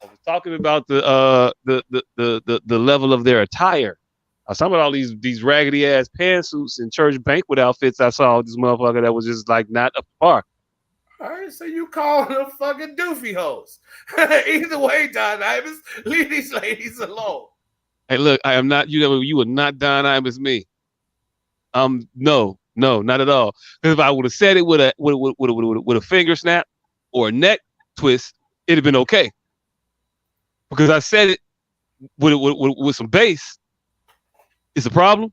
I was talking about the level of their attire. I was talking about all these raggedy ass pantsuits and church banquet outfits. I saw this motherfucker that was just like not up to par. All right, so you call them fucking doofy hoes. Either way, Don Imus, leave these ladies alone. Hey, look, I am not you. You are not Don Imus me. No, not at all. Because if I would have said it with a finger snap or a neck twist, it'd have been okay. Because I said it with some bass. It's a problem.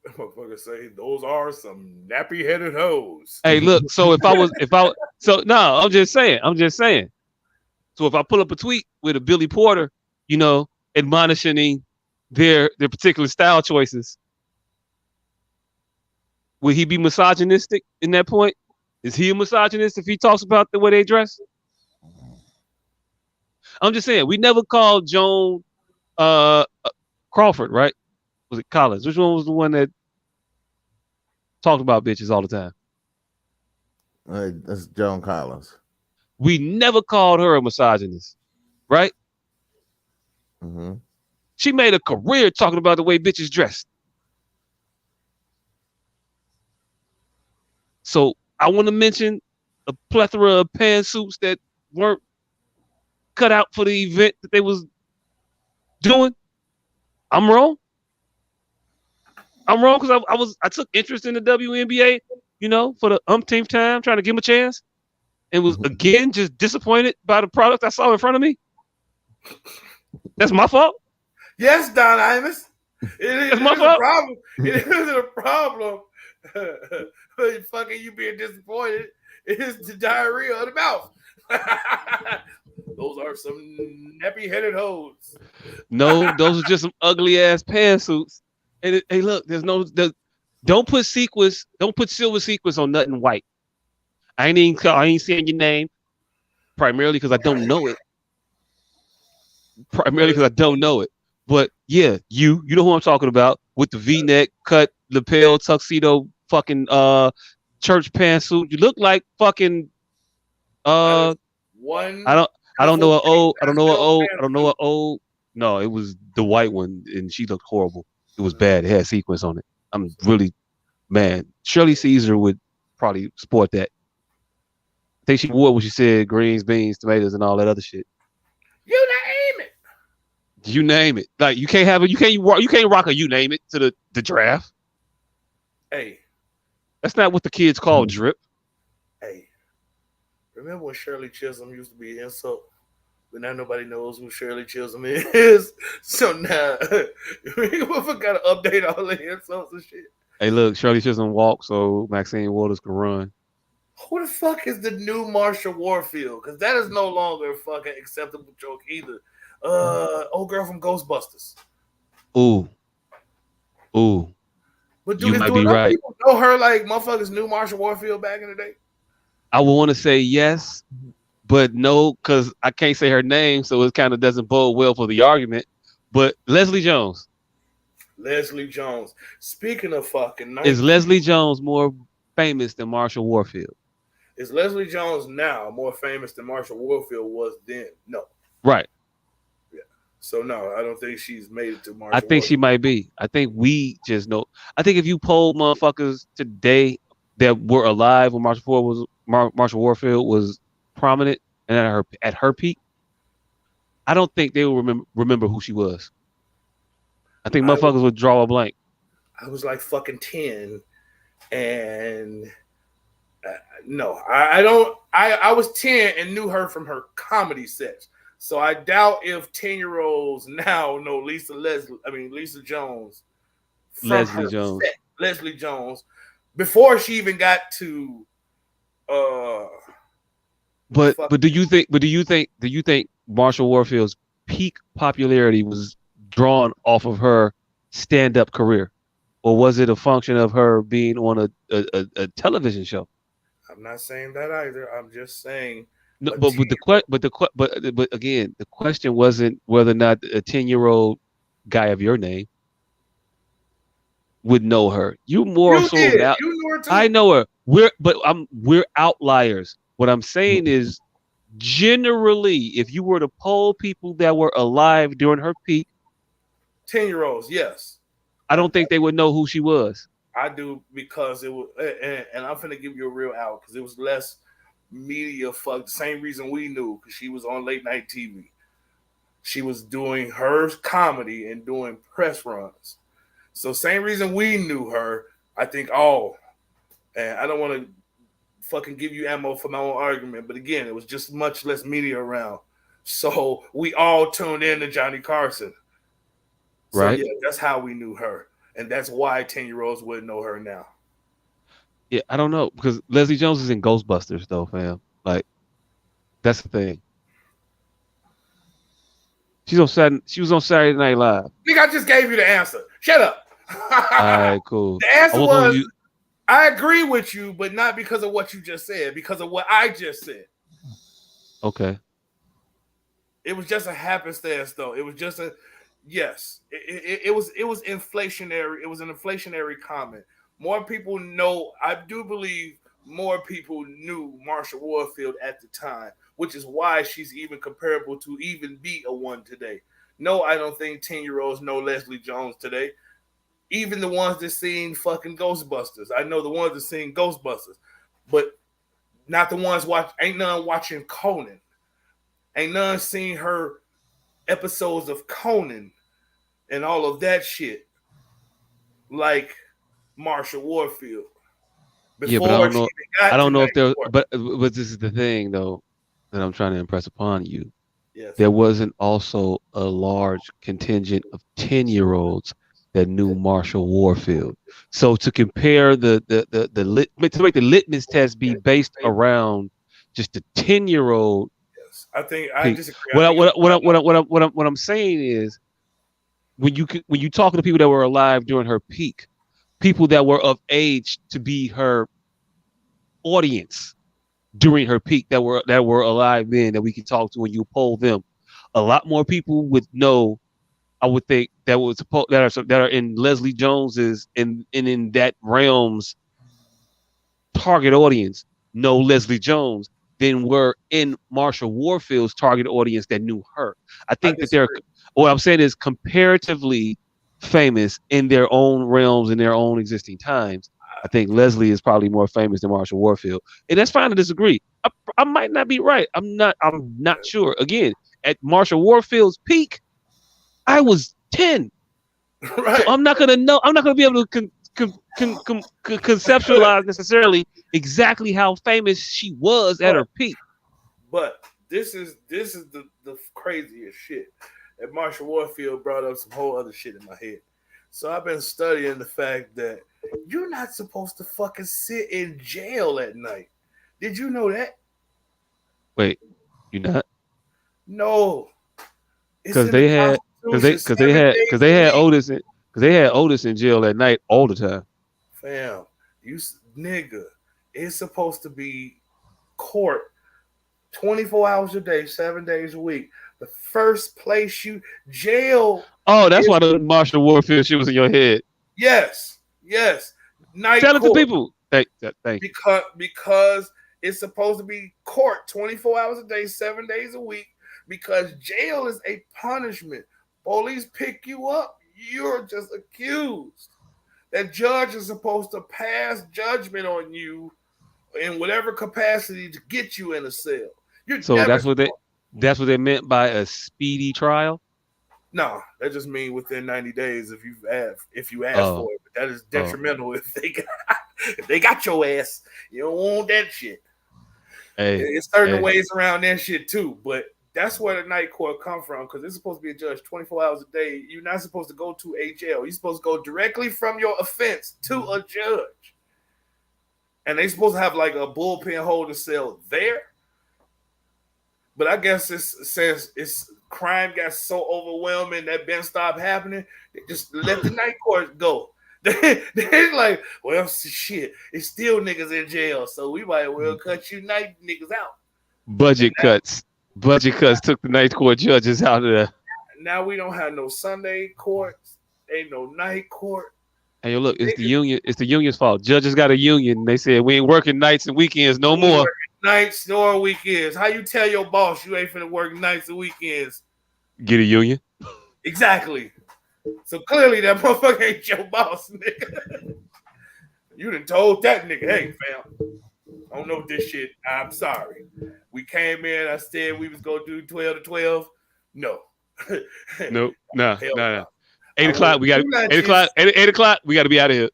Motherfucker say those are some nappy headed hoes. Hey, look. So I'm just saying. So if I pull up a tweet with a Billy Porter, admonishing their particular style choices, would he be misogynistic in that point? Is he a misogynist if he talks about the way they dress? I'm just saying, we never called Joan Crawford, right? Was it Collins? Which one was the one that talked about bitches all the time? That's Joan Collins. We never called her a misogynist, right? Mm-hmm. She made a career talking about the way bitches dressed. So I want to mention a plethora of pantsuits that weren't cut out for the event that they was doing. I'm wrong. I'm wrong because I took interest in the WNBA, for the umpteenth time, trying to give them a chance, and was again just disappointed by the product I saw in front of me. That's my fault. Yes, Don Imus. That's my fault. Problem. It isn't a problem. Fucking you being disappointed. It is the diarrhea of the mouth. Those are some nappy-headed hoes. No, those are just some ugly ass pantsuits. And hey, look, don't put silver sequins on nothing white. I ain't saying your name primarily because I don't know it. But yeah, you know who I'm talking about with the V-neck cut lapel tuxedo fucking church pantsuit. You look like fucking I don't know an old. No, it was the white one, and she looked horrible. It was bad. It had sequins on it. I'm really, man. Shirley Caesar would probably sport that. I think she wore what she said: greens, beans, tomatoes, and all that other shit. You name it. Like you can't rock a you name it to the draft. Hey, that's not what the kids call drip. Hey, remember when Shirley Chisholm used to be an insult? But now nobody knows who Shirley Chisholm is. So now we gotta update all the insults and shit. Hey, look, Shirley Chisholm walked so Maxine Waters can run. Who the fuck is the new Marsha Warfield? Because that is no longer a fucking acceptable joke either. Old girl from Ghostbusters. Ooh. But you might be right. People know her like motherfuckers knew Marsha Warfield back in the day? I would want to say yes, but no, because I can't say her name, so it kind of doesn't bode well for the argument. But Leslie Jones. Speaking of fucking, is Leslie Jones more famous than Marsha Warfield? Is Leslie Jones now more famous than Marsha Warfield was then? No. Right. Yeah. So no, I don't think she's made it to Marsha. I think she might be. I think we just know. I think if you polled motherfuckers today that were alive when Marsha Warfield was prominent and at her peak, I don't think they will remember who she was. I think motherfuckers would draw a blank. I was like fucking 10, and no, I don't. I was 10 and knew her from her comedy sets. So I doubt if 10-year-olds now know Lisa Jones. Leslie Jones, before she even got to. But do you think Marsha Warfield's peak popularity was drawn off of her stand-up career, or was it a function of her being on a television show? I'm not saying that either. I'm just saying. No, but again, the question wasn't whether or not a 10-year-old guy of your name. would know her. You more You so did. now. You knew her too. I know her. We're outliers. What I'm saying is, generally, if you were to poll people that were alive during her peak, 10-year-olds, yes. I don't think they would know who she was. I do, because it was, and I'm finna give you a real out, because it was less media fuck. The same reason we knew, because she was on late night TV. She was doing her comedy and doing press runs. So same reason we knew her. I think and I don't want to fucking give you ammo for my own argument, but again, it was just much less media around. So we all tuned in to Johnny Carson. So Right. yeah, that's how we knew her. And that's why 10-year-olds wouldn't know her now. Yeah, I don't know, because Leslie Jones is in Ghostbusters though, fam. Like, that's the thing. She was on Saturday Night Live. Nigga, I just gave you the answer. Shut up. All right, cool. The answer was, I agree with you, but not because of what you just said, because of what I just said. Okay. It was just a happenstance, though. It was just a yes. It was inflationary. It was an inflationary comment. More people know. I do believe more people knew Marsha Warfield at the time, which is why she's even comparable to even be a one today. No, I don't think 10-year-olds know Leslie Jones today. Even the ones that seen fucking Ghostbusters. I know the ones that seen Ghostbusters, but not the ones ain't none watching Conan. Ain't none seen her episodes of Conan and all of that shit like Marsha Warfield. Yeah, but I don't know if there. But this is the thing, though, that I'm trying to impress upon you. Yes. There wasn't also a large contingent of 10-year-olds that knew Marsha Warfield. So to compare to make the litmus test be based around just a 10-year-old. Yes, I think I disagree. What I'm saying is, when you talking to people that were alive during her peak, people that were of age to be her audience during her peak, that were alive then, that we can talk to, and you poll them, a lot more people would know. I would think that are in Leslie Jones's and in that realm's target audience know Leslie Jones than were in Marsha Warfield's target audience that knew her. I think that what I'm saying is comparatively famous in their own realms, in their own existing times. I think Leslie is probably more famous than Marsha Warfield, and that's fine to disagree. I might not be right. I'm not sure. Again, at Marsha Warfield's peak, I was 10. Right. So I'm not gonna know. I'm not gonna be able to conceptualize necessarily exactly how famous she was at her peak. But this is the craziest shit. And Marsha Warfield brought up some whole other shit in my head. So I've been studying the fact that you're not supposed to fucking sit in jail at night. Did you know that? Wait, you not? No. Because they had Otis in jail at night all the time. Fam, nigga, it's supposed to be court 24 hours a day, 7 days a week. The first place jail. Oh, that's why the Marsha Warfield shit was in your head. Yes. Night Tell it court. to people. Thank you. Because it's supposed to be court 24 hours a day, 7 days a week. Because jail is a punishment. Police pick you up, you're just accused. That judge is supposed to pass judgment on you in whatever capacity to get you in a cell. So that's what they meant by a speedy trial? No, that just means within 90 days if you ask for it. But that is detrimental if they got your ass. You don't want that shit. It's certain ways around that shit too, but that's where the night court come from, because it's supposed to be a judge 24 hours a day. You're not supposed to go to a jail. You're supposed to go directly from your offense to a judge. And they're supposed to have like a bullpen holding cell there. But I guess since crime got so overwhelming that Ben stopped happening, they just let the night court go. They're like, well, shit, it's still niggas in jail, so we might well cut you night niggas out. Budget cuts took the night court judges out of there. Now we don't have no Sunday courts, ain't no night court. Hey, look, it's the union. It's the union's fault. Judges got a union. They said we ain't working nights and weekends no more. Nights nor weekends. How you tell your boss you ain't finna work nights and weekends? Get a union. Exactly. So clearly that motherfucker ain't your boss, nigga. You done told that nigga, hey, fam, I don't know this shit. I'm sorry. We came in, I said we was gonna do 12 to 12. No. Nope. Nah. 8 I o'clock. We got 8 o'clock. 8 o'clock. We got to be out of here.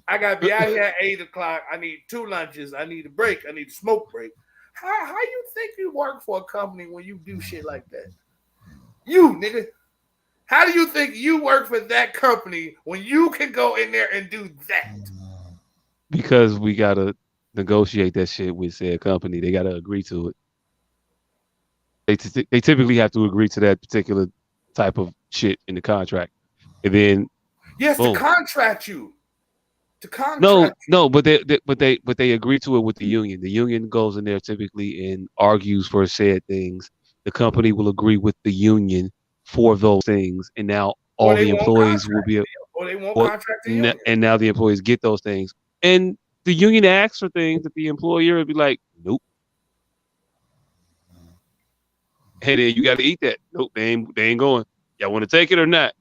I gotta be out here at 8 o'clock. I need 2 lunches. I need a break. I need a smoke break. How you think you work for a company when you do shit like that? You nigga. How do you think you work for that company when you can go in there and do that? Because we gotta negotiate that shit with said company. They gotta agree to it. They typically have to agree to that particular type of shit in the contract, and then yes, boom. To contract you. To contract. No, but they agree to it with the union. The union goes in there typically and argues for said things. The company will agree with the union for those things, and now all the employees will be. Or they won't contract the union. And now the employees get those things, and the union asks for things that the employer would be like, nope. Hey, then you got to eat that. Nope, they ain't going. Y'all want to take it or not?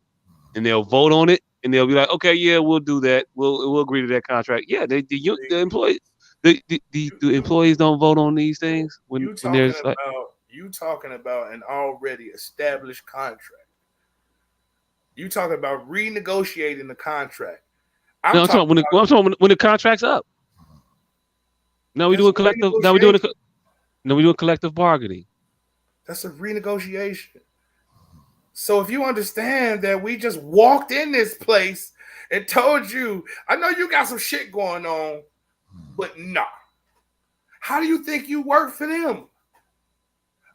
And they'll vote on it, and they'll be like, okay, yeah, we'll do that. We'll agree to that contract. Yeah, the employees, the employees don't vote on these things when there's like. You talking about an already established contract. You talking about renegotiating the contract. I'm talking when the contract's up. Now we doing collective. Now we doing collective bargaining. That's a renegotiation. So if you understand that we just walked in this place and told you, I know you got some shit going on, but nah. How do you think you work for them?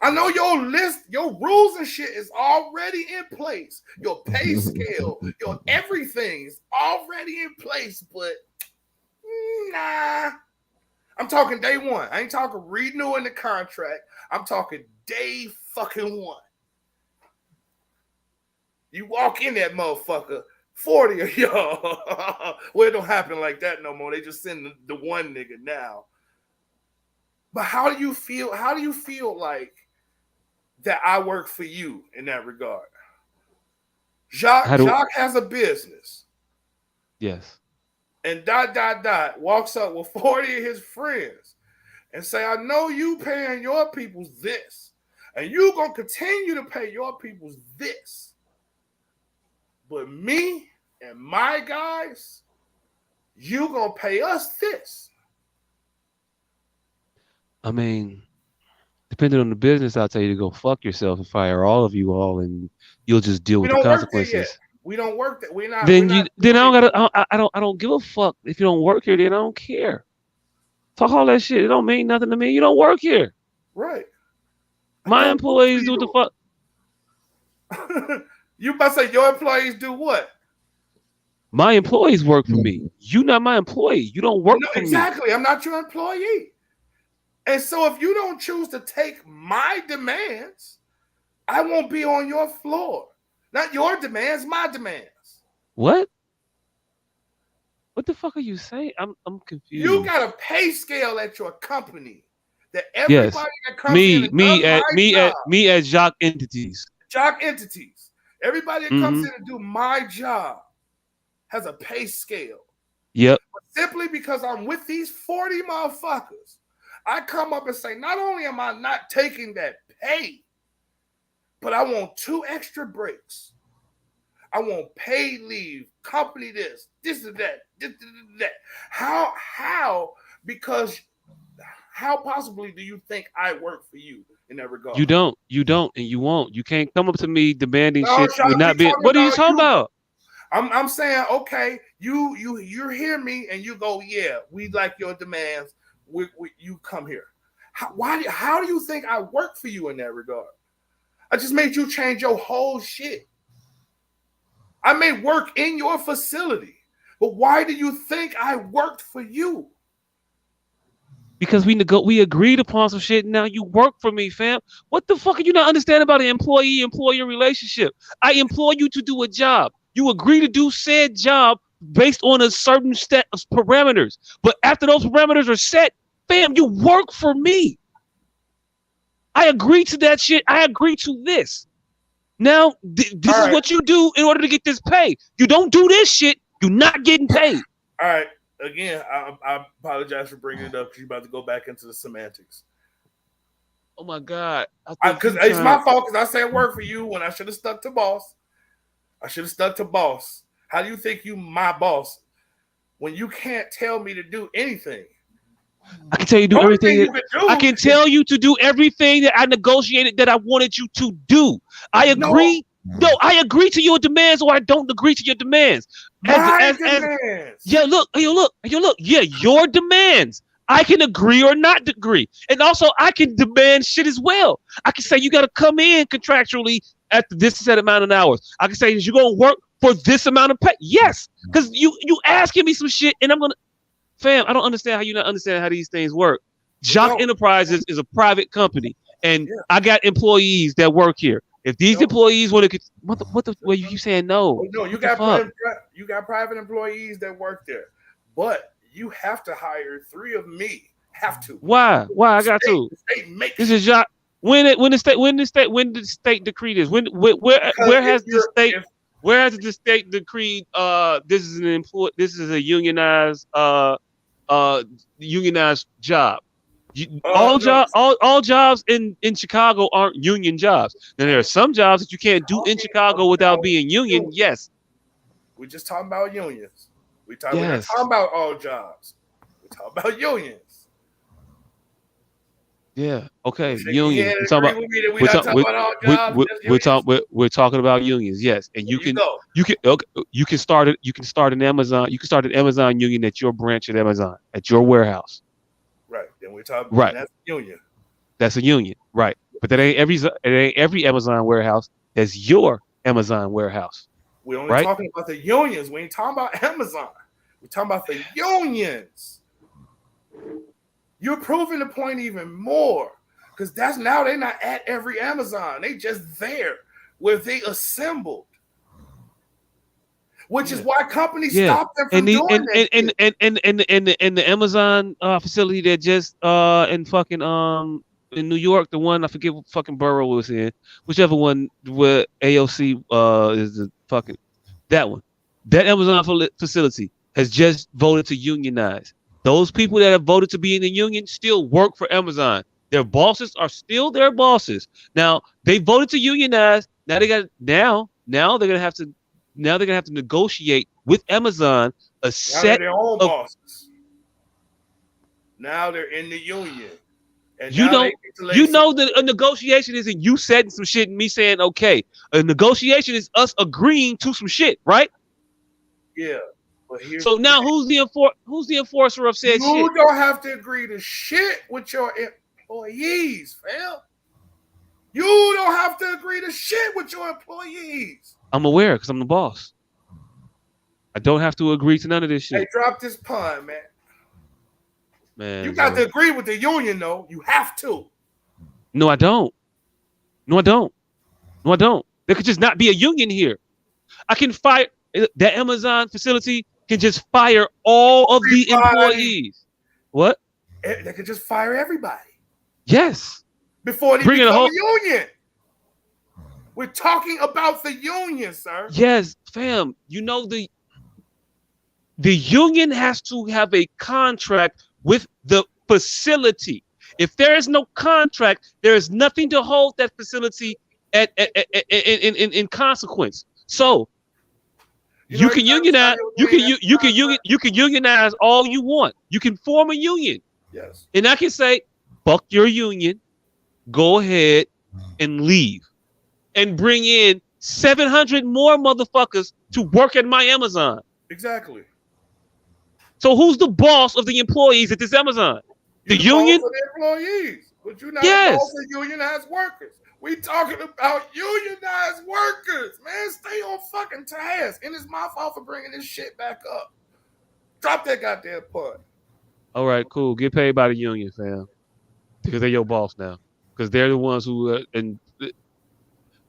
I know your list, your rules and shit is already in place. Your pay scale, your everything is already in place, but nah. I'm talking day one. I ain't talking renewing the contract. I'm talking day fucking one. You walk in that motherfucker, 40 of y'all. Well, it don't happen like that no more. They just send the one nigga now. But how do you feel? How do you feel like that I work for you in that regard? Jacques has a business. Yes. And ... walks up with 40 of his friends and say, I know you paying your peoples this, and you gonna continue to pay your peoples this. But me and my guys, you gonna pay us this. I mean, depending on the business, I'll tell you to go fuck yourself and fire all of you all, and you'll just deal with the consequences. We don't work that. We're not. Then I don't give a fuck if you don't work here. Then I don't care. Talk all that shit. It don't mean nothing to me. You don't work here. Right. My employees do what the fuck. You about to say your employees do what? My employees work for me. You not my employee. You don't work for me. Exactly. I'm not your employee. And so if you don't choose to take my demands, I won't be on your floor. Not your demands, my demands. What? What the fuck are you saying? I'm confused. You got a pay scale at your company that everybody that comes me as Jacques entities. Jacques entities. Everybody that comes in and do my job has a pay scale. Yep. But simply because I'm with these 40 motherfuckers, I come up and say, not only am I not taking that pay, but I want 2 extra breaks. I want paid leave, company this and that, this and that. How? Because how possibly do you think I work for you in that regard? You don't, and you won't. You can't come up to me demanding shit with not being. What are you talking about? I'm saying, okay, you hear me and you go, yeah, we like your demands. You come here. How do you think I work for you in that regard? I just made you change your whole shit. I may work in your facility, but why do you think I worked for you? Because we agreed upon some shit, and now you work for me, fam. What the fuck are you not understanding about an employee-employer relationship? I employ you to do a job. You agree to do said job based on a certain set of parameters. But after those parameters are set, fam, you work for me. I agree to that shit. I agree to this. Now, this is what you do in order to get this pay. You don't do this shit, you're not getting paid. All right. Again, I apologize for bringing it up because you're about to go back into the semantics. Oh my God. Because it's my fault because I said work for you when I should have stuck to boss. I should have stuck to boss. How do you think you my boss when you can't tell me to do anything? I can tell you do everything. I can tell you to do everything that I negotiated that I wanted you to do. I agree. No, I agree to your demands, or I don't agree to your demands. Demands. Yeah, look. Yeah, your demands. I can agree or not agree, and also I can demand shit as well. I can say you got to come in contractually at this set amount of hours. I can say you're gonna work for this amount of pay. Yes, because you asking me some shit, and I'm gonna. Fam, I don't understand how you not understand how these things work. Jock Enterprises is a private company, and I got employees that work here. If these employees want to, what the way you keep saying no? No, you got private employees that work there, but you have to hire 3 of me. Have to. Why? I got to. This is Jock. When the state decree this? Where has the state? Where has the state decreed? This is a unionized unionized job. All jobs in Chicago aren't union jobs. Now there are some jobs that you can't do in Chicago without being union. Yes. We're just talking about unions. We're not talking about all jobs. We're talking about unions. Yeah. Okay. Union. We're talking about unions. Yes. And you can start an Amazon. You can start an Amazon union at your branch at Amazon at your warehouse. Right. Then we're talking about that's a union. That's a union. Right. But that ain't every Amazon warehouse. That's your Amazon warehouse. We're only talking about the unions. We ain't talking about Amazon. We're talking about the unions. You're proving the point even more because they're not at every Amazon. They just there where they assembled, which is why companies stop them from doing that. And the Amazon facility that just in fucking in New York, the one I forget what fucking borough it was in, whichever one where AOC is the fucking that one. That Amazon facility has just voted to unionize. Those people that have voted to be in the union still work for Amazon. Their bosses are still their bosses. Now they voted to unionize. Now they're gonna have to negotiate with Amazon a set their own bosses. Now they're in the union. And that a negotiation isn't you setting some shit and me saying okay. A negotiation is us agreeing to some shit, right? Yeah. So now who's the enforcer of said shit? You don't have to agree to shit with your employees, fam. You don't have to agree to shit with your employees. I'm aware because I'm the boss. I don't have to agree to none of this shit. Hey, drop this pun, man. Man, you got to agree with the union, though. You have to. No, I don't. There could just not be a union here. I can fire that Amazon facility. Can just fire all of the employees. What? They could just fire everybody. Yes. Before they become a union. We're talking about the union, sir. Yes, fam. You know the union has to have a contract with the facility. If there is no contract, there is nothing to hold that facility in consequence. So you can unionize. You can unionize all you want. You can form a union. Yes. And I can say, fuck your union. Go ahead and leave, and bring in 700 more motherfuckers to work at my Amazon. Exactly. So who's the boss of the employees at this Amazon? The union. The employees, but you're not the boss of unionized workers. We talking about unionized workers, man. Stay on fucking task. And it's my fault for bringing this shit back up. Drop that goddamn pun. All right, cool. Get paid by the union, fam. Because they're your boss now. Because they're the ones who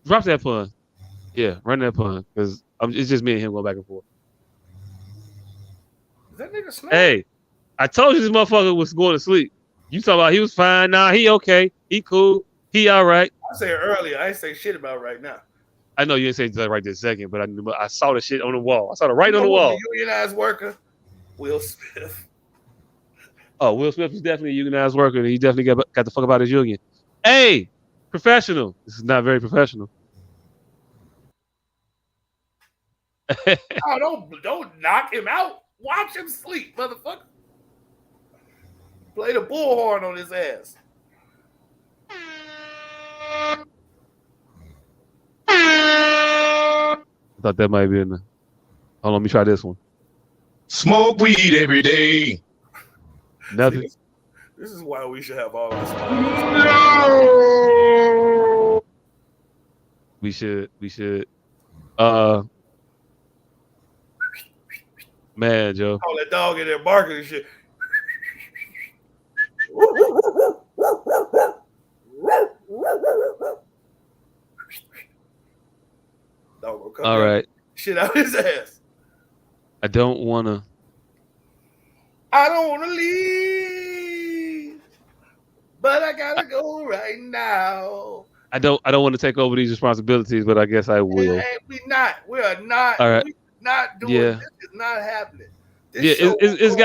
drop that pun. Yeah, run that pun. Because it's just me and him going back and forth. That nigga snap. Hey, I told you this motherfucker was going to sleep. You talking about he was fine? Nah, he okay. He cool. He all right. I said earlier. I ain't say shit about right now. I know you didn't say that right this second, but I saw the shit on the wall. I saw the writing on the wall. The unionized worker, Will Smith. Oh, Will Smith is definitely a unionized worker. He definitely got the fuck about his union. Hey, professional. This is not very professional. Oh, don't knock him out. Watch him sleep, motherfucker. Play the bullhorn on his ass. I thought that might be in the. Hold on, let me try this one. Smoke weed every day. Nothing. This is why we should have all our sponsors. We should. Man, Joe. Call that dog in there barking and shit. Dog will come all right. Shit out his ass. I don't want to leave, but I gotta go right now. I don't want to take over these responsibilities, but I guess I will. Hey, we are not. All right. We're not doing. Yeah. This is not happening. It's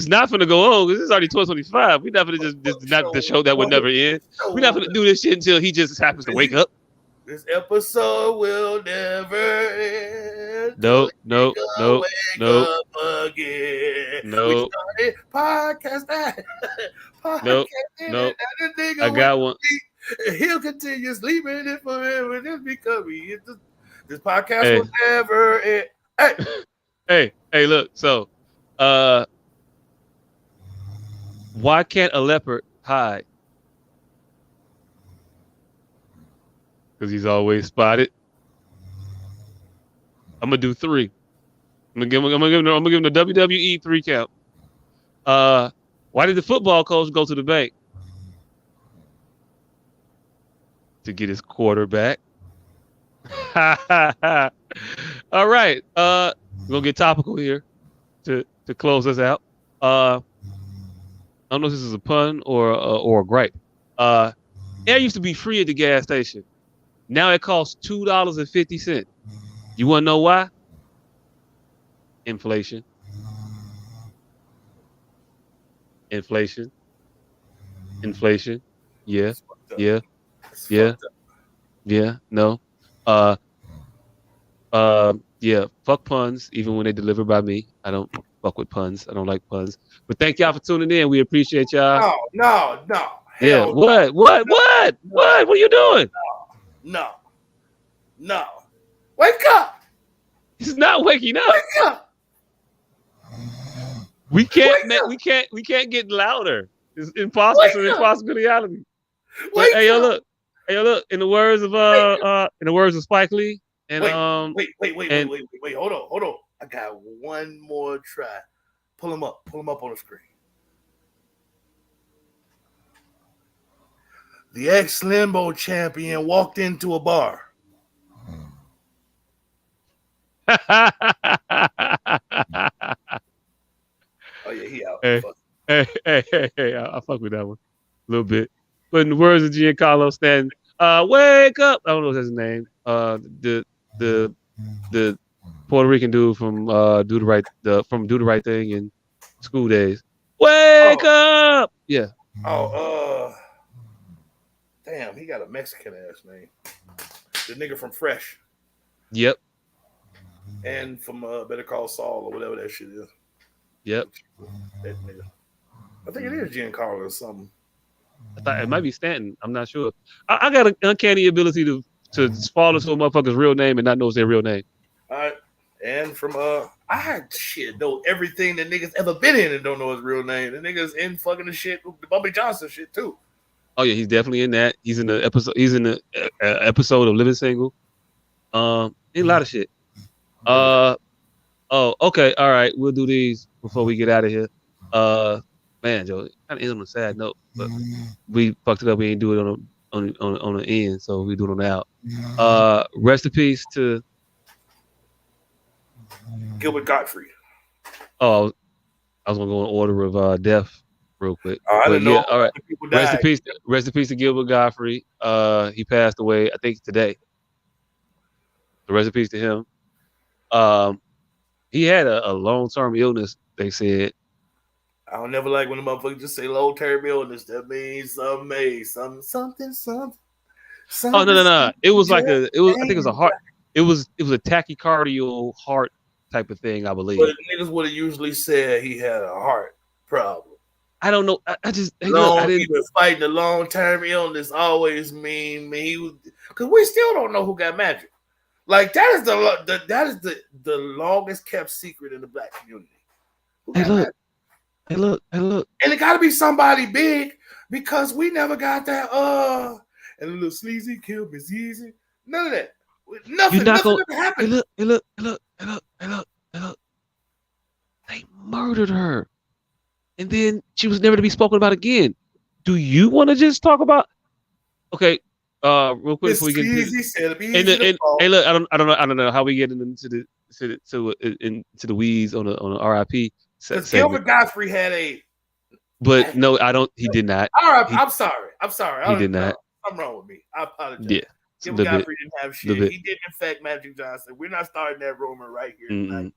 not gonna go on because it's already 2025. We're not gonna just not the show that would never end. We're not gonna do this shit until he just happens to wake up. This episode will never end. No. Again. No. We started podcast. No. I got one. He'll continue sleeping it forever just because this podcast will never end. Hey, look. So, why can't a leopard hide? Because he's always spotted. I'm gonna do 3. I'm gonna give him the WWE 3 count. Why did the football coach go to the bank? To get his quarterback. All right. We're gonna get topical here to close us out. I don't know if this is a pun or a gripe. Air used to be free at the gas station. Now it costs $2.50. You want to know why? Inflation. Yeah. No. Yeah. Fuck puns, even when they deliver by me. I don't fuck with puns. I don't like puns. But thank y'all for tuning in. We appreciate y'all. No. Yeah. What? What are you doing? No. Wake up. He's not waking up. Wake up. We can't get louder. It's impossible. It's an impossibility. Hey, yo, look. In the words of Spike Lee. And wait. Hold on. I got one more try. Pull him up on the screen. The ex-Limbo champion walked into a bar. Oh yeah, he out. Hey, I fuck with that one a little bit. But in the words of Giancarlo Stanton, wake up. I don't know his name. The Puerto Rican dude from Do the Right Thing in School Days. Wake up. Yeah. Damn, he got a Mexican ass name. The nigga from Fresh. Yep. And from Better Call Saul or whatever that shit is. Yep. That nigga. I think it is Giancarlo or something. I thought it might be Stanton. I'm not sure. I got an uncanny ability to fall into a motherfucker's real name and not know it's their real name. All right. And from I know everything that niggas ever been in and don't know his real name. The niggas in fucking the shit, the Bobby Johnson shit too. Oh yeah, he's definitely in that. He's in the episode. He's in the episode of Living Single. In a lot of shit. Oh, okay. All right. We'll do these before we get out of here. Man, Joe, kind of end on a sad note, but we fucked it up. We ain't do it on the end, so we do it on the out. Rest in peace to Gilbert Gottfried. Oh, I was gonna go in order of death real quick. I But didn't know all right. people Rest in died. peace. Rest in peace to Gilbert Godfrey. He passed away, I think today. So rest in peace to him. He had a long-term illness, they said. I don't never like when the motherfuckers just say long-term illness. That means something. Oh no. It was like I think it was a heart. But It was a tachycardial heart type of thing, I believe. niggas would have usually said he had a heart problem. I don't know. I just hey, Long, look, I didn't. even fighting a long-term illness always mean he was, because we still don't know who got magic. Like that is the longest kept secret in the black community. Hey look. And it got to be somebody big because we never got that. And a little sleazy kill Miss Easy. None of that. Nothing. Nothing ever happened. Hey look. They murdered her, and then she was never to be spoken about again. Do you want to just talk about? Okay, real quick before we get into hey, look, I don't know how we get into the weeds on the RIP. Because Gilbert Godfrey had a. But no, I don't. He did not. All right, I'm sorry. He did not. Something wrong with me. I apologize. Yeah. Gilbert Godfrey didn't have shit. He didn't infect Magic Johnson. We're not starting that rumor right here tonight.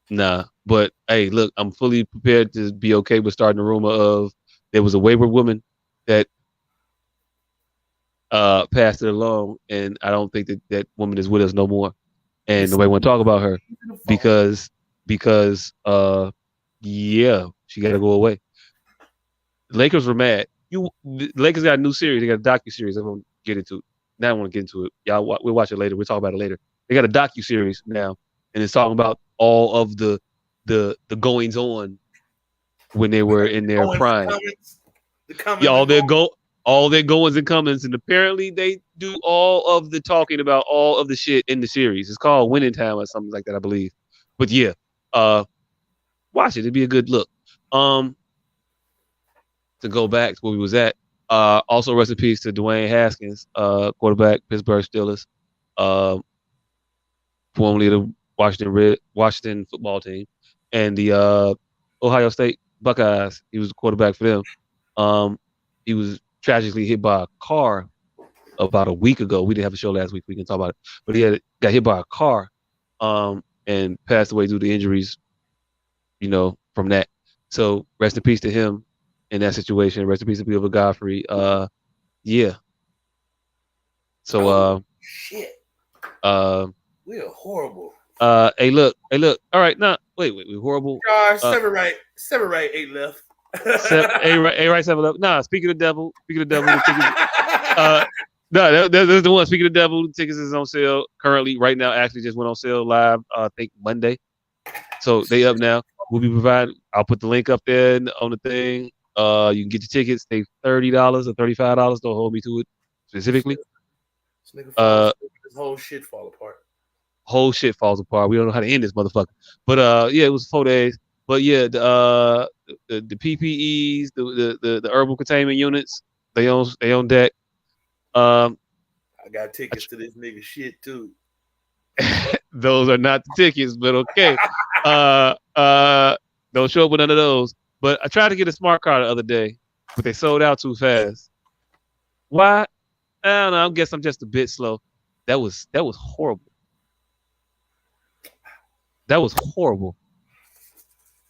Nah, but hey, look, I'm fully prepared to be okay with starting a rumor of there was a wayward woman that passed it along, and I don't think that woman is with us no more, and nobody want to talk about her because yeah, she got to go away. The Lakers were mad. The Lakers got a new series. They got a docu-series. I'm gonna get into it. Now I want to get into it. Y'all, we'll watch it later. We'll talk about it later. They got a docu-series now, and it's talking about all of the goings on when they were in their prime. All their goings and comings, and apparently they do all of the talking about all of the shit in the series. It's called Winning Time or something like that, I believe. But yeah, watch it. It'd be a good look. To go back to where we was at. Also, rest in peace to Dwayne Haskins, quarterback, Pittsburgh Steelers, formerly the Washington football team, and the Ohio State Buckeyes. He was the quarterback for them. He was tragically hit by a car about a week ago. We didn't have a show last week. We can talk about it, but he got hit by a car, and passed away due to injuries, from that. So rest in peace to him. In that situation, rest in peace to Gilbert Godfrey. Yeah. So shit. We're horrible. Hey look. All right, wait, we're horrible. Seven right, 8 left. Eight right, 7 left. Nah, speaking of the devil, the tickets. No, there's the one. Speaking of the devil, the tickets is on sale currently right now. Actually, just went on sale live. I think Monday. So they up now. We'll be providing. I'll put the link up there on the thing. You can get your tickets. They $30 or $35. Don't hold me to it specifically. This whole shit fall apart. Whole shit falls apart. We don't know how to end this motherfucker. But yeah, it was 4 days. But yeah, the PPEs, the herbal containment units, they on deck. I got tickets to this nigga shit too. Those are not the tickets, but okay. Don't show up with none of those. But I tried to get a smart card the other day, but they sold out too fast. Why? I don't know. I guess I'm just a bit slow. That was horrible. That was horrible.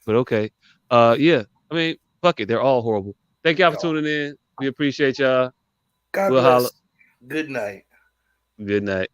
But okay. Yeah. I mean, fuck it. They're all horrible. Thank y'all for tuning in. We appreciate y'all. God bless. Holla. Good night. Good night.